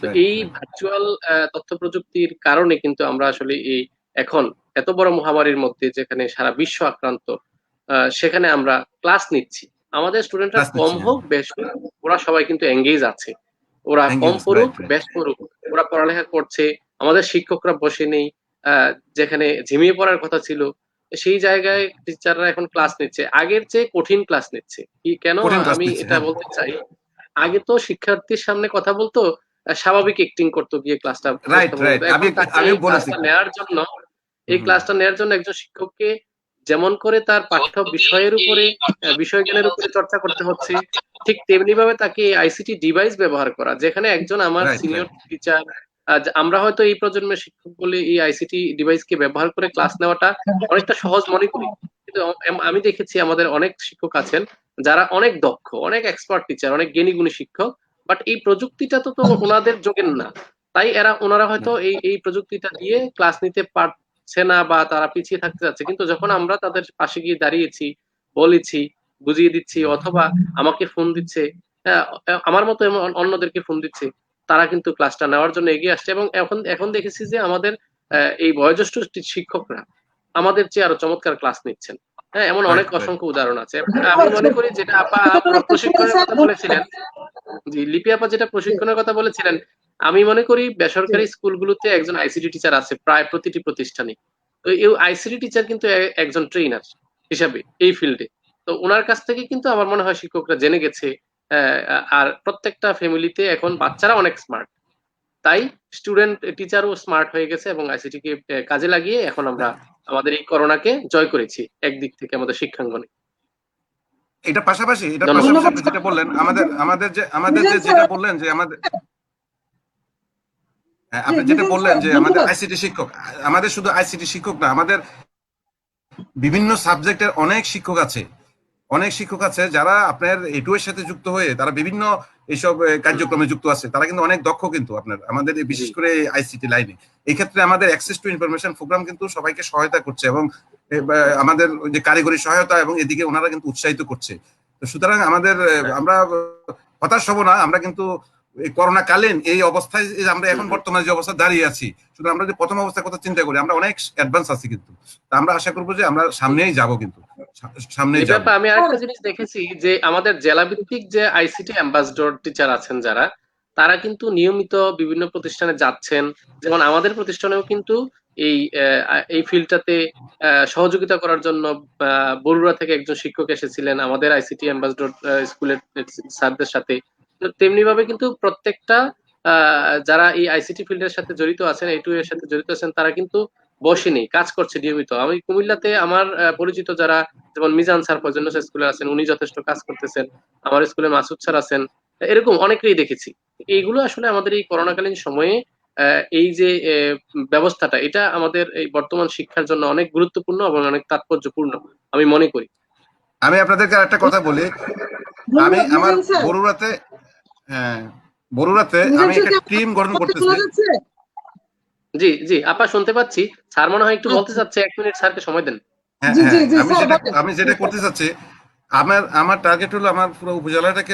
তো এই ভার্চুয়াল তথ্য প্রযুক্তির কারণে কিন্তু আমরা আসলে এই এখন এত বড় মহামারীর মধ্যে যেখানে সারা বিশ্ব আক্রান্ত, সেখানে আমরা ক্লাস নিচ্ছি। আমাদের স্টুডেন্টরা কম হোক বেশ হোক, ওরা সবাই কিন্তু এঙ্গেজ আছে। ওরা কম পড়ুক বেশ পড়ুক, ওরা পড়ালেখা করছে। আমাদের শিক্ষকরা বসে নেই, যেখানে ঝিমিয়ে পড়ার কথা ছিল সেই জায়গায় টিচাররা এখন ক্লাস নিচ্ছে, আগের চেয়ে কঠিন ক্লাস নিচ্ছে। কি কেন আমি এটা বলতে চাই, আগে তো শিক্ষার্থীর সামনে কথা বলতো, স্বাভাবিক অ্যাক্টিং করতো গিয়ে ক্লাসটা নেওয়ার জন্য, এই ক্লাসটা নেওয়ার জন্য একজন শিক্ষককে যেমন করে তার পাঠ্য বিষয়ের উপরে বিষয় জ্ঞানের উপরে চর্চা করতে হচ্ছে, ঠিক তেমনি ভাবে তাকে আইসিটি ডিভাইস ব্যবহার করা, যেখানে একজন আমার সিনিয়র টিচার, আমরা হয়তো এই প্রজন্মের শিক্ষক বলে এই আইসিটি ডিভাইসকে ব্যবহার করে ক্লাস নেওয়াটা অনেকটা সহজ মনে করি, কিন্তু আমি দেখেছি আমাদের অনেক শিক্ষক আছেন যারা অনেক দক্ষ, অনেক এক্সপার্ট টিচার, অনেক জ্ঞানী গুণী শিক্ষক, বাট এই প্রযুক্তিটা তো ওনাদের যোগের না, তাই ওনারা হয়তো এই প্রযুক্তিটা দিয়ে ক্লাস নিতে পারছে না বা তারা পিছিয়ে থাকতে যাচ্ছে। কিন্তু যখন আমরা তাদের পাশে গিয়ে দাঁড়িয়েছি, বলেছি, বুঝিয়ে দিচ্ছি, অথবা আমাকে ফোন দিচ্ছে, আমার মতো অন্যদেরকে ফোন দিচ্ছে, তারা কিন্তু ক্লাসটা নেওয়ার জন্য এগিয়ে আসছে। এবং এখন দেখেছি যে আমাদের এই বয়োজ্যেষ্ঠ শিক্ষকরা আমাদের চেয়ে আরো চমৎকার ক্লাস নিচ্ছেন। হ্যাঁ, এমন অনেক অসংখ্য উদাহরণ আছে। আমি মনে করি যেটা আপা প্রশিক্ষণের কথা বলেছিলেন, জি লিপি আপা যেটা প্রশিক্ষণের কথা বলেছিলেন, আমি মনে করি বেসরকারি স্কুলগুলোতে একজন আইসিটি টিচার আছে প্রায় প্রতিটি প্রতিষ্ঠানে। তো এই আইসিটি টিচার কিন্তু একজন ট্রেনার হিসাবে এই ফিল্ডে, তো ওনার কাছ থেকে কিন্তু আমার মনে হয় শিক্ষকরা জেনে গেছে। আর প্রত্যেকটা ফ্যামিলিতে এখন বাচ্চারা অনেক স্মার্ট, তাই স্টুডেন্ট টিচারও স্মার্ট হয়ে গেছে এবং আইসিটি কে কাজে লাগিয়ে এখন আমরা আমাদের এই করোনাকে জয় করেছি একদিক থেকে আমাদের শিক্ষাঙ্গনে। এটা পাশাপাশি আপনি যেটা বললেন, আমাদের যেটা বললেন যে আপনি যেটা বললেন যে আমাদের আইসিটি শিক্ষক, আমাদের শুধু আইসিটি শিক্ষক না, আমাদের বিভিন্ন সাবজেক্টের অনেক শিক্ষক আছে যারা আপনার এটু এর সাথে যুক্ত হয়ে তারা বিভিন্ন এইসব কার্যক্রমে যুক্ত আছে, তারা কিন্তু অনেক দক্ষ কিন্তু আপনার আমাদের বিশেষ করে আইসিটি লাইনে। এই ক্ষেত্রে আমাদের অ্যাক্সেস টু ইনফরমেশন প্রোগ্রাম কিন্তু সবাইকে সহায়তা করছে এবং আমাদের যে কারিগরি সহায়তা এবং এদিকে ওনারা কিন্তু উৎসাহিত করছে। তো সুতরাং আমরা হতাশ হব না, আমরা কিন্তু এই করোনা কালীন এই অবস্থায় আমরা এখন বর্তমানে যে অবস্থা দাঁড়িয়ে আছি, শুধু আমরা যে প্রথম অবস্থার কথা চিন্তা করি, আমরা অনেক অ্যাডভান্স আছি, কিন্তু আমরা আশা করবো যে আমরা সামনেই যাব, কিন্তু সামনেই যাব। আমি আরেকটা জিনিস দেখেছি যে আমাদের জেলা ভিত্তিক যে আইসিটি অ্যাম্বাসডর টিচার আছেন যারা, তারা কিন্তু নিয়মিত বিভিন্ন প্রতিষ্ঠানে যাচ্ছেন। যেমন আমাদের প্রতিষ্ঠানেও কিন্তু এই ফিল্ডটাতে সহযোগিতা করার জন্য বরুড়া থেকে একজন শিক্ষক এসেছিলেন আমাদের আইসিটি অ্যাম্বাসডর স্কুলের স্যারদের সাথে। তেমনি ভাবে কিন্তু প্রত্যেকটা যারা এই আইসিটি ফিল্ডের সাথে জড়িত আছেন, এইটু এর সাথে জড়িত আছেন, তারা কিন্তু বসেনি, কাজ করছে নিয়মিত। আমি কুমিল্লাতে আমার পরিচিত যারা, যেমন মিজান স্যার ফজল স্কুলে আছেন, উনি যথেষ্ট কাজ করতেছেন, আমার স্কুলে মাসুদ স্যার আছেন, এরকম অনেকেই দেখেছি। এইগুলো আসলে আমাদের এই করোনাকালীন সময়ে এই যে ব্যবস্থাটা, এটা আমাদের এই বর্তমান শিক্ষার জন্য অনেক গুরুত্বপূর্ণ এবং অনেক তাৎপর্যপূর্ণ আমি মনে করি। আমি আপনাদেরকে একটা কথা বলি, আমি আমার বরুড়াতে আমি একটা টিম গঠন করতেছি। জি জি আপা শুনতে পাচ্ছি, স্যার মনে হয় একটু বলতে চাচ্ছে, 1 মিনিট স্যারকে সময় দেন। আমি যেটা করতে চাচ্ছি, আমার টার্গেট হলো আমার পুরো উপজেলাটাকে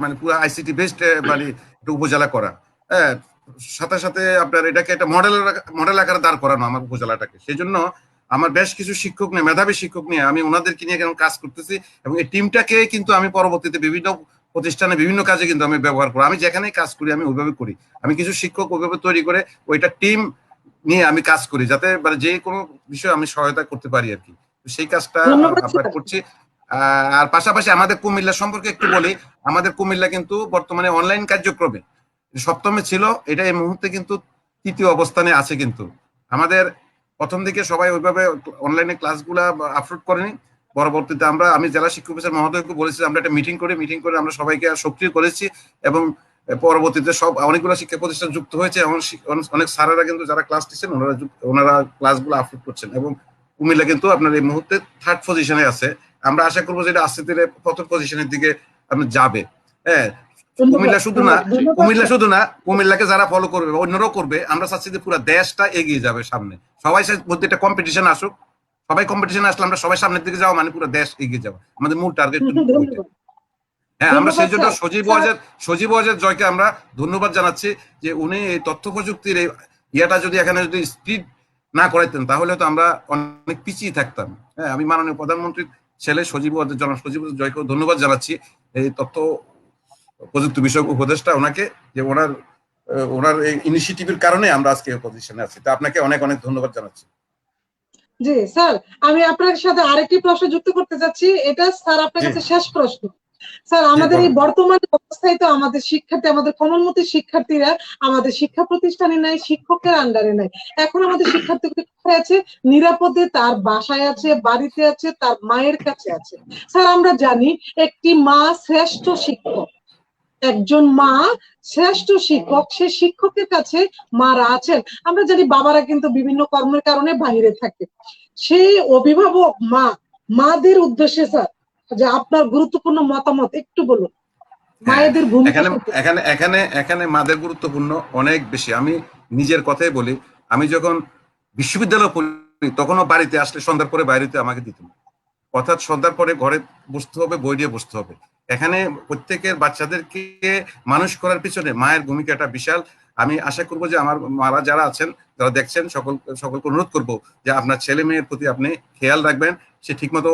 মানে পুরো আইসিটি বেসড মানে একটা উপজেলা করা। হ্যাঁ, সাথে সাথে আপনার এটাকে একটা মডেল আকারে দাঁড় করানো আমার উপজেলাটাকে। সেই জন্য আমার বেশ কিছু শিক্ষক নিয়ে, মেধাবী শিক্ষক নিয়ে আমি ওনাদেরকে নিয়ে কাজ করতেছি, এবং এই টিমটাকে কিন্তু আমি পরবর্তীতে বিভিন্ন প্রতিষ্ঠানে বিভিন্ন কাজে কিন্তু আমি ব্যবহার করি। আমি যেখানেই কাজ করি আমি ওইভাবে করি, আমি কিছু শিক্ষক ওইভাবে তৈরি করে ওইটা টিম নিয়ে আমি কাজ করি, যাতে মানে যে কোনো বিষয়ে আমি সহায়তা করতে পারি আর কি। সেই কাজটা আমরা করছি। আর পাশাপাশি আমাদের কুমিল্লা সম্পর্কে একটু বলি, আমাদের কুমিল্লা কিন্তু বর্তমানে অনলাইন কার্যক্রমে 7ম ছিল, এটা এই মুহূর্তে কিন্তু 3য় অবস্থানে আছে। কিন্তু আমাদের প্রথম দিকে সবাই ওইভাবে অনলাইনে ক্লাসগুলা আপলোড করেনি। পরবর্তীতে আমি জেলা শিক্ষা অফিসার মহোদয়কে বলেছি আমরা একটা মিটিং করে আমরা সবাইকে সক্রিয় করেছি, এবং পরবর্তীতে সব অনেকগুলো শিক্ষা প্রতিষ্ঠান যুক্ত হয়েছে, অনেক স্যারেরা কিন্তু যারা ক্লাস দিচ্ছেন ওনারা ক্লাসগুলো আপলোড করছেন, এবং কুমিল্লা কিন্তু আপনার এই মুহূর্তে 3rd পজিশনে আছে। আমরা আশা করবো যে এটা আস্তে ধীরে 1ম পজিশনের দিকে আপনার যাবে। হ্যাঁ, কুমিল্লা শুধু না, কুমিল্লাকে যারা ফলো করবে অন্যরাও করবে। আমরা চাচ্ছি যে পুরো দেশটা এগিয়ে যাবে সামনে, সবাই মধ্যে একটা কম্পিটিশন আসুক, সবাই কম্পিটিশন আসলে আমরা সবাই সামনের দিকে যাওয়া মানে পুরো দেশ এগিয়ে যাওয়া, আমাদের মূল টার্গেট। হ্যাঁ, আমরা সেই জন্য সজীব ওয়াজেদ জয়কে আমরা ধন্যবাদ জানাচ্ছি যে উনি এই তথ্য প্রযুক্তির এই ইয়েটা যদি এখানে যদি স্পিড না করাইতেন তাহলে তো আমরা অনেক পিছিয়ে থাকতাম। হ্যাঁ, আমি মাননীয় প্রধানমন্ত্রীর ছেলে সজীব ওয়াজেদ জয়কে ধন্যবাদ জানাচ্ছি, এই তথ্য প্রযুক্তি বিষয়ক উপদেষ্টা ওনাকে, যে ওনার এই ইনিশিয়েটিভের কারণে আমরা আজকে এই পজিশনে আছি। তো আপনাকে অনেক অনেক ধন্যবাদ জানাচ্ছি। জি স্যার, আমি আপনার সাথে আরেকটি প্রশ্ন যুক্ত করতে যাচ্ছি, এটা স্যার আপনার কাছে শেষ প্রশ্ন। স্যার, আমাদের এই বর্তমান অবস্থায় তো আমাদের শিক্ষার্থী, আমাদের কোমলমতি শিক্ষার্থীরা আমাদের শিক্ষা প্রতিষ্ঠানে নাই, শিক্ষকের আন্ডারে নাই। এখন আমাদের শিক্ষার্থীগুলো কোথায় আছে? নিরাপদে তার বাসায় আছে, বাড়িতে আছে, তার মায়ের কাছে আছে। স্যার, আমরা জানি একটি মা শ্রেষ্ঠ শিক্ষক, একজন মা শ্রেষ্ঠ শিক্ষক, সে শিক্ষকের কাছে মারা আছেন। আমরা জানি বাবারা কিন্তু বিভিন্ন কর্মের কারণে বাহিরে থাকে। সেই অভিভাবক মাদের উদ্দেশ্যে স্যার যে আপনার গুরুত্বপূর্ণ মতামত একটু বলুন। মায়েদের ভূমিকা এখানে মাদের গুরুত্বপূর্ণ অনেক বেশি। আমি নিজের কথাই বলি, আমি যখন বিশ্ববিদ্যালয়ে পড়ি তখনও বাড়িতে আসলে সন্ধ্যার পরে বাইরেতে আমাকে দিত, অর্থাৎ সন্ধ্যার পরে ঘরে বসতে হবে, বই দিয়ে বসতে হবে। এখানে প্রত্যেকের বাচ্চাদেরকে মানুষ করার পিছনে মায়ের ভূমিকাটা বিশাল। আমি আশা করবো যে আমার মারা যারা আছেন, যারা দেখছেন, সকলকে অনুরোধ করবো যে আপনার ছেলে মেয়ের প্রতি আপনি খেয়াল রাখবেন, সে ঠিকমতো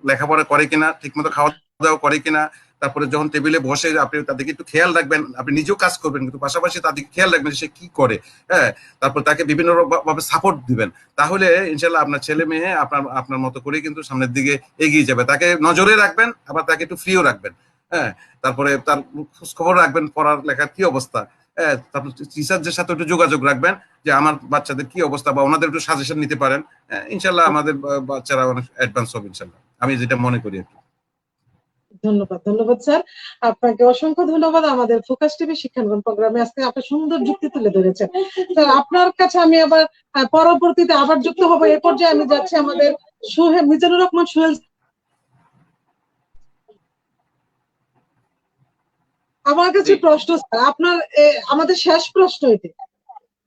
লেখাপড়া করে কিনা, ঠিকমতো খাওয়া দাওয়া করে কিনা, তারপরে যখন টেবিলে বসে আপনি তাদেরকে একটু খেয়াল রাখবেন, আপনি নিজেও কাজ করবেন কিন্তু পাশাপাশি তাদেরকে খেয়াল রাখবেন সে কি করে। হ্যাঁ, তারপর তাকে বিভিন্ন ভাবে সাপোর্ট দিবেন, তাহলে ইনশাল্লাহ আপনার ছেলে মেয়ে আপনার মতো করে কিন্তু সামনের দিকে এগিয়ে যাবে। তাকে নজরে রাখবেন, আবার তাকে একটু ফ্রিও রাখবেন। হ্যাঁ, তারপরে তার খোঁজ খবর রাখবেন, পড়ার লেখার কি অবস্থা। হ্যাঁ, তারপর টিচারদের সাথে একটু যোগাযোগ রাখবেন যে আমার বাচ্চাদের কি অবস্থা, বা ওনাদের একটু সাজেশন নিতে পারেন। ইনশাল্লাহ আমাদের বাচ্চারা অনেক অ্যাডভান্স হবে ইনশাল্লাহ, আমি যেটা মনে করি। ধন্যবাদ স্যার, আপনাকে অসংখ্য ধন্যবাদ। আমাদের ফোকাস টিভি শিক্ষাঙ্গন প্রোগ্রামে আজকে আপনি সুন্দর যুক্তি তুলে ধরেছেন। স্যার, আপনার কাছে আমি আবার পরবর্তীতে আবার যুক্ত হবো। এ পর্যায়ে আমি যাচ্ছি আমাদের মিজানুর রহমান সোহেল। আমার কাছে প্রশ্ন স্যার, আপনার আমাদের শেষ প্রশ্ন এটি,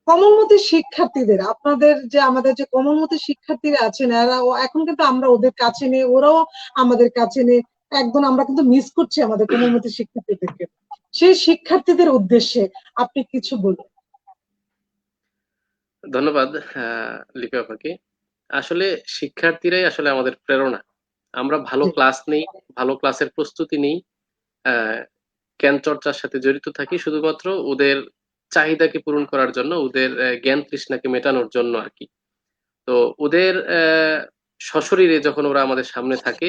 কোমলমতি শিক্ষার্থীদের, আপনাদের যে আমাদের যে কোমলমতি শিক্ষার্থীরা আছেন, এরা এখন কিন্তু আমরা ওদের কাছে নেই, ওরাও আমাদের কাছে নেই, একদম আমরা কিন্তু মিস করছি আমাদের কোমলমতি শিক্ষার্থীদেরকে। সেই শিক্ষার্থীদের উদ্দেশ্যে আপনি কিছু বলুন। ধন্যবাদ লিপি আপাকে। আসলে শিক্ষার্থীরাই আসলে আমাদের প্রেরণা। আমরা ভালো ক্লাস নেই, ভালো ক্লাসের প্রস্তুতি নেই, জ্ঞান চর্চার সাথে জড়িত থাকি শুধুমাত্র ওদের চাহিদাকে পূরণ করার জন্য, ওদের জ্ঞান তৃষ্ণাকে মেটানোর জন্য আর কি। তো ওদের সশরীরে যখন ওরা আমাদের সামনে থাকে,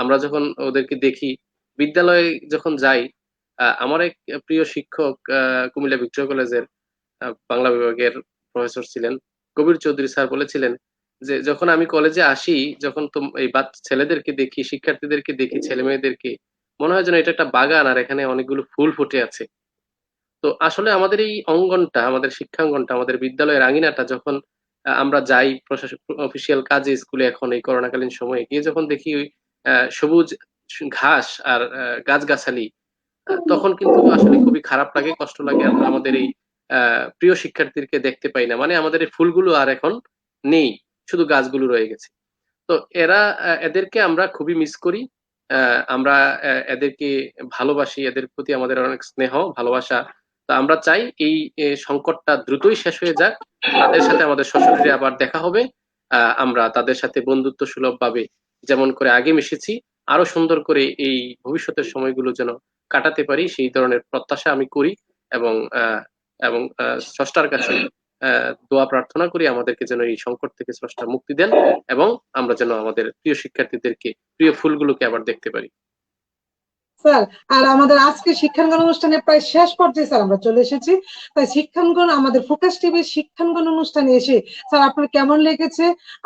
আমরা যখন ওদেরকে দেখি, বিদ্যালয়ে যখন যাই, আমার এক প্রিয় শিক্ষক কুমিল্লা ভিক্টোরিয়া কলেজের বাংলা বিভাগের প্রফেসর ছিলেন, কবির চৌধুরী স্যার, বলেছিলেন যে যখন আমি কলেজে আসি, যখন এই ছেলেদেরকে দেখি, শিক্ষার্থীদেরকে দেখি, ছেলে মেয়েদেরকে, মনে হয় যেন এটা একটা বাগান আর এখানে অনেকগুলো ফুল ফুটে আছে। তো আসলে আমাদের এই অঙ্গনটা, আমাদের শিক্ষাঙ্গনটা, আমাদের বিদ্যালয়ের আঙিনাটা যখন আমরা যাই প্রশাসন অফিসিয়াল কাজে, স্কুলে এখন এই করোনাকালীন সময়ে গিয়ে যখন দেখি ওই সবুজ ঘাস আর গাছগাছালি, তখন কিন্তু আসলে খুবই খারাপ লাগে, কষ্ট লাগে। আমরা আমাদের এই প্রিয় শিক্ষার্থীদেরকে দেখতে পাই না, মানে আমাদের এই ফুলগুলো আর এখন নেই, শুধু গাছগুলো রয়ে গেছে। তো এদেরকে আমরা খুবই মিস করি। আমরা এদেরকে ভালোবাসি, এদের প্রতি আমাদের অনেক স্নেহ ভালোবাসা। তো আমরা চাই এই সংকটটা দ্রুতই শেষ হয়ে যাক, তাদের সাথে আমাদের সশরীরে আবার দেখা হবে। আমরা তাদের সাথে বন্ধুত্ব সুলভ ভাবে যেমন করে আগে মিশেছি, আরো সুন্দর করে এই ভবিষ্যতের সময়গুলো যেন কাটাতে পারি, সেই ধরনের প্রত্যাশা আমি করি। এবং এবং স্রষ্টার কাছে দোয়া প্রার্থনা করি আমাদেরকে যেন এই সংকট থেকে স্রষ্টা মুক্তি দেন, এবং আমরা যেন আমাদের প্রিয় শিক্ষার্থীদেরকে, প্রিয় ফুলগুলোকে আবার দেখতে পারি। স্যার, আর আমাদের আজকে শিক্ষাঙ্গন অনুষ্ঠানে প্রায় শেষ পর্যায়ে স্যার আমরা চলে এসেছি। তাই শিক্ষাঙ্গন, আমাদের ফোকাস টিভির শিক্ষাঙ্গন অনুষ্ঠানে এসে স্যার আপনার কেমন লেগেছে?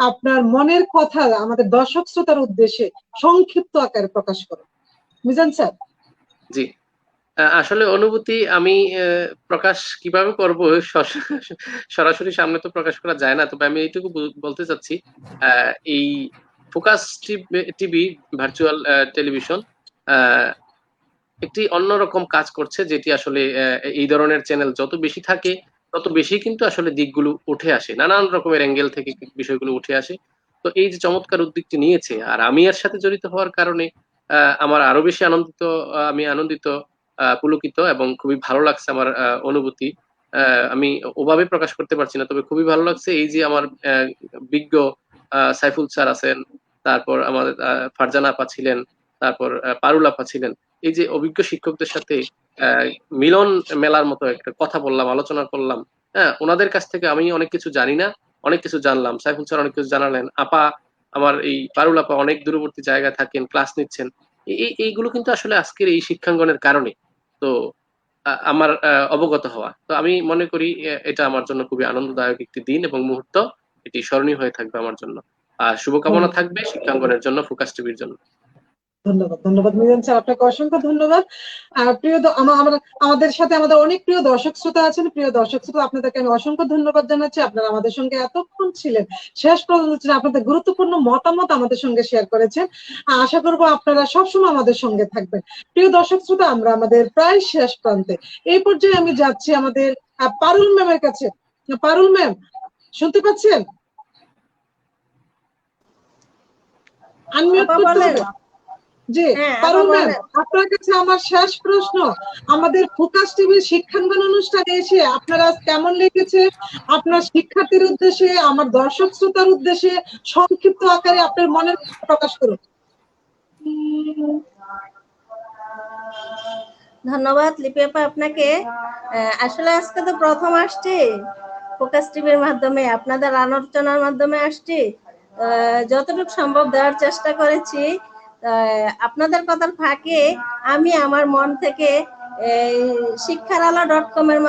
আপনার মনের কথা আমাদের দর্শক শ্রোতার উদ্দেশ্যে সংক্ষিপ্ত আকারে প্রকাশ করুন। মিজান স্যার। জি, আসলে অনুভূতি আমি প্রকাশ কিভাবে করব, সরাসরি সামনে তো প্রকাশ করা যায় না। তবে আমি এইটুকু বলতে চাচ্ছি, এই ফোকাস টিভি ভার্চুয়াল টেলিভিশন একটি অন্যরকম কাজ করছে, যেটি আসলে এই ধরনের চ্যানেল যত বেশি থাকে তত বেশি কিন্তু আসলে দিকগুলো উঠে আসে, নানান রকমের অ্যাঙ্গেল থেকে বিষয়গুলো উঠে আসে। তো এই যে চমৎকার উদ্যোগটি নিয়েছে, আর আমি এর সাথে জড়িত হওয়ার কারণে আমার আরো বেশি আনন্দিত, আমি আনন্দিত, পুলকিত, এবং খুবই ভালো লাগছে আমার অনুভূতি। আমি ওভাবে প্রকাশ করতে পারছি না, তবে খুবই ভালো লাগছে। এই যে আমার বিজ্ঞ সাইফুল স্যার আছেন, তারপর আমাদের ফারজানা আপা ছিলেন, তারপর পারুল আপা ছিলেন, এই যে অভিজ্ঞ শিক্ষকদের সাথে আহ, মিলন মেলার মতো একটা কথা বললাম, আলোচনা করলাম। হ্যাঁ, ওনাদের কাছ থেকে আমি অনেক কিছু জানি না, অনেক কিছু জানলাম। সাইফুল স্যার অনেক কিছু জানালেন, আপা, আমার এই পারুল আপা অনেক দূরবর্তী জায়গায় থাকেন, ক্লাস নিচ্ছেন। এইগুলো কিন্তু আসলে আজকের এই শিক্ষাঙ্গনের কারণে তো আমার অবগত হওয়া। তো আমি মনে করি এটা আমার জন্য খুবই আনন্দদায়ক একটি দিন এবং মুহূর্ত, এটি স্মরণীয় হয়ে থাকবে আমার জন্য। আর শুভকামনা থাকবে শিক্ষাঙ্গনের জন্য, ফোকাস টিভির জন্য। ধন্যবাদ, ধন্যবাদ মিজান স্যার, আপনাকে অসংখ্য ধন্যবাদ। প্রিয় আমাদের সাথে আমাদের অনেক প্রিয় দর্শক শ্রোতা আছেন। প্রিয় দর্শক শ্রোতা, আপনাদেরকে আমি অসংখ্য ধন্যবাদ জানাচ্ছি। আপনারা আমাদের সঙ্গে এতক্ষণ ছিলেন, শেষ পর্যন্ত ছিলেন, আপনাদের গুরুত্বপূর্ণ মতামত আমাদের সঙ্গে শেয়ার করেছেন। আশা করবো আপনারা সবসময় আমাদের সঙ্গে থাকবেন। প্রিয় দর্শক শ্রোতা, আমরা আমাদের প্রায় শেষ প্রান্তে, এই পর্যায়ে আমি যাচ্ছি আমাদের পারুল ম্যামের কাছে। পারুল ম্যাম, শুনতে পাচ্ছেন? আনমিউট করতে হবে। জি পারুল ম্যাম, আপনার কাছে আমার শেষ প্রশ্ন, আমাদের ফোকাস টিভির শিক্ষাঙ্গন অনুষ্ঠানে এসে আপনারা কেমন লেগেছে? আপনার শিক্ষার্থীর উদ্দেশ্যে, আমার দর্শক শ্রোতার উদ্দেশ্যে সংক্ষিপ্ত আকারে আপনার মনের প্রকাশ করুন। ধন্যবাদ লিপি আপা আপনাকে। আসলে আজকে তো প্রথম আসছি ফোকাস টিভির মাধ্যমে, আপনাদের আলোচনার মাধ্যমে আসছি। যতটুকু সম্ভব দেওয়ার চেষ্টা করেছি। আপনাদের কথার ফাঁকে আমি আমার মন থেকে শিক্ষারালা.com এর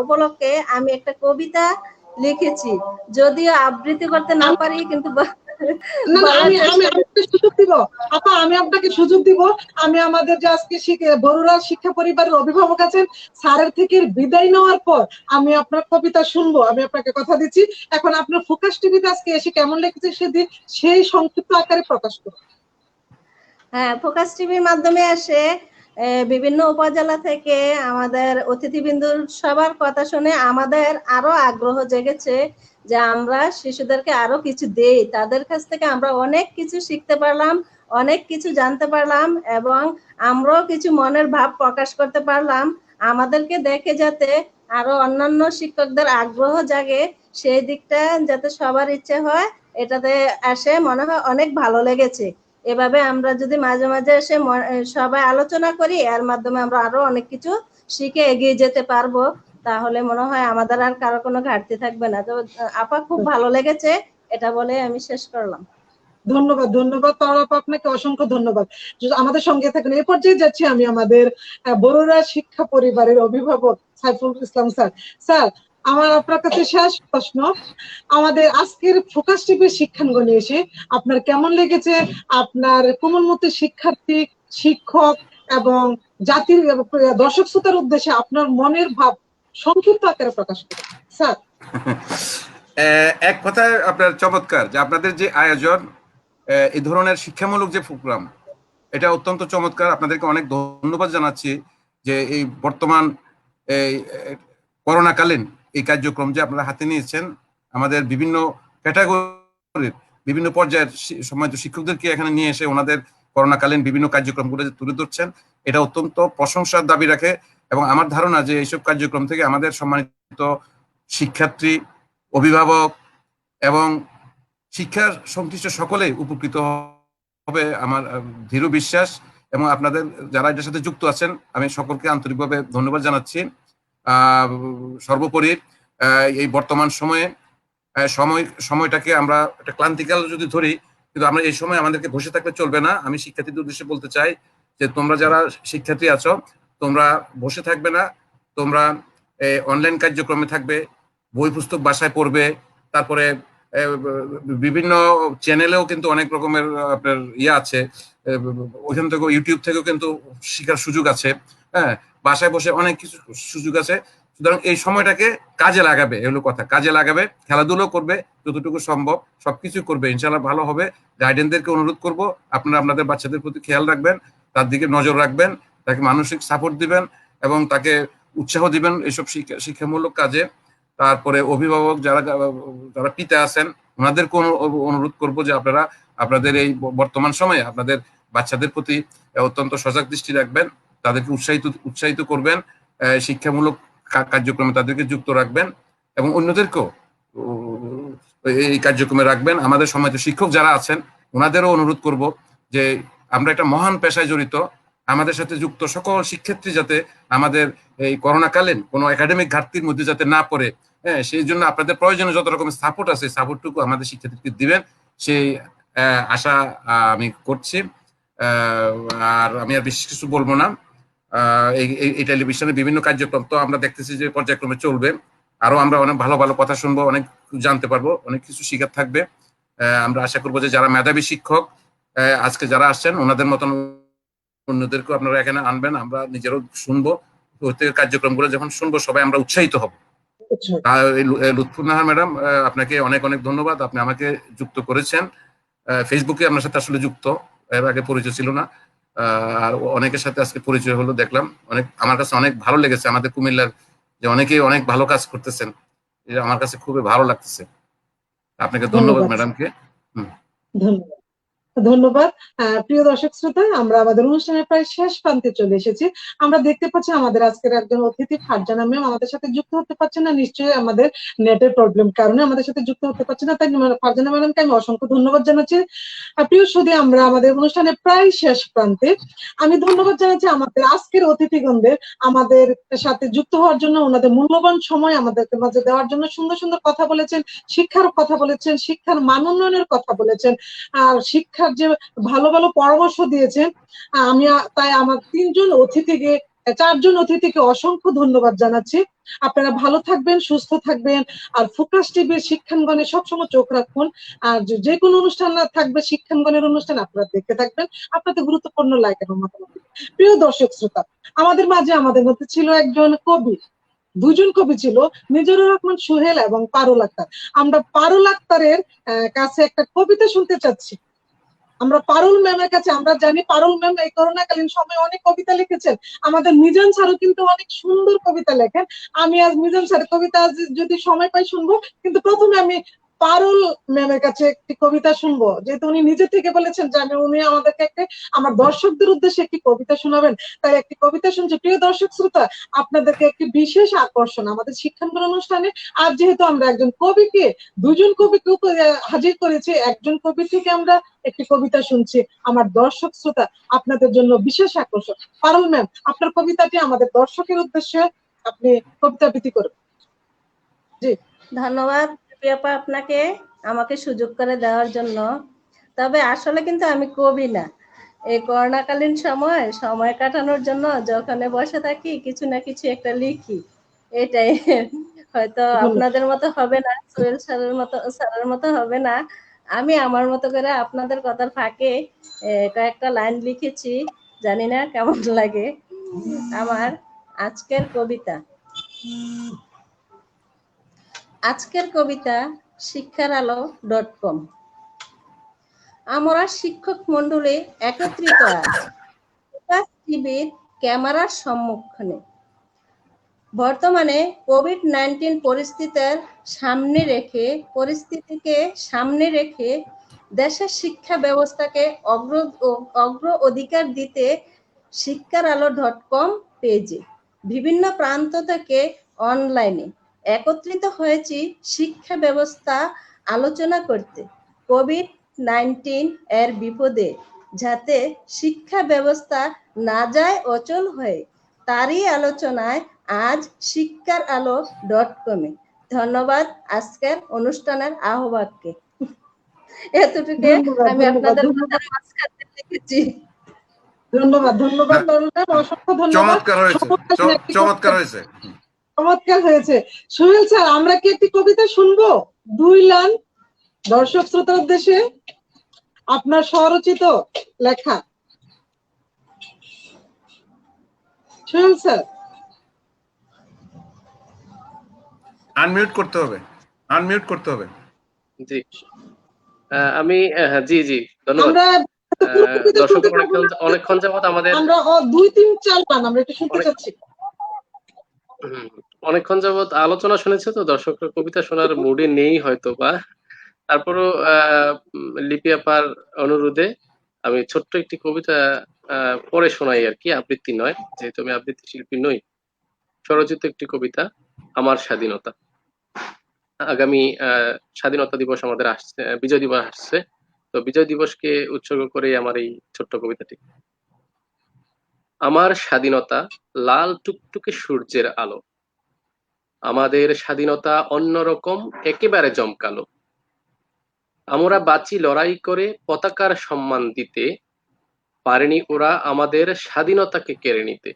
উপলক্ষে আমি একটা কবিতা লিখেছি, যদিও আবৃত্তি করতে না পারি, কিন্তু আমি আপনাকে সুযোগ দিব। আমি আমাদের যে আজকে বড়ুরা শিক্ষা পরিবারের অভিভাবক আছেন, স্যারের থেকে বিদায় নেওয়ার পর আমি আপনার কবিতা শুনবো, আমি আপনাকে কথা দিচ্ছি। এখন আপনার ফোকাস টিভিতে আজকে এসে কেমন লেগেছে সেদিন সেই সংক্ষিপ্ত আকারে প্রকাশ করুন। হ্যাঁ, ফোকাস টিভির মাধ্যমে এসে বিভিন্ন উপজেলা থেকে আমাদের অতিথিবৃন্দুর সবার কথা শুনে আমাদের আরো আগ্রহ জেগেছে যে আমরা শিশুদেরকে আরো কিছু দেই। তাদের কাছ থেকে আমরা অনেক কিছু শিখতে পারলাম, অনেক কিছু জানতে পারলাম, এবং আমরাও কিছু মনের ভাব প্রকাশ করতে পারলাম। আমাদেরকে দেখে যাতে আরো অন্যান্য শিক্ষকদের আগ্রহ জাগে, সেই দিকটা যাতে সবার ইচ্ছে হয়, এটাতে আসে মনে হয় অনেক ভালো লেগেছে। এভাবে আমরা যদি মাঝে মাঝে এসে সবাই আলোচনা করি, এর মাধ্যমে আমরা আরো অনেক কিছু শিখে এগিয়ে যেতে পারবো, তাহলে মনে হয় আমাদের আর কারো কোনো ঘাটতি থাকবে না। তো আপা, খুব ভালো লেগেছে, এটা বলে আমি শেষ করলাম। ধন্যবাদ, ধন্যবাদ তারাপা, আপনাকে অসংখ্য ধন্যবাদ আমাদের সঙ্গে থাকেন। এই পর্যায়ে যাচ্ছি আমি আমাদের বড়ুরা শিক্ষা পরিবারের অভিভাবক সাইফুল ইসলাম স্যার। স্যার, আমার আপনার কাছে শেষ প্রশ্ন, আমাদের আজকের ফোকাস টিভির শিক্ষাঙ্গনে এসে আপনার কেমন লেগেছে? আপনার কোমলমতি শিক্ষার্থী, শিক্ষক এবং জাতির দর্শক শ্রোতার উদ্দেশ্যে আপনার মনের ভাব সংক্ষিপ্ত আকারে প্রকাশ করুন স্যার। এক কথায় আপনার চমৎকার যে আপনাদের যে আয়োজন, এই ধরনের শিক্ষামূলক যে প্রোগ্রাম, এটা অত্যন্ত চমৎকার। আপনাদেরকে অনেক ধন্যবাদ জানাচ্ছি যে এই বর্তমান এই করোনাকালীন এই কার্যক্রম যে আপনারা হাতে নিয়েছেন, আমাদের বিভিন্ন ক্যাটাগরির বিভিন্ন পর্যায়ের সম্মানিত শিক্ষকদেরকে এখানে নিয়ে এসে ওনাদের করোনাকালীন বিভিন্ন কার্যক্রমগুলো যে তুলে ধরছেন, এটা অত্যন্ত প্রশংসার দাবি রাখে। এবং আমার ধারণা যে এইসব কার্যক্রম থেকে আমাদের সম্মানিত শিক্ষার্থী, অভিভাবক এবং শিক্ষার সংশ্লিষ্ট সকলেই উপকৃত হবে, আমার দৃঢ় বিশ্বাস। এবং আপনাদের যারা এটার সাথে যুক্ত আছেন, আমি সকলকে আন্তরিকভাবে ধন্যবাদ জানাচ্ছি। সর্বোপরি এই বর্তমান সময়টাকে আমরা একটা ক্লান্তিকাল যদি ধরি, কিন্তু আমরা এই সময় আমাদেরকে বসে থাকলে চলবে না। আমি শিক্ষার্থীদের উদ্দেশ্যে বলতে চাই যে তোমরা যারা শিক্ষার্থী আছো, তোমরা বসে থাকবে না, তোমরা অনলাইন কার্যক্রমে থাকবে, বই পুস্তক বাসায় পড়বে, তারপরে বিভিন্ন চ্যানেলেও কিন্তু অনেক রকমের আপনার আছে, ওইখান থেকে ইউটিউব থেকেও কিন্তু শেখার সুযোগ আছে। হ্যাঁ, বাসায় বসে অনেক কিছু সুযোগ আছে। সুতরাং এই সময়টাকে কাজে লাগাবে, এগুলো কথা, কাজে লাগাবে, খেলাধুলো করবে যতটুকু সম্ভব, সবকিছু করবে, ইনশাল্লাহ ভালো হবে। গার্ডিয়ানদেরকে অনুরোধ করব, আপনারা আপনাদের বাচ্চাদের প্রতি খেয়াল রাখবেন, তার দিকে নজর রাখবেন, তাকে মানসিক সাপোর্ট দিবেন এবং তাকে উৎসাহ দিবেন এইসব শিক্ষামূলক কাজে। তারপরে অভিভাবক যারা পিতা আছেন ওনাদেরকে অনুরোধ করব যে আপনারা আপনাদের এই বর্তমান সময়ে আপনাদের বাচ্চাদের প্রতি অত্যন্ত সজাগ দৃষ্টি রাখবেন, তাদেরকে উৎসাহিত করবেন, শিক্ষামূলক কার্যক্রমে তাদেরকে যুক্ত রাখবেন এবং অন্যদেরকেও এই কার্যক্রমে রাখবেন। আমাদের সমাজে শিক্ষক যারা আছেন ওনাদেরও অনুরোধ করব যে আমরা একটা মহান পেশায় জড়িত, আমাদের সাথে যুক্ত সকল শিক্ষার্থী যাতে আমাদের এই করোনাকালীন কোনো একাডেমিক ঘাটতির মধ্যে যাতে না পড়ে, হ্যাঁ, সেই জন্য আপনাদের প্রয়োজনে যত রকমের সাপোর্ট আছে সাপোর্টটুকু আমাদের শিক্ষার্থীকে দিবেন, সেই আশা আমি করছি। আর আমি আর বেশি কিছু বলবো না। এই টেলিভিশনে বিভিন্ন কার্যক্রম তো আমরা দেখতেছি যে পর্যায়ক্রমে চলবে, আরো আমরা অনেক ভালো ভালো কথা শুনবো, অনেক জানতে পারবো, অনেক কিছু শিখার থাকবে। আমরা আশা করবো যে যারা মেধাবী শিক্ষক আজকে যারা আসছেন ওনাদের মতন অন্যদেরকেও আপনারা এখানে আনবেন, আমরা নিজেরও শুনবো, প্রত্যেকের কার্যক্রমগুলো যখন শুনবো সবাই আমরা উৎসাহিত হব। লুৎফুন্নাহার ম্যাডাম, আপনাকে অনেক অনেক ধন্যবাদ, আপনি আমাকে যুক্ত করেছেন। ফেসবুকে আপনার সাথে আসলে যুক্ত, এর আগে পরিচয় ছিল না, আর অনেকের সাথে আজকে পরিচয় হলো, দেখলাম, অনেক আমার কাছে অনেক ভালো লেগেছে। আমাদের কুমিল্লার যে অনেকেই অনেক ভালো কাজ করতেছেন, এটা আমার কাছে খুবই ভালো লাগতেছে। আপনাকে ধন্যবাদ ম্যাডামকে। ধন্যবাদ। ধন্যবাদ। প্রিয় দর্শক শ্রোতা, আমরা আমাদের অনুষ্ঠানের প্রায় শেষ প্রান্তে চলে এসেছি। আমরা দেখতে পাচ্ছি আমাদের আজকের একজন অতিথি ফারজানা ম্যাম আমাদের সাথে যুক্ত হতে পারছে না, নিশ্চয়ই আমাদের নেটের প্রবলেম কারণে আমাদের সাথে যুক্ত হতে পারছে না, তাই ফারজানা ম্যাডামকে আমি অসংখ্য ধন্যবাদ জানাচ্ছি। প্রিয় সুধী, আমরা আমাদের অনুষ্ঠানের প্রায় শেষ প্রান্তে। আমি ধন্যবাদ জানাচ্ছি আমাদের আজকের অতিথিগণদের আমাদের সাথে যুক্ত হওয়ার জন্য, ওনাদের মূল্যবান সময় আমাদেরকে মাঝে দেওয়ার জন্য। সুন্দর সুন্দর কথা বলেছেন, শিক্ষার কথা বলেছেন, শিক্ষার মান উন্নয়নের কথা বলেছেন, আর শিক্ষার যে ভালো ভালো পরামর্শ দিয়েছেন। আমি তাই আমার চারজন অতিথিকে অসংখ্য ধন্যবাদ জানাচ্ছি। আপনারা ভালো থাকবেন, সুস্থ থাকবেন, আর ফোকাস টিভির শিক্ষাঙ্গনে সবসময় চোখ রাখুন। আর যে কোনো অনুষ্ঠান থাকবে শিক্ষাঙ্গনের অনুষ্ঠান, আপনারা দেখতে থাকবেন, আপনাদের গুরুত্বপূর্ণ লাইক এবং মতামত। প্রিয় দর্শক শ্রোতা, আমাদের মধ্যে ছিল একজন কবি, দুজন কবি ছিল, মিজানুর রহমান সোহেল এবং পারুল আক্তার। আমরা পারুল আক্তারের কাছে একটা কবিতা শুনতে চাচ্ছি। আমরা পারুল ম্যামের কাছে, আমরা জানি পারুল ম্যাম এই করোনাকালীন সময়ে অনেক কবিতা লিখেছেন, আমাদের মিজান স্যারও কিন্তু অনেক সুন্দর কবিতা লেখেন। আমি আজ মিজান স্যারের কবিতা যদি সময় পাই শুনবো, কিন্তু প্রথমে আমি পারুল ম্যামের কাছে একটি কবিতা শুনবো, যেহেতু উনি নিজে থেকে বলেছেন যে উনি আমাদেরকে আমার দর্শকদের উদ্দেশ্যে একটি কবিতা শোনাবেন, তাই একটি কবিতা শুনছি। প্রিয় দর্শক শ্রোতা, আপনাদেরকে একটি বিশেষ আকর্ষণ আমাদের শিক্ষাঙ্গন অনুষ্ঠানে। আর যেহেতু আমরা দুজন কবিকে হাজির করেছি, একজন কবি থেকে আমরা একটি কবিতা শুনছি, আমার দর্শক শ্রোতা আপনাদের জন্য বিশেষ আকর্ষণ। পারুল ম্যাম, আপনার কবিতাটি আমাদের দর্শকের উদ্দেশ্যে আপনি কবিতা আবৃত্তি করবেন। জি, ধন্যবাদ প্রিয়াপা আপনাকে আমাকে সুযোগ করে দেওয়ার জন্য। তবে আসলে কিন্তু আমি কবি না। এই করোনাকালীন সময় কাটানোর জন্য যখন বসে থাকি কিছু না কিছু একটা লিখি, এটাই। হয়তো আপনাদের মতো হবে না, সোহেল স্যারের মতো হবে না। আমি আমার মতো করে আপনাদের কথার ফাঁকে কয়েকটা লাইন লিখেছি, জানি না কেমন লাগে। আমার আজকের কবিতা শিক্ষারালো.com। আমরা শিক্ষক মন্ডলী একত্রিত আজ টিভির ক্যামেরার সম্মুখে। বর্তমানে কোভিড-19 পরিস্থিতিকে সামনে রেখে দেশের শিক্ষা ব্যবস্থাকে অগ্র অধিকার দিতে শিক্ষারালো.com পেজে বিভিন্ন প্রান্ত থেকে অনলাইনে একত্রিত হয়েছি শিক্ষা ব্যবস্থা আলোচনা করতে। কোভিড-19 এর বিপদে যাতে শিক্ষা ব্যবস্থা না যায় অচল হয়ে, তারই আলোচনায় আজ শিক্ষার আলো.com। ধন্যবাদ আজকের অনুষ্ঠানের আহ্বায়ককে। এতটুকু আমি আপনাদের মাঝখানে লিখেছি। ধন্যবাদ। অসংখ্য ধন্যবাদ। চমৎকার হয়েছে। সোহেল স্যার, আমরা কি একটি কবিতা শুনবো? 2 লাইন দর্শক শ্রোতার উদ্দেশ্যে আপনার স্বরচিত লেখা। সোহেল স্যার, আনমিউট করতে হবে, আনমিউট করতে হবে। জি আমি জি জি ধন্যবাদ। আমরা দর্শক অনেকক্ষণ যাবত আমাদের আমরা 2-3-4 পান আমরা একটু শুনতে চাচ্ছি। অনেকক্ষণ যাবত আলোচনা শুনেছে তো দর্শকরা কবিতা শোনার মুডে নেই হয়তো, বা তারপরও লিপি আপার অনুরোধে আমি ছোট্ট একটি কবিতা পড়ে শোনাই আর কি, আবৃত্তি নয়, যেহেতু আমি আবৃত্তি শিল্পী নই। স্বরচিত একটি কবিতা, আমার স্বাধীনতা। আগামী স্বাধীনতা দিবস আমাদের আসছে, বিজয় দিবস আসছে, তো বিজয় দিবসকে উৎসর্গ করে আমার এই ছোট্ট কবিতাটি। আমার স্বাধীনতা লাল টুকটুকে সূর্যের আলো, আমাদের স্বাধীনতা অন্যরকম একেবারে জমকালো। আমরা বাঁচি লড়াই করে পতাকার সম্মান দিতে, পারেনি ওরা আমাদের স্বাধীনতাকে কেড়ে নিতে।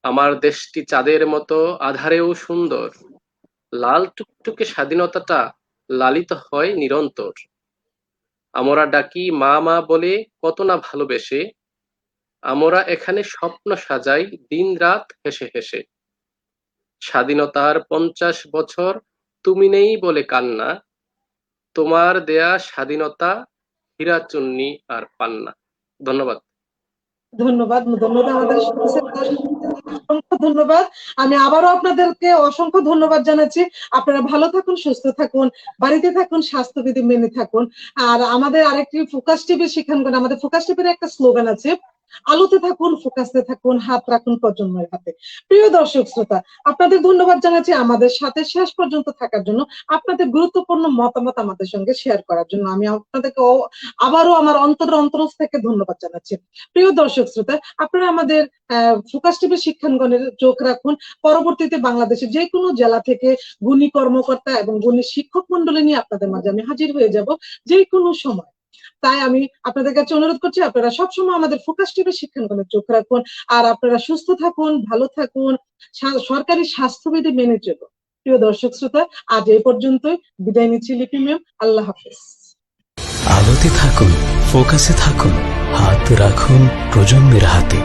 আমার দেশটি চাঁদের মতো আধারেও সুন্দর, লাল টুকটুকে স্বাধীনতাটা লালিত হয় নিরন্তর। আমরা ডাকি মা মা বলে কত না ভালোবেসে, আমরা এখানে স্বপ্ন সাজাই দিন রাত হেসে হেসে। স্বাধীনতার 50 বছর তুমি নেই বলে কান্না, তোমার দেয়া স্বাধীনতা হীরা চুন্নি আর পান্না। ধন্যবাদ। ধন্যবাদ, ধন্যবাদ আমাদের অসংখ্য ধন্যবাদ। আমি আবারও আপনাদেরকে অসংখ্য ধন্যবাদ জানাচ্ছি। আপনারা ভালো থাকুন, সুস্থ থাকুন, বাড়িতে থাকুন, স্বাস্থ্যবিধি মেনে থাকুন। আর আমাদের আরেকটি ফোকাস টিভি শিক্ষাঙ্গন, আমাদের ফোকাস টিভির একটা স্লোগান আছে, আলোতে থাকুন, ফোকাসে থাকুন, হাত রাখুন প্রজন্মের হাতে। প্রিয় দর্শক শ্রোতা, আপনাদের ধন্যবাদ জানাচ্ছি আমাদের সাথে শেষ পর্যন্ত থাকার জন্য, আপনাদের গুরুত্বপূর্ণ মতামত আমাদের সঙ্গে শেয়ার করার জন্য আমি আপনাদেরকে আবারও আমার অন্তরস্থ থেকে ধন্যবাদ জানাচ্ছি। প্রিয় দর্শক শ্রোতা, আপনারা আমাদের ফোকাস টিভি শিক্ষাঙ্গনের চোখ রাখুন। পরবর্তীতে বাংলাদেশের যে কোনো জেলা থেকে গুণী কর্মকর্তা এবং গুণী শিক্ষক মন্ডলী নিয়ে আপনাদের মাঝে আমি হাজির হয়ে যাব যে কোনো সময়। তাই আমি আপনাদের কাছে অনুরোধ করছি, আপনারা সবসময় আমাদের ফোকাস টিভি শিক্ষাঙ্গনের চোখ রাখুন। আর আপনারা সুস্থ থাকুন, ভালো থাকুন, সরকারি স্বাস্থ্যবিধি মেনে চলুন। প্রিয় দর্শক শ্রোতা, আজ এই পর্যন্তই, বিদায় নিচ্ছি লিপি ম্যাম। আল্লাহ হাফেজ। আলোতে থাকুন, ফোকাসে থাকুন, হাত রাখুন প্রজন্মের হাতে।